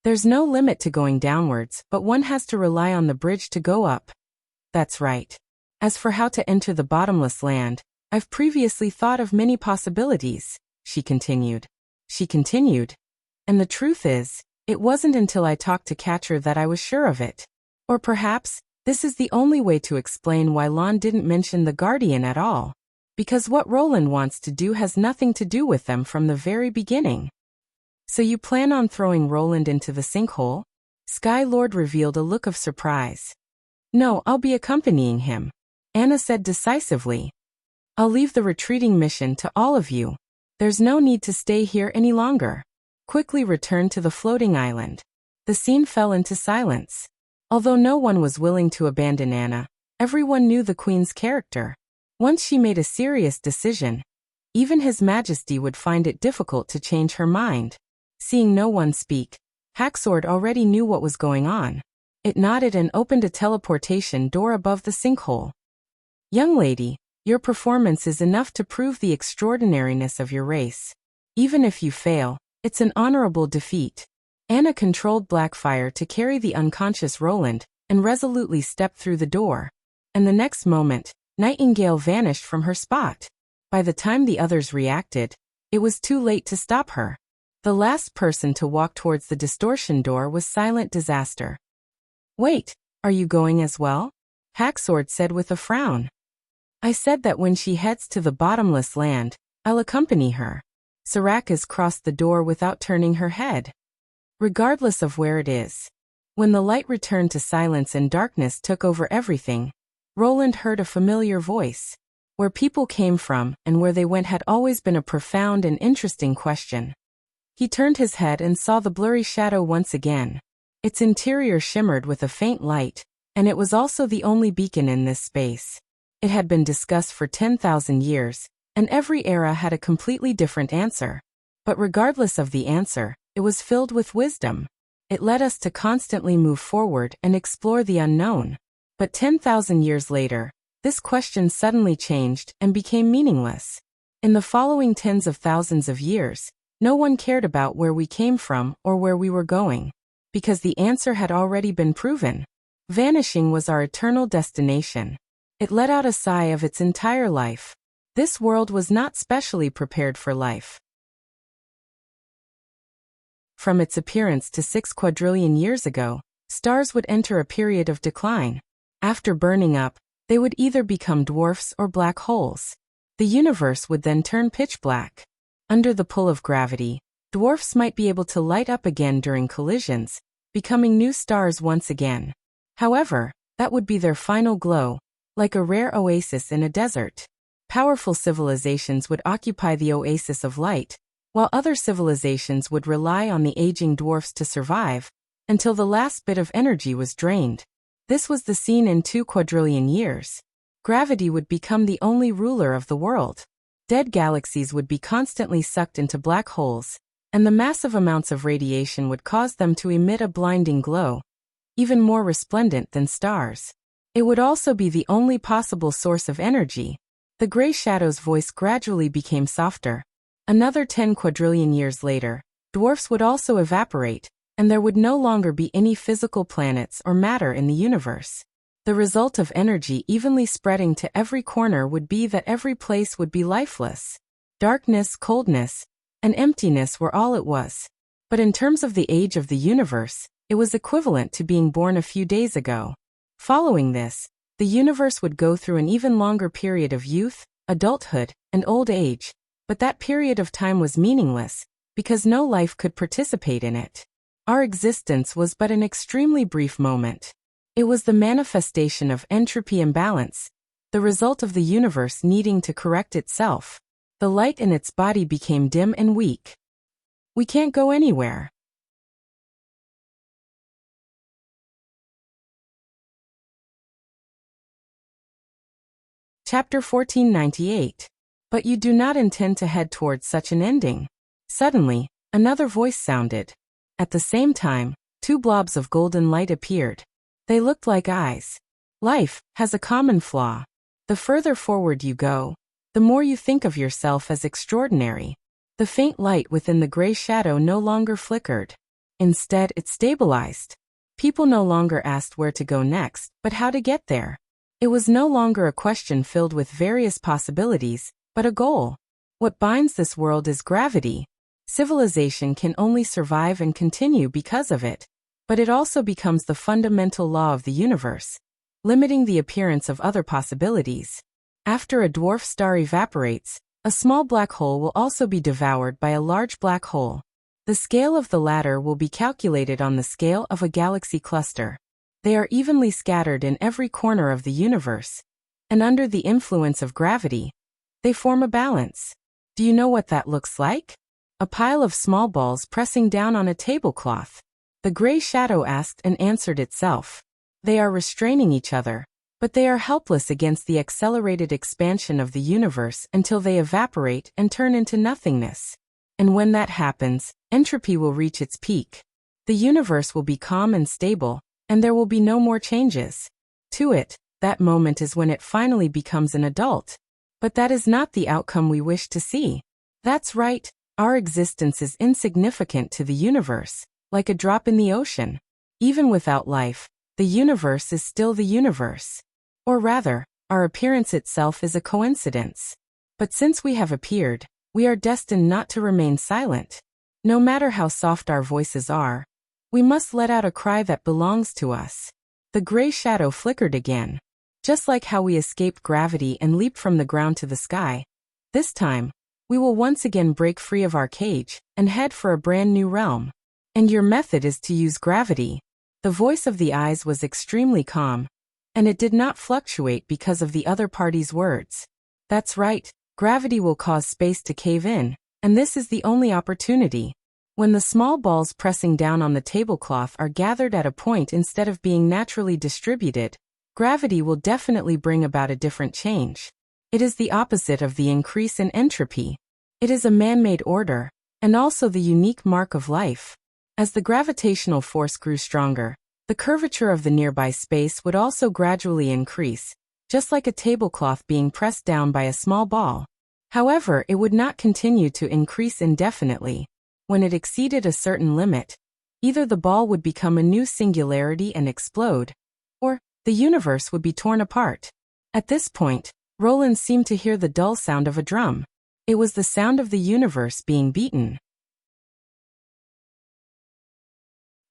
S1: There's no limit to going downwards, but one has to rely on the bridge to go up. That's right. As for how to enter the bottomless land, I've previously thought of many possibilities, she continued. And the truth is, it wasn't until I talked to Catcher that I was sure of it. Or perhaps, this is the only way to explain why Lon didn't mention the Guardian at all. Because what Roland wants to do has nothing to do with them from the very beginning. So you plan on throwing Roland into the sinkhole? Sky Lord revealed a look of surprise. No, I'll be accompanying him. Anna said decisively. I'll leave the retreating mission to all of you. There's no need to stay here any longer. Quickly return to the floating island. The scene fell into silence. Although no one was willing to abandon Anna, everyone knew the Queen's character. Once she made a serious decision, even His Majesty would find it difficult to change her mind. Seeing no one speak, Hacksword already knew what was going on. It nodded and opened a teleportation door above the sinkhole. Young lady, your performance is enough to prove the extraordinariness of your race. Even if you fail, it's an honorable defeat. Anna controlled Blackfire to carry the unconscious Roland and resolutely stepped through the door. And the next moment, Nightingale vanished from her spot. By the time the others reacted, it was too late to stop her. The last person to walk towards the distortion door was Silent Disaster. Wait, are you going as well? Hacksword said with a frown. I said that when she heads to the bottomless land, I'll accompany her. Saraka's crossed the door without turning her head. Regardless of where it is. When the light returned to silence and darkness took over everything, Roland heard a familiar voice. Where people came from and where they went had always been a profound and interesting question. He turned his head and saw the blurry shadow once again. Its interior shimmered with a faint light, and it was also the only beacon in this space. It had been discussed for 10,000 years, and every era had a completely different answer. But regardless of the answer, it was filled with wisdom. It led us to constantly move forward and explore the unknown. But 10,000 years later, this question suddenly changed and became meaningless. In the following tens of thousands of years, no one cared about where we came from or where we were going, because the answer had already been proven. Vanishing was our eternal destination. It let out a sigh of its entire life. This world was not specially prepared for life. From its appearance to 6 quadrillion years ago, stars would enter a period of decline. After burning up, they would either become dwarfs or black holes. The universe would then turn pitch black. Under the pull of gravity, dwarfs might be able to light up again during collisions, becoming new stars once again. However, that would be their final glow, like a rare oasis in a desert. Powerful civilizations would occupy the oasis of light, while other civilizations would rely on the aging dwarfs to survive, until the last bit of energy was drained. This was the scene in 2 quadrillion years. Gravity would become the only ruler of the world. Dead galaxies would be constantly sucked into black holes, and the massive amounts of radiation would cause them to emit a blinding glow, even more resplendent than stars. It would also be the only possible source of energy. The gray shadow's voice gradually became softer. Another 10 quadrillion years later, dwarfs would also evaporate, and there would no longer be any physical planets or matter in the universe. The result of energy evenly spreading to every corner would be that every place would be lifeless. Darkness, coldness, and emptiness were all it was. But in terms of the age of the universe, it was equivalent to being born a few days ago. Following this, the universe would go through an even longer period of youth, adulthood, and old age, but that period of time was meaningless, because no life could participate in it. Our existence was but an extremely brief moment. It was the manifestation of entropy imbalance, the result of the universe needing to correct itself. The light in its body became dim and weak. We can't go anywhere. Chapter 1498. But you do not intend to head towards such an ending. Suddenly, another voice sounded. At the same time, 2 blobs of golden light appeared. They looked like eyes. Life has a common flaw. The further forward you go, the more you think of yourself as extraordinary. The faint light within the gray shadow no longer flickered. Instead, it stabilized. People no longer asked where to go next, but how to get there. It was no longer a question filled with various possibilities, but a goal. What binds this world is gravity. Civilization can only survive and continue because of it, but it also becomes the fundamental law of the universe, limiting the appearance of other possibilities. After a dwarf star evaporates, a small black hole will also be devoured by a large black hole. The scale of the latter will be calculated on the scale of a galaxy cluster. They are evenly scattered in every corner of the universe. and under the influence of gravity, they form a balance. Do you know what that looks like? A pile of small balls pressing down on a tablecloth. The gray shadow asked and answered itself. They are restraining each other, but they are helpless against the accelerated expansion of the universe until they evaporate and turn into nothingness. And when that happens, entropy will reach its peak. The universe will be calm and stable, and there will be no more changes. To it, that moment is when it finally becomes an adult. But that is not the outcome we wish to see. That's right, our existence is insignificant to the universe, like a drop in the ocean. Even without life, the universe is still the universe. Or rather, our appearance itself is a coincidence. But since we have appeared, we are destined not to remain silent. No matter how soft our voices are, we must let out a cry that belongs to us. The gray shadow flickered again. Just like how we escaped gravity and leaped from the ground to the sky, this time, we will once again break free of our cage and head for a brand new realm. And your method is to use gravity. The voice of the eyes was extremely calm, and it did not fluctuate because of the other party's words. That's right, gravity will cause space to cave in, and this is the only opportunity. When the small balls pressing down on the tablecloth are gathered at a point instead of being naturally distributed, gravity will definitely bring about a different change. It is the opposite of the increase in entropy. It is a man-made order, and also the unique mark of life. As the gravitational force grew stronger, the curvature of the nearby space would also gradually increase, just like a tablecloth being pressed down by a small ball. However, it would not continue to increase indefinitely. When it exceeded a certain limit, either the ball would become a new singularity and explode, or the universe would be torn apart. At this point, Roland seemed to hear the dull sound of a drum. It was the sound of the universe being beaten.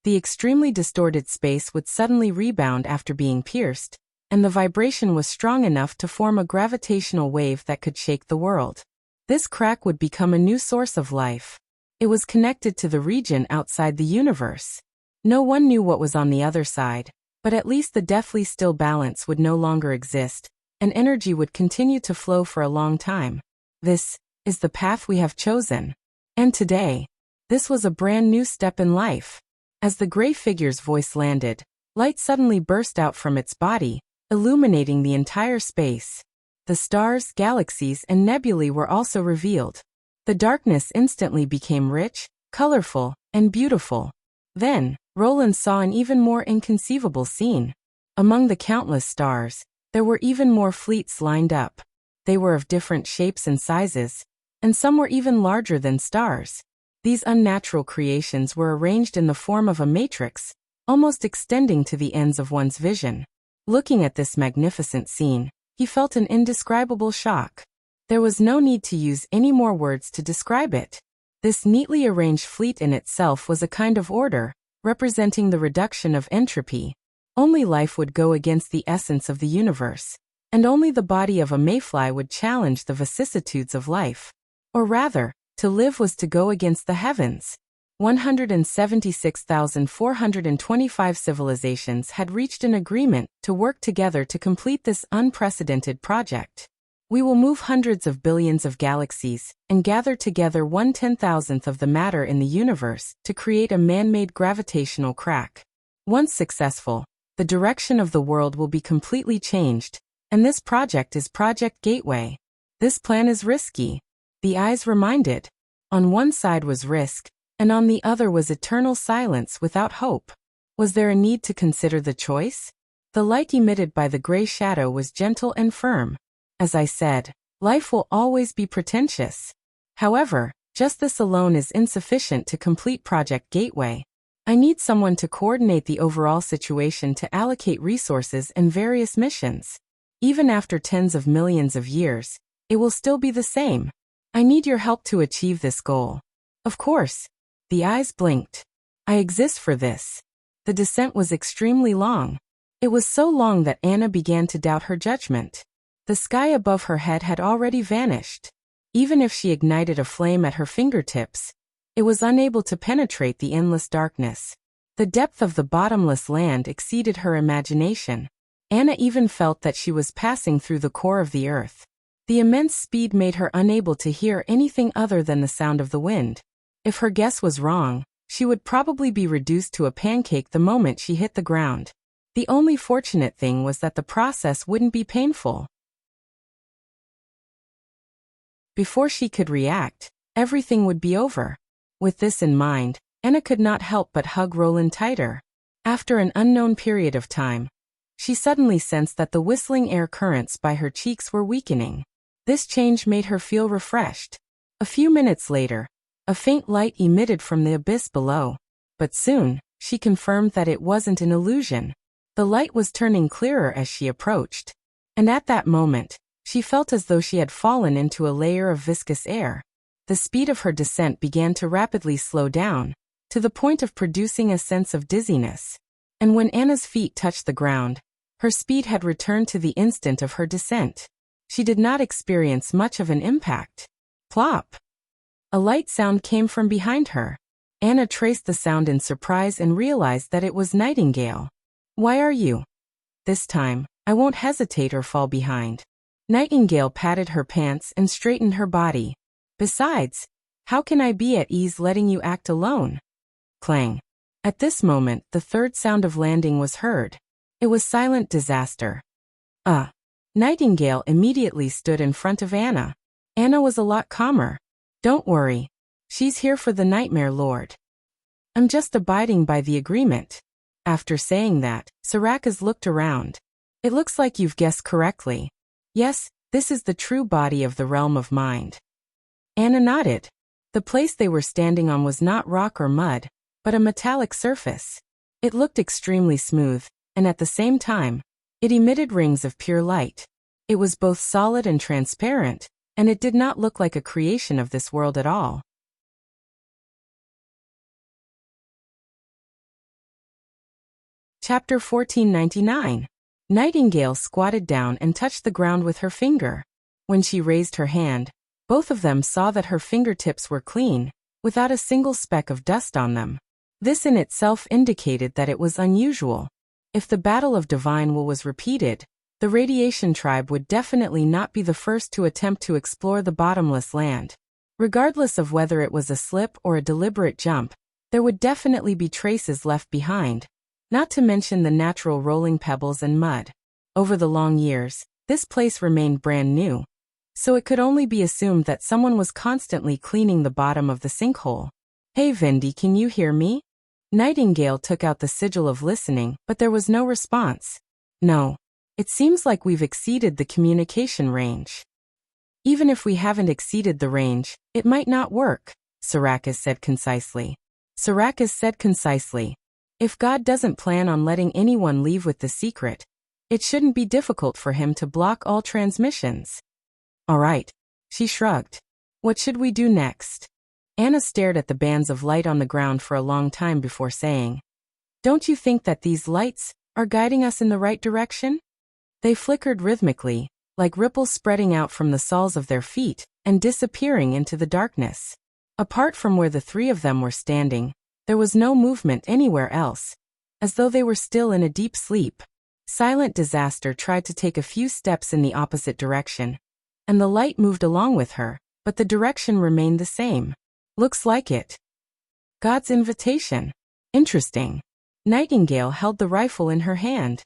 S1: The extremely distorted space would suddenly rebound after being pierced, and the vibration was strong enough to form a gravitational wave that could shake the world. This crack would become a new source of life. It was connected to the region outside the universe. No one knew what was on the other side, but at least the deathly still balance would no longer exist, and energy would continue to flow for a long time. This is the path we have chosen. And today, this was a brand new step in life. As the gray figure's voice landed, light suddenly burst out from its body, illuminating the entire space. The stars, galaxies, and nebulae were also revealed. The darkness instantly became rich, colorful, and beautiful. Then, Roland saw an even more inconceivable scene. Among the countless stars, there were even more fleets lined up. They were of different shapes and sizes, and some were even larger than stars. These unnatural creations were arranged in the form of a matrix, almost extending to the ends of one's vision. Looking at this magnificent scene, he felt an indescribable shock. There was no need to use any more words to describe it. This neatly arranged fleet in itself was a kind of order, representing the reduction of entropy. Only life would go against the essence of the universe, and only the body of a mayfly would challenge the vicissitudes of life. Or rather, to live was to go against the heavens. 176,425 civilizations had reached an agreement to work together to complete this unprecedented project. We will move hundreds of billions of galaxies and gather together 1/10,000th of the matter in the universe to create a man-made gravitational crack. Once successful, the direction of the world will be completely changed, and this project is Project Gateway. This plan is risky. The eyes reminded. On one side was risk, and on the other was eternal silence without hope. Was there a need to consider the choice? The light emitted by the gray shadow was gentle and firm. As I said, life will always be pretentious. However, just this alone is insufficient to complete Project Gateway. I need someone to coordinate the overall situation to allocate resources and various missions. Even after tens of millions of years, it will still be the same. I need your help to achieve this goal. Of course. The eyes blinked. I exist for this. The descent was extremely long. It was so long that Anna began to doubt her judgment. The sky above her head had already vanished. Even if she ignited a flame at her fingertips, it was unable to penetrate the endless darkness. The depth of the bottomless land exceeded her imagination. Anna even felt that she was passing through the core of the earth. The immense speed made her unable to hear anything other than the sound of the wind. If her guess was wrong, she would probably be reduced to a pancake the moment she hit the ground. The only fortunate thing was that the process wouldn't be painful. Before she could react, everything would be over. With this in mind, Anna could not help but hug Roland tighter. After an unknown period of time, she suddenly sensed that the whistling air currents by her cheeks were weakening. This change made her feel refreshed. A few minutes later, a faint light emitted from the abyss below. But soon, she confirmed that it wasn't an illusion. The light was turning clearer as she approached. And at that moment, she felt as though she had fallen into a layer of viscous air. The speed of her descent began to rapidly slow down, to the point of producing a sense of dizziness. And when Anna's feet touched the ground, her speed had returned to the instant of her descent. She did not experience much of an impact. Plop! A light sound came from behind her. Anna traced the sound in surprise and realized that it was Nightingale. "Why are you?" "This time, I won't hesitate or fall behind." Nightingale patted her pants and straightened her body. "Besides, how can I be at ease letting you act alone?" Clang. At this moment, the third sound of landing was heard. It was silent disaster. Nightingale immediately stood in front of Anna. Anna was a lot calmer. "Don't worry. She's here for the Nightmare Lord. I'm just abiding by the agreement." After saying that, Sarakas looked around. "It looks like you've guessed correctly. Yes, this is the true body of the realm of mind." Anna nodded. The place they were standing on was not rock or mud, but a metallic surface. It looked extremely smooth, and at the same time, it emitted rings of pure light. It was both solid and transparent, and it did not look like a creation of this world at all. Chapter 1499. Nightingale squatted down and touched the ground with her finger. When she raised her hand, both of them saw that her fingertips were clean, without a single speck of dust on them. This in itself indicated that it was unusual. If the Battle of Divine Will was repeated, the Radiation Tribe would definitely not be the first to attempt to explore the bottomless land. Regardless of whether it was a slip or a deliberate jump, there would definitely be traces left behind, not to mention the natural rolling pebbles and mud. Over the long years, this place remained brand new, so it could only be assumed that someone was constantly cleaning the bottom of the sinkhole. "Hey Vendi, can you hear me?" Nightingale took out the sigil of listening, but there was no response. "No. It seems like we've exceeded the communication range." "Even if we haven't exceeded the range, it might not work," Sarakas said concisely. "If God doesn't plan on letting anyone leave with the secret, it shouldn't be difficult for him to block all transmissions." "All right." She shrugged. "What should we do next?" Anna stared at the bands of light on the ground for a long time before saying, "Don't you think that these lights are guiding us in the right direction?" They flickered rhythmically, like ripples spreading out from the soles of their feet and disappearing into the darkness. Apart from where the three of them were standing, there was no movement anywhere else, as though they were still in a deep sleep. Silent Disaster tried to take a few steps in the opposite direction, and the light moved along with her, but the direction remained the same. "Looks like it. God's invitation. Interesting." Nightingale held the rifle in her hand.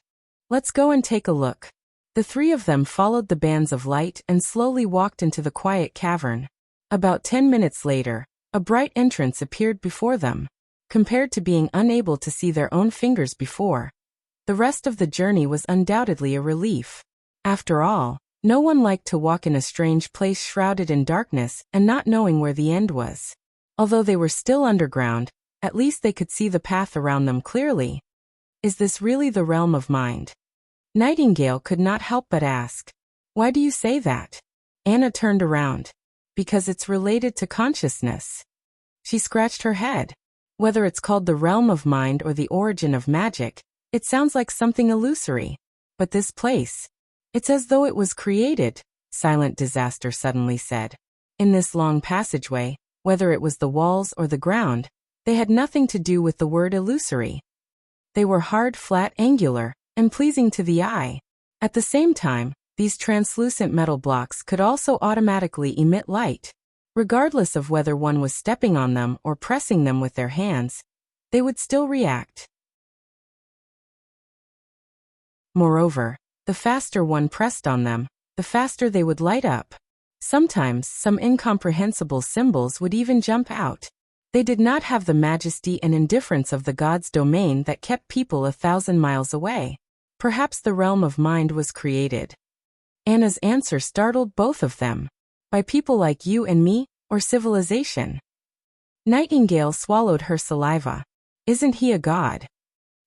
S1: "Let's go and take a look." The three of them followed the bands of light and slowly walked into the quiet cavern. About 10 minutes later, a bright entrance appeared before them. Compared to being unable to see their own fingers before, the rest of the journey was undoubtedly a relief. After all, no one liked to walk in a strange place shrouded in darkness and not knowing where the end was. Although they were still underground, at least they could see the path around them clearly. Is this really the realm of mind? Nightingale could not help but ask. "Why do you say that?" Anna turned around. "Because it's related to consciousness." She scratched her head. "Whether it's called the realm of mind or the origin of magic, it sounds like something illusory. But this place, it's as though it was created," Silent Disaster suddenly said. "In this long passageway, whether it was the walls or the ground, they had nothing to do with the word illusory. They were hard, flat, angular, and pleasing to the eye. At the same time, these translucent metal blocks could also automatically emit light. Regardless of whether one was stepping on them or pressing them with their hands, they would still react. Moreover, the faster one pressed on them, the faster they would light up. Sometimes, some incomprehensible symbols would even jump out. They did not have the majesty and indifference of the god's domain that kept people 1,000 miles away. Perhaps the realm of mind was created. Anna's answer startled both of them. By people like you and me, or civilization? Nightingale swallowed her saliva. Isn't he a god?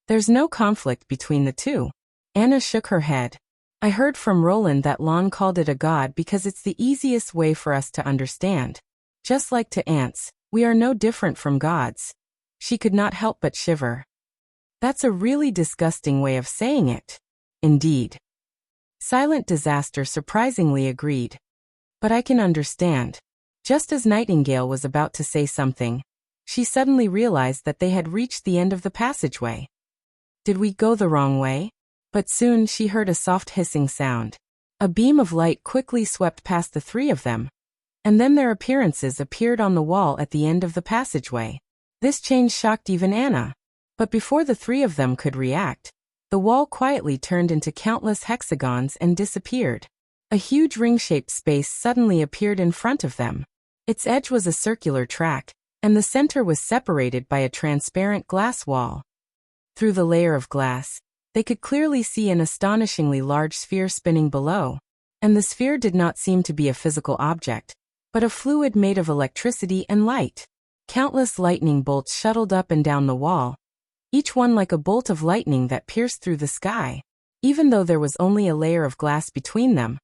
S1: There's no conflict between the two. Anna shook her head. I heard from Roland that Lon called it a god because it's the easiest way for us to understand. Just like to ants, we are no different from gods. She could not help but shiver. That's a really disgusting way of saying it. Indeed. Silent Disaster surprisingly agreed. But I can understand. Just as Nightingale was about to say something, she suddenly realized that they had reached the end of the passageway. Did we go the wrong way? But soon she heard a soft hissing sound. A beam of light quickly swept past the three of them, and then their appearances appeared on the wall at the end of the passageway. This change shocked even Anna. But before the three of them could react, the wall quietly turned into countless hexagons and disappeared. A huge ring-shaped space suddenly appeared in front of them. Its edge was a circular track, and the center was separated by a transparent glass wall. Through the layer of glass, they could clearly see an astonishingly large sphere spinning below, and the sphere did not seem to be a physical object, but a fluid made of electricity and light. Countless lightning bolts shuttled up and down the wall, each one like a bolt of lightning that pierced through the sky. Even though there was only a layer of glass between them,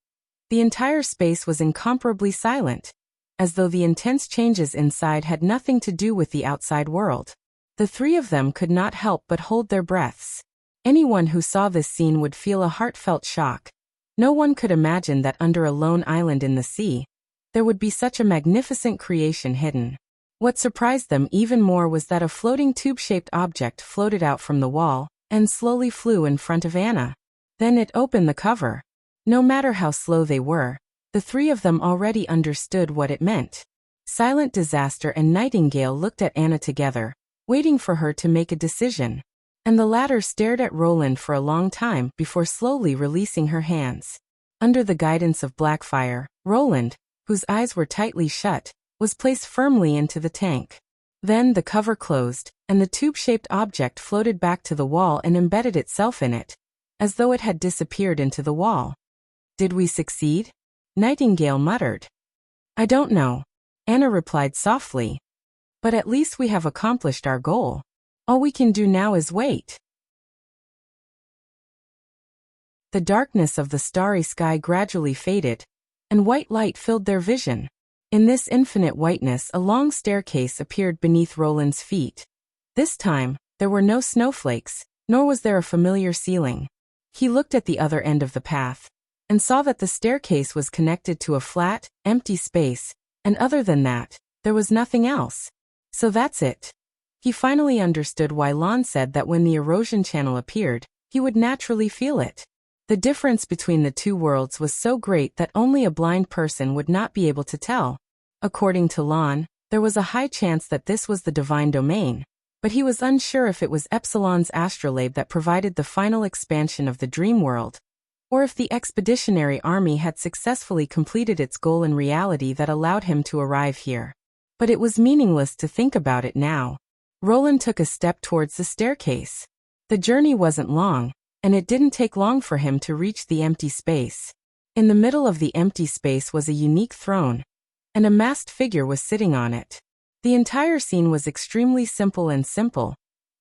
S1: the entire space was incomparably silent, as though the intense changes inside had nothing to do with the outside world. The three of them could not help but hold their breaths. Anyone who saw this scene would feel a heartfelt shock. No one could imagine that under a lone island in the sea, there would be such a magnificent creation hidden. What surprised them even more was that a floating tube-shaped object floated out from the wall and slowly flew in front of Anna. Then it opened the cover. No matter how slow they were, the three of them already understood what it meant. Silent Disaster and Nightingale looked at Anna together, waiting for her to make a decision, and the latter stared at Roland for a long time before slowly releasing her hands. Under the guidance of Blackfire, Roland, whose eyes were tightly shut, was placed firmly into the tank. Then the cover closed, and the tube-shaped object floated back to the wall and embedded itself in it, as though it had disappeared into the wall. Did we succeed? Nightingale muttered. I don't know. Anna replied softly. But at least we have accomplished our goal. All we can do now is wait. The darkness of the starry sky gradually faded, and white light filled their vision. In this infinite whiteness, a long staircase appeared beneath Roland's feet. This time, there were no snowflakes, nor was there a familiar ceiling. He looked at the other end of the path, and saw that the staircase was connected to a flat, empty space, and other than that, there was nothing else. So that's it. He finally understood why Lon said that when the erosion channel appeared, he would naturally feel it. The difference between the two worlds was so great that only a blind person would not be able to tell. According to Lon, there was a high chance that this was the divine domain, but he was unsure if it was Epsilon's astrolabe that provided the final expansion of the dream world, or if the expeditionary army had successfully completed its goal in reality that allowed him to arrive here. But it was meaningless to think about it now. Roland took a step towards the staircase. The journey wasn't long, and it didn't take long for him to reach the empty space. In the middle of the empty space was a unique throne, and a masked figure was sitting on it. The entire scene was extremely simple,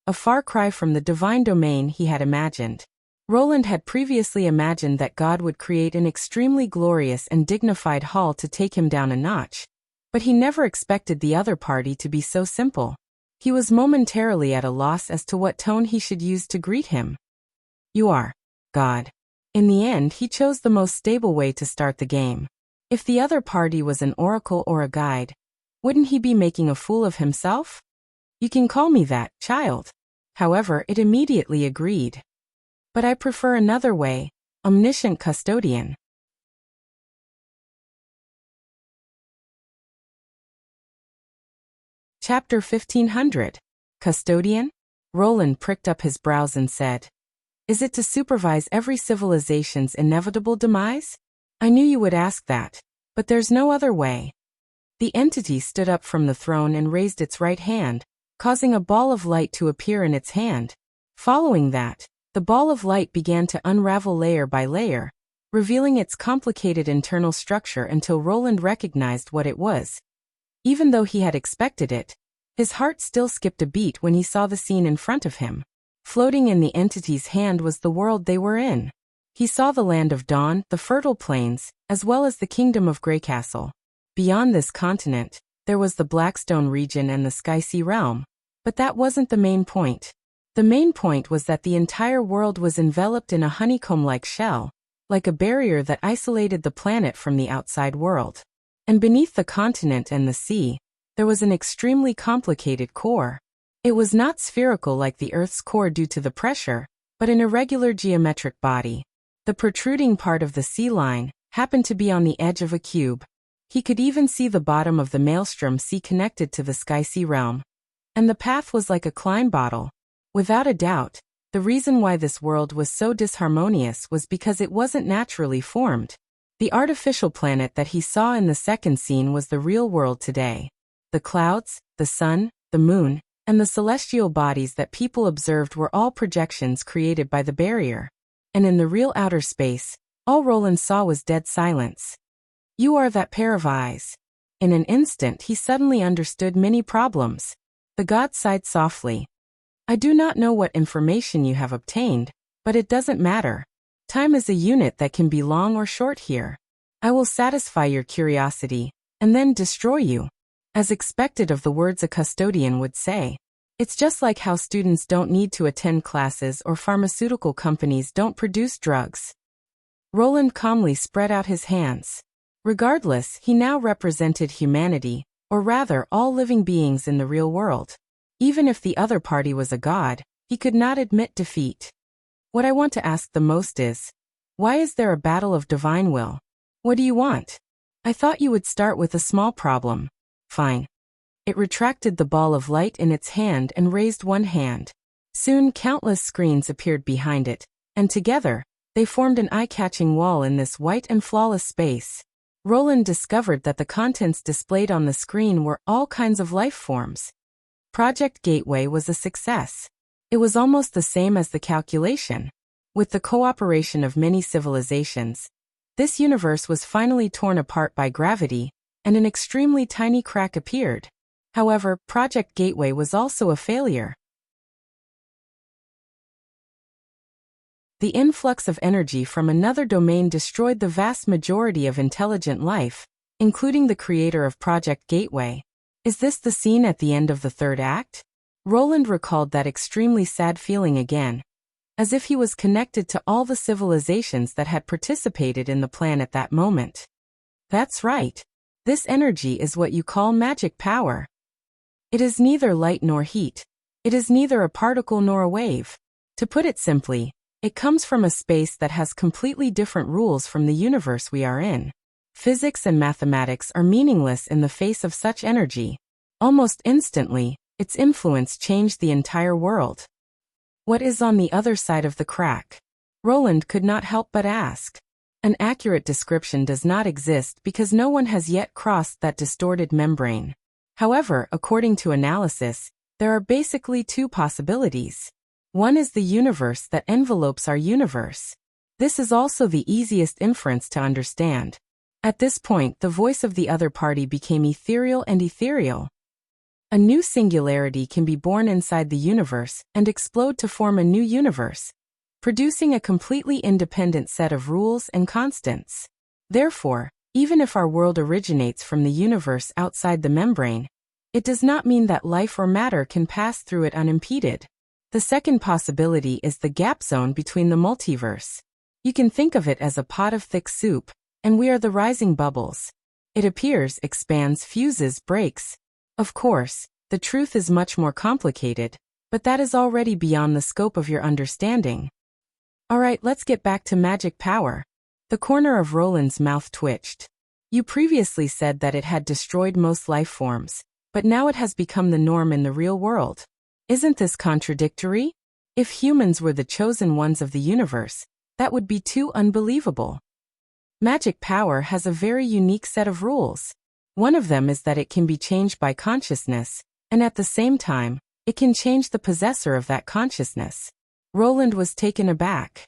S1: a far cry from the divine domain he had imagined. Roland had previously imagined that God would create an extremely glorious and dignified hall to take him down a notch, but he never expected the other party to be so simple. He was momentarily at a loss as to what tone he should use to greet him. You are God. In the end, he chose the most stable way to start the game. If the other party was an oracle or a guide, wouldn't he be making a fool of himself? You can call me that, child. However, it immediately agreed. But I prefer another way, omniscient custodian. Chapter 1500. Custodian? Roland pricked up his brows and said, "Is it to supervise every civilization's inevitable demise? I knew you would ask that, but there's no other way." The entity stood up from the throne and raised its right hand, causing a ball of light to appear in its hand. Following that, the ball of light began to unravel layer by layer, revealing its complicated internal structure until Roland recognized what it was. Even though he had expected it, his heart still skipped a beat when he saw the scene in front of him. Floating in the entity's hand was the world they were in. He saw the land of Dawn, the fertile plains, as well as the kingdom of Greycastle. Beyond this continent, there was the Blackstone region and the Skysea realm. But that wasn't the main point. The main point was that the entire world was enveloped in a honeycomb-like shell, like a barrier that isolated the planet from the outside world. And beneath the continent and the sea, there was an extremely complicated core. It was not spherical like the Earth's core due to the pressure, but an irregular geometric body. The protruding part of the sea line happened to be on the edge of a cube. He could even see the bottom of the Maelstrom Sea connected to the Skysea realm. And the path was like a Klein bottle. Without a doubt, the reason why this world was so disharmonious was because it wasn't naturally formed. The artificial planet that he saw in the second scene was the real world today. The clouds, the sun, the moon, and the celestial bodies that people observed were all projections created by the barrier. And in the real outer space, all Roland saw was dead silence. "You are that pair of eyes." In an instant he suddenly understood many problems. The god sighed softly. "I do not know what information you have obtained, but it doesn't matter. Time is a unit that can be long or short here. I will satisfy your curiosity, and then destroy you." As expected of the words a custodian would say. It's just like how students don't need to attend classes or pharmaceutical companies don't produce drugs. Roland calmly spread out his hands. Regardless, he now represented humanity, or rather all living beings in the real world. Even if the other party was a god, he could not admit defeat. "What I want to ask the most is, why is there a battle of divine will? What do you want? I thought you would start with a small problem." "Fine." It retracted the ball of light in its hand and raised one hand. Soon countless screens appeared behind it, and together, they formed an eye-catching wall in this white and flawless space. Roland discovered that the contents displayed on the screen were all kinds of life forms. Project Gateway was a success. It was almost the same as the calculation. With the cooperation of many civilizations, this universe was finally torn apart by gravity, and an extremely tiny crack appeared. However, Project Gateway was also a failure. The influx of energy from another domain destroyed the vast majority of intelligent life, including the creator of Project Gateway. Is this the scene at the end of the third act? Roland recalled that extremely sad feeling again, as if he was connected to all the civilizations that had participated in the plan at that moment. That's right. This energy is what you call magic power. It is neither light nor heat. It is neither a particle nor a wave. To put it simply, it comes from a space that has completely different rules from the universe we are in. Physics and mathematics are meaningless in the face of such energy. Almost instantly, its influence changed the entire world. What is on the other side of the crack? Roland could not help but ask. An accurate description does not exist because no one has yet crossed that distorted membrane. However, according to analysis, there are basically two possibilities. One is the universe that envelopes our universe. This is also the easiest inference to understand. At this point, the voice of the other party became ethereal and ethereal. A new singularity can be born inside the universe and explode to form a new universe, producing a completely independent set of rules and constants. Therefore, even if our world originates from the universe outside the membrane, it does not mean that life or matter can pass through it unimpeded. The second possibility is the gap zone between the multiverse. You can think of it as a pot of thick soup, and we are the rising bubbles. It appears, expands, fuses, breaks. Of course, the truth is much more complicated, but that is already beyond the scope of your understanding. Alright, let's get back to magic power. The corner of Roland's mouth twitched. You previously said that it had destroyed most life forms, but now it has become the norm in the real world. Isn't this contradictory? If humans were the chosen ones of the universe, that would be too unbelievable. Magic power has a very unique set of rules. One of them is that it can be changed by consciousness, and at the same time, it can change the possessor of that consciousness. Roland was taken aback.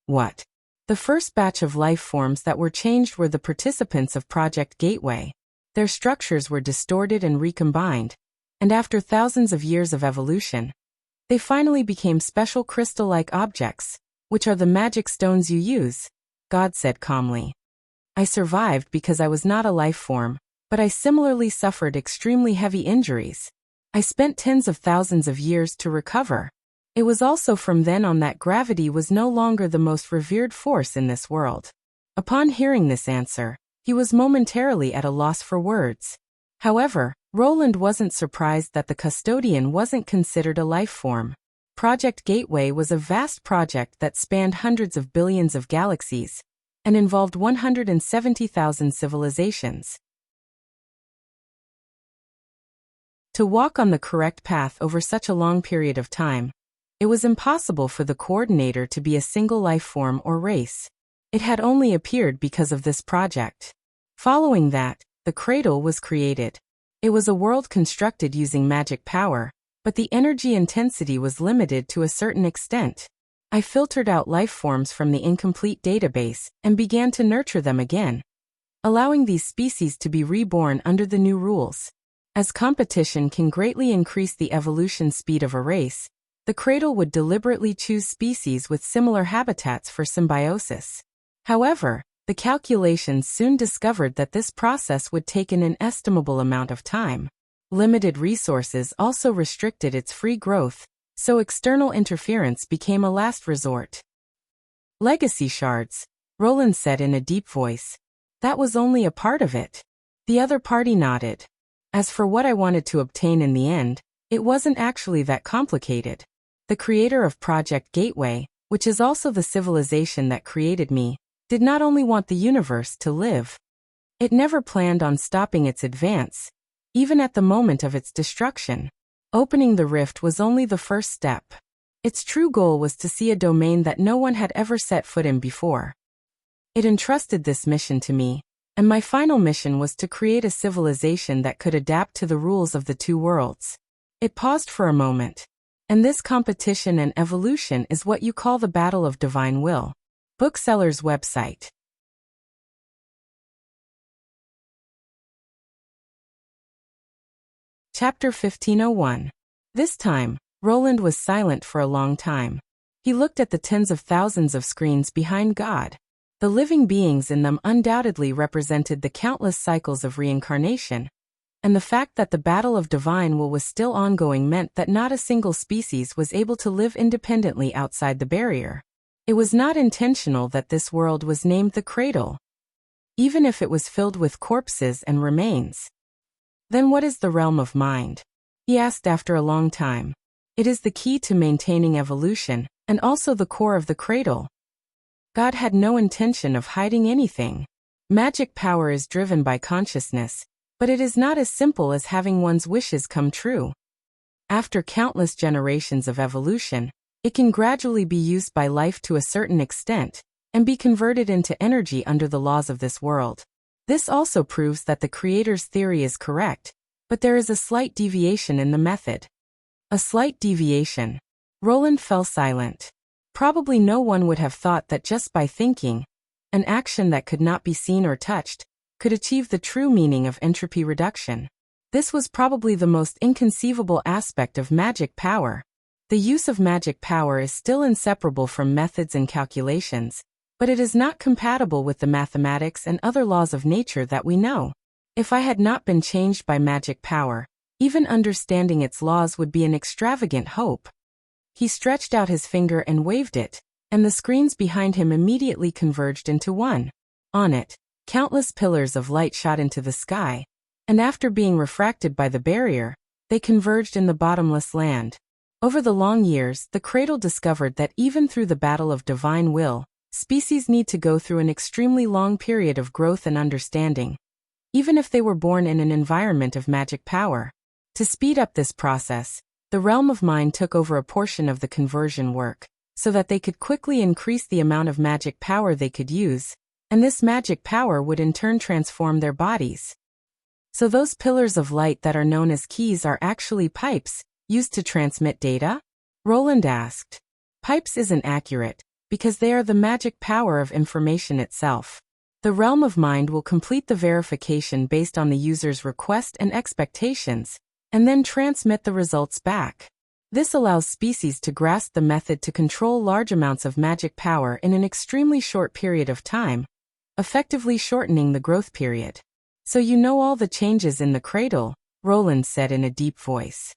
S1: What? The first batch of life forms that were changed were the participants of Project Gateway. Their structures were distorted and recombined, and after thousands of years of evolution, they finally became special crystal-like objects, which are the magic stones you use, God said calmly. I survived because I was not a life form, but I similarly suffered extremely heavy injuries. I spent tens of thousands of years to recover. It was also from then on that gravity was no longer the most revered force in this world. Upon hearing this answer, he was momentarily at a loss for words. However, Roland wasn't surprised that the custodian wasn't considered a life form. Project Gateway was a vast project that spanned hundreds of billions of galaxies and involved 170,000 civilizations. To walk on the correct path over such a long period of time, it was impossible for the coordinator to be a single life form or race. It had only appeared because of this project. Following that, the cradle was created. It was a world constructed using magic power, but the energy intensity was limited to a certain extent. I filtered out life forms from the incomplete database and began to nurture them again, allowing these species to be reborn under the new rules. As competition can greatly increase the evolution speed of a race, the cradle would deliberately choose species with similar habitats for symbiosis. However, the calculations soon discovered that this process would take an inestimable amount of time. Limited resources also restricted its free growth, so external interference became a last resort. Legacy shards, Roland said in a deep voice. That was only a part of it. The other party nodded. As for what I wanted to obtain in the end, it wasn't actually that complicated. The creator of Project Gateway, which is also the civilization that created me, did not only want the universe to live. It never planned on stopping its advance, even at the moment of its destruction. Opening the rift was only the first step. Its true goal was to see a domain that no one had ever set foot in before. It entrusted this mission to me, and my final mission was to create a civilization that could adapt to the rules of the two worlds. It paused for a moment. And this competition and evolution is what you call the battle of divine will. Bookseller's website. Chapter 1501. This time, Roland was silent for a long time. He looked at the tens of thousands of screens behind God. The living beings in them undoubtedly represented the countless cycles of reincarnation, and the fact that the battle of divine will was still ongoing meant that not a single species was able to live independently outside the barrier. It was not intentional that this world was named the Cradle, even if it was filled with corpses and remains. Then what is the realm of mind? He asked after a long time. It is the key to maintaining evolution, and also the core of the Cradle. God had no intention of hiding anything. Magic power is driven by consciousness, but it is not as simple as having one's wishes come true. After countless generations of evolution, it can gradually be used by life to a certain extent, and be converted into energy under the laws of this world. This also proves that the Creator's theory is correct, but there is a slight deviation in the method. A slight deviation. Roland fell silent. Probably no one would have thought that just by thinking, an action that could not be seen or touched, could achieve the true meaning of entropy reduction. This was probably the most inconceivable aspect of magic power. The use of magic power is still inseparable from methods and calculations, but it is not compatible with the mathematics and other laws of nature that we know. If I had not been changed by magic power, even understanding its laws would be an extravagant hope. He stretched out his finger and waved it, and the screens behind him immediately converged into one. On it, countless pillars of light shot into the sky, and after being refracted by the barrier, they converged in the bottomless land. Over the long years, the cradle discovered that even through the battle of divine will, species need to go through an extremely long period of growth and understanding, even if they were born in an environment of magic power. To speed up this process, the realm of mind took over a portion of the conversion work, so that they could quickly increase the amount of magic power they could use, and this magic power would in turn transform their bodies. So those pillars of light that are known as keys are actually pipes, used to transmit data? Roland asked. Pipes isn't accurate, because they are the magic power of information itself. The realm of mind will complete the verification based on the user's request and expectations, and then transmit the results back. This allows species to grasp the method to control large amounts of magic power in an extremely short period of time, effectively shortening the growth period. So you know all the changes in the cradle, Roland said in a deep voice.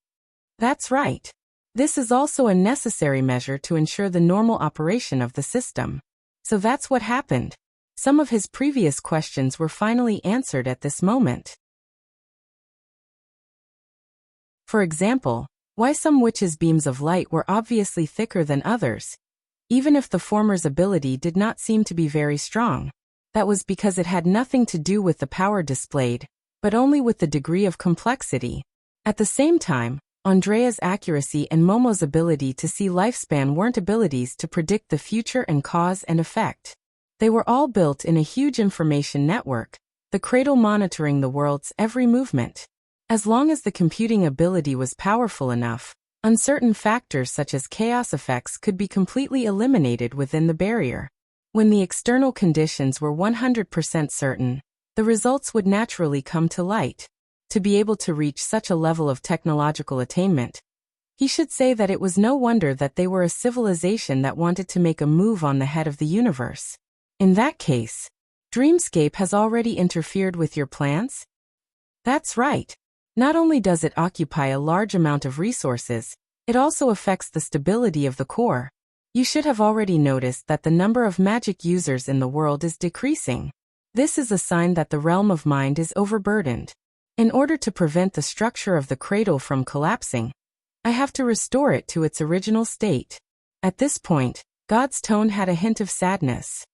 S1: That's right. This is also a necessary measure to ensure the normal operation of the system. So that's what happened. Some of his previous questions were finally answered at this moment. For example, why some witches' beams of light were obviously thicker than others, even if the former's ability did not seem to be very strong. That was because it had nothing to do with the power displayed, but only with the degree of complexity. At the same time, Andrea's accuracy and Momo's ability to see lifespan weren't abilities to predict the future and cause and effect. They were all built in a huge information network, the cradle monitoring the world's every movement. As long as the computing ability was powerful enough, uncertain factors such as chaos effects could be completely eliminated within the barrier. When the external conditions were 100% certain, the results would naturally come to light. To be able to reach such a level of technological attainment, he should say that it was no wonder that they were a civilization that wanted to make a move on the head of the universe. In that case, Dreamscape has already interfered with your plans? That's right. Not only does it occupy a large amount of resources, it also affects the stability of the core. You should have already noticed that the number of magic users in the world is decreasing. This is a sign that the realm of mind is overburdened. In order to prevent the structure of the cradle from collapsing, I have to restore it to its original state. At this point, God's tone had a hint of sadness.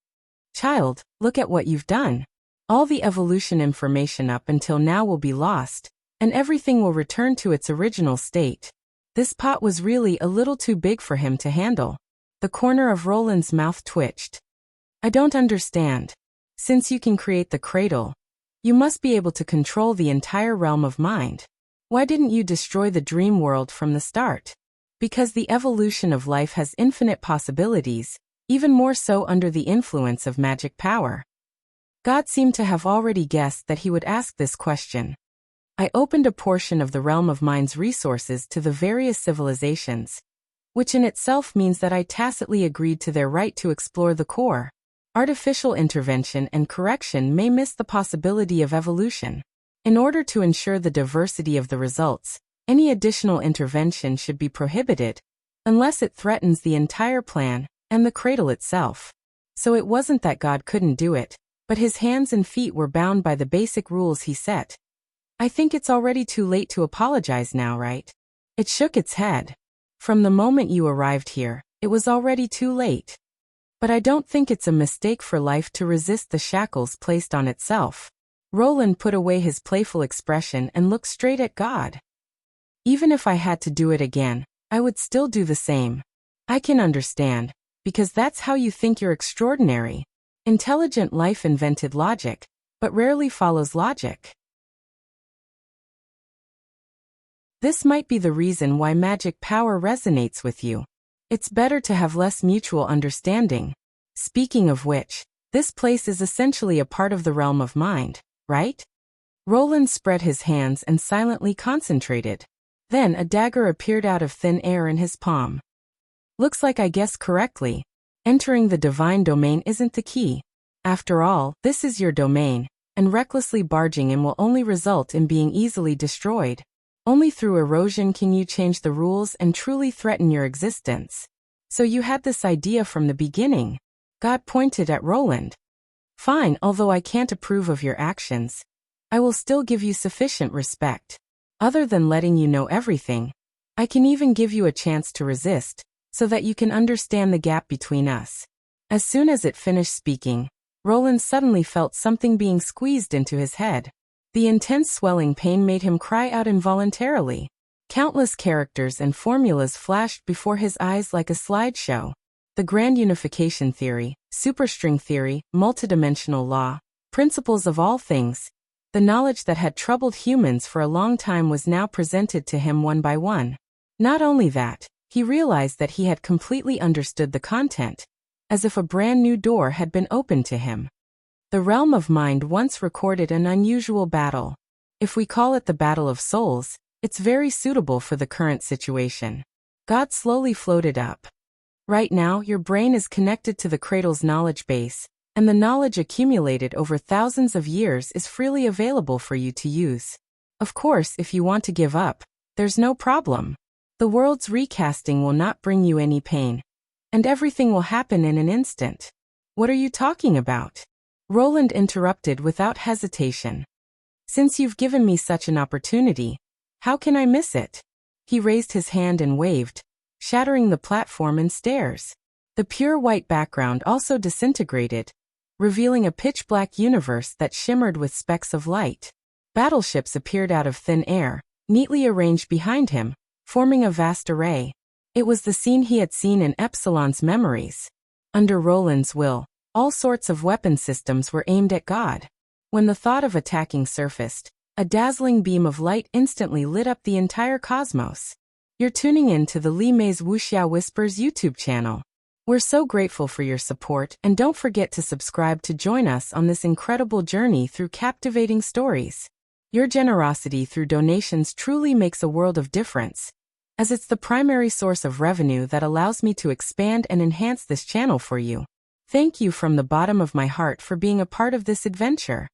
S1: Child, look at what you've done. All the evolution information up until now will be lost, and everything will return to its original state. This pot was really a little too big for him to handle. The corner of Roland's mouth twitched. I don't understand. Since you can create the cradle, you must be able to control the entire realm of mind. Why didn't you destroy the dream world from the start? Because the evolution of life has infinite possibilities, even more so under the influence of magic power. God seemed to have already guessed that he would ask this question. I opened a portion of the realm of mind's resources to the various civilizations, which in itself means that I tacitly agreed to their right to explore the core. Artificial intervention and correction may miss the possibility of evolution. In order to ensure the diversity of the results, any additional intervention should be prohibited, unless it threatens the entire plan and the cradle itself. So it wasn't that God couldn't do it, but his hands and feet were bound by the basic rules he set. I think it's already too late to apologize now, right? It shook its head. From the moment you arrived here, it was already too late. But I don't think it's a mistake for life to resist the shackles placed on itself. Roland put away his playful expression and looked straight at God. Even if I had to do it again, I would still do the same. I can understand, because that's how you think you're extraordinary. Intelligent life invented logic, but rarely follows logic. This might be the reason why magic power resonates with you. It's better to have less mutual understanding. Speaking of which, this place is essentially a part of the realm of mind, right? Roland spread his hands and silently concentrated. Then a dagger appeared out of thin air in his palm. Looks like I guessed correctly. Entering the divine domain isn't the key. After all, this is your domain, and recklessly barging in will only result in being easily destroyed. Only through erosion can you change the rules and truly threaten your existence. So you had this idea from the beginning. God pointed at Roland. Fine, although I can't approve of your actions, I will still give you sufficient respect. Other than letting you know everything, I can even give you a chance to resist, so that you can understand the gap between us. As soon as it finished speaking, Roland suddenly felt something being squeezed into his head. The intense swelling pain made him cry out involuntarily. Countless characters and formulas flashed before his eyes like a slideshow. The grand unification theory, superstring theory, multidimensional law, principles of all things. The knowledge that had troubled humans for a long time was now presented to him one by one. Not only that, he realized that he had completely understood the content, as if a brand new door had been opened to him. The realm of mind once recorded an unusual battle. If we call it the Battle of Souls, it's very suitable for the current situation. God slowly floated up. Right now, your brain is connected to the cradle's knowledge base, and the knowledge accumulated over thousands of years is freely available for you to use. Of course, if you want to give up, there's no problem. The world's recasting will not bring you any pain, and everything will happen in an instant. What are you talking about? Roland interrupted without hesitation. Since you've given me such an opportunity, how can I miss it? He raised his hand and waved, shattering the platform and stairs. The pure white background also disintegrated, revealing a pitch-black universe that shimmered with specks of light. Battleships appeared out of thin air, neatly arranged behind him, forming a vast array. It was the scene he had seen in Epsilon's memories. Under Roland's will, all sorts of weapon systems were aimed at God. When the thought of attacking surfaced, a dazzling beam of light instantly lit up the entire cosmos. You're tuning in to the Li Mei's Wuxia Whispers YouTube channel. We're so grateful for your support, and don't forget to subscribe to join us on this incredible journey through captivating stories. Your generosity through donations truly makes a world of difference, as it's the primary source of revenue that allows me to expand and enhance this channel for you. Thank you from the bottom of my heart for being a part of this adventure.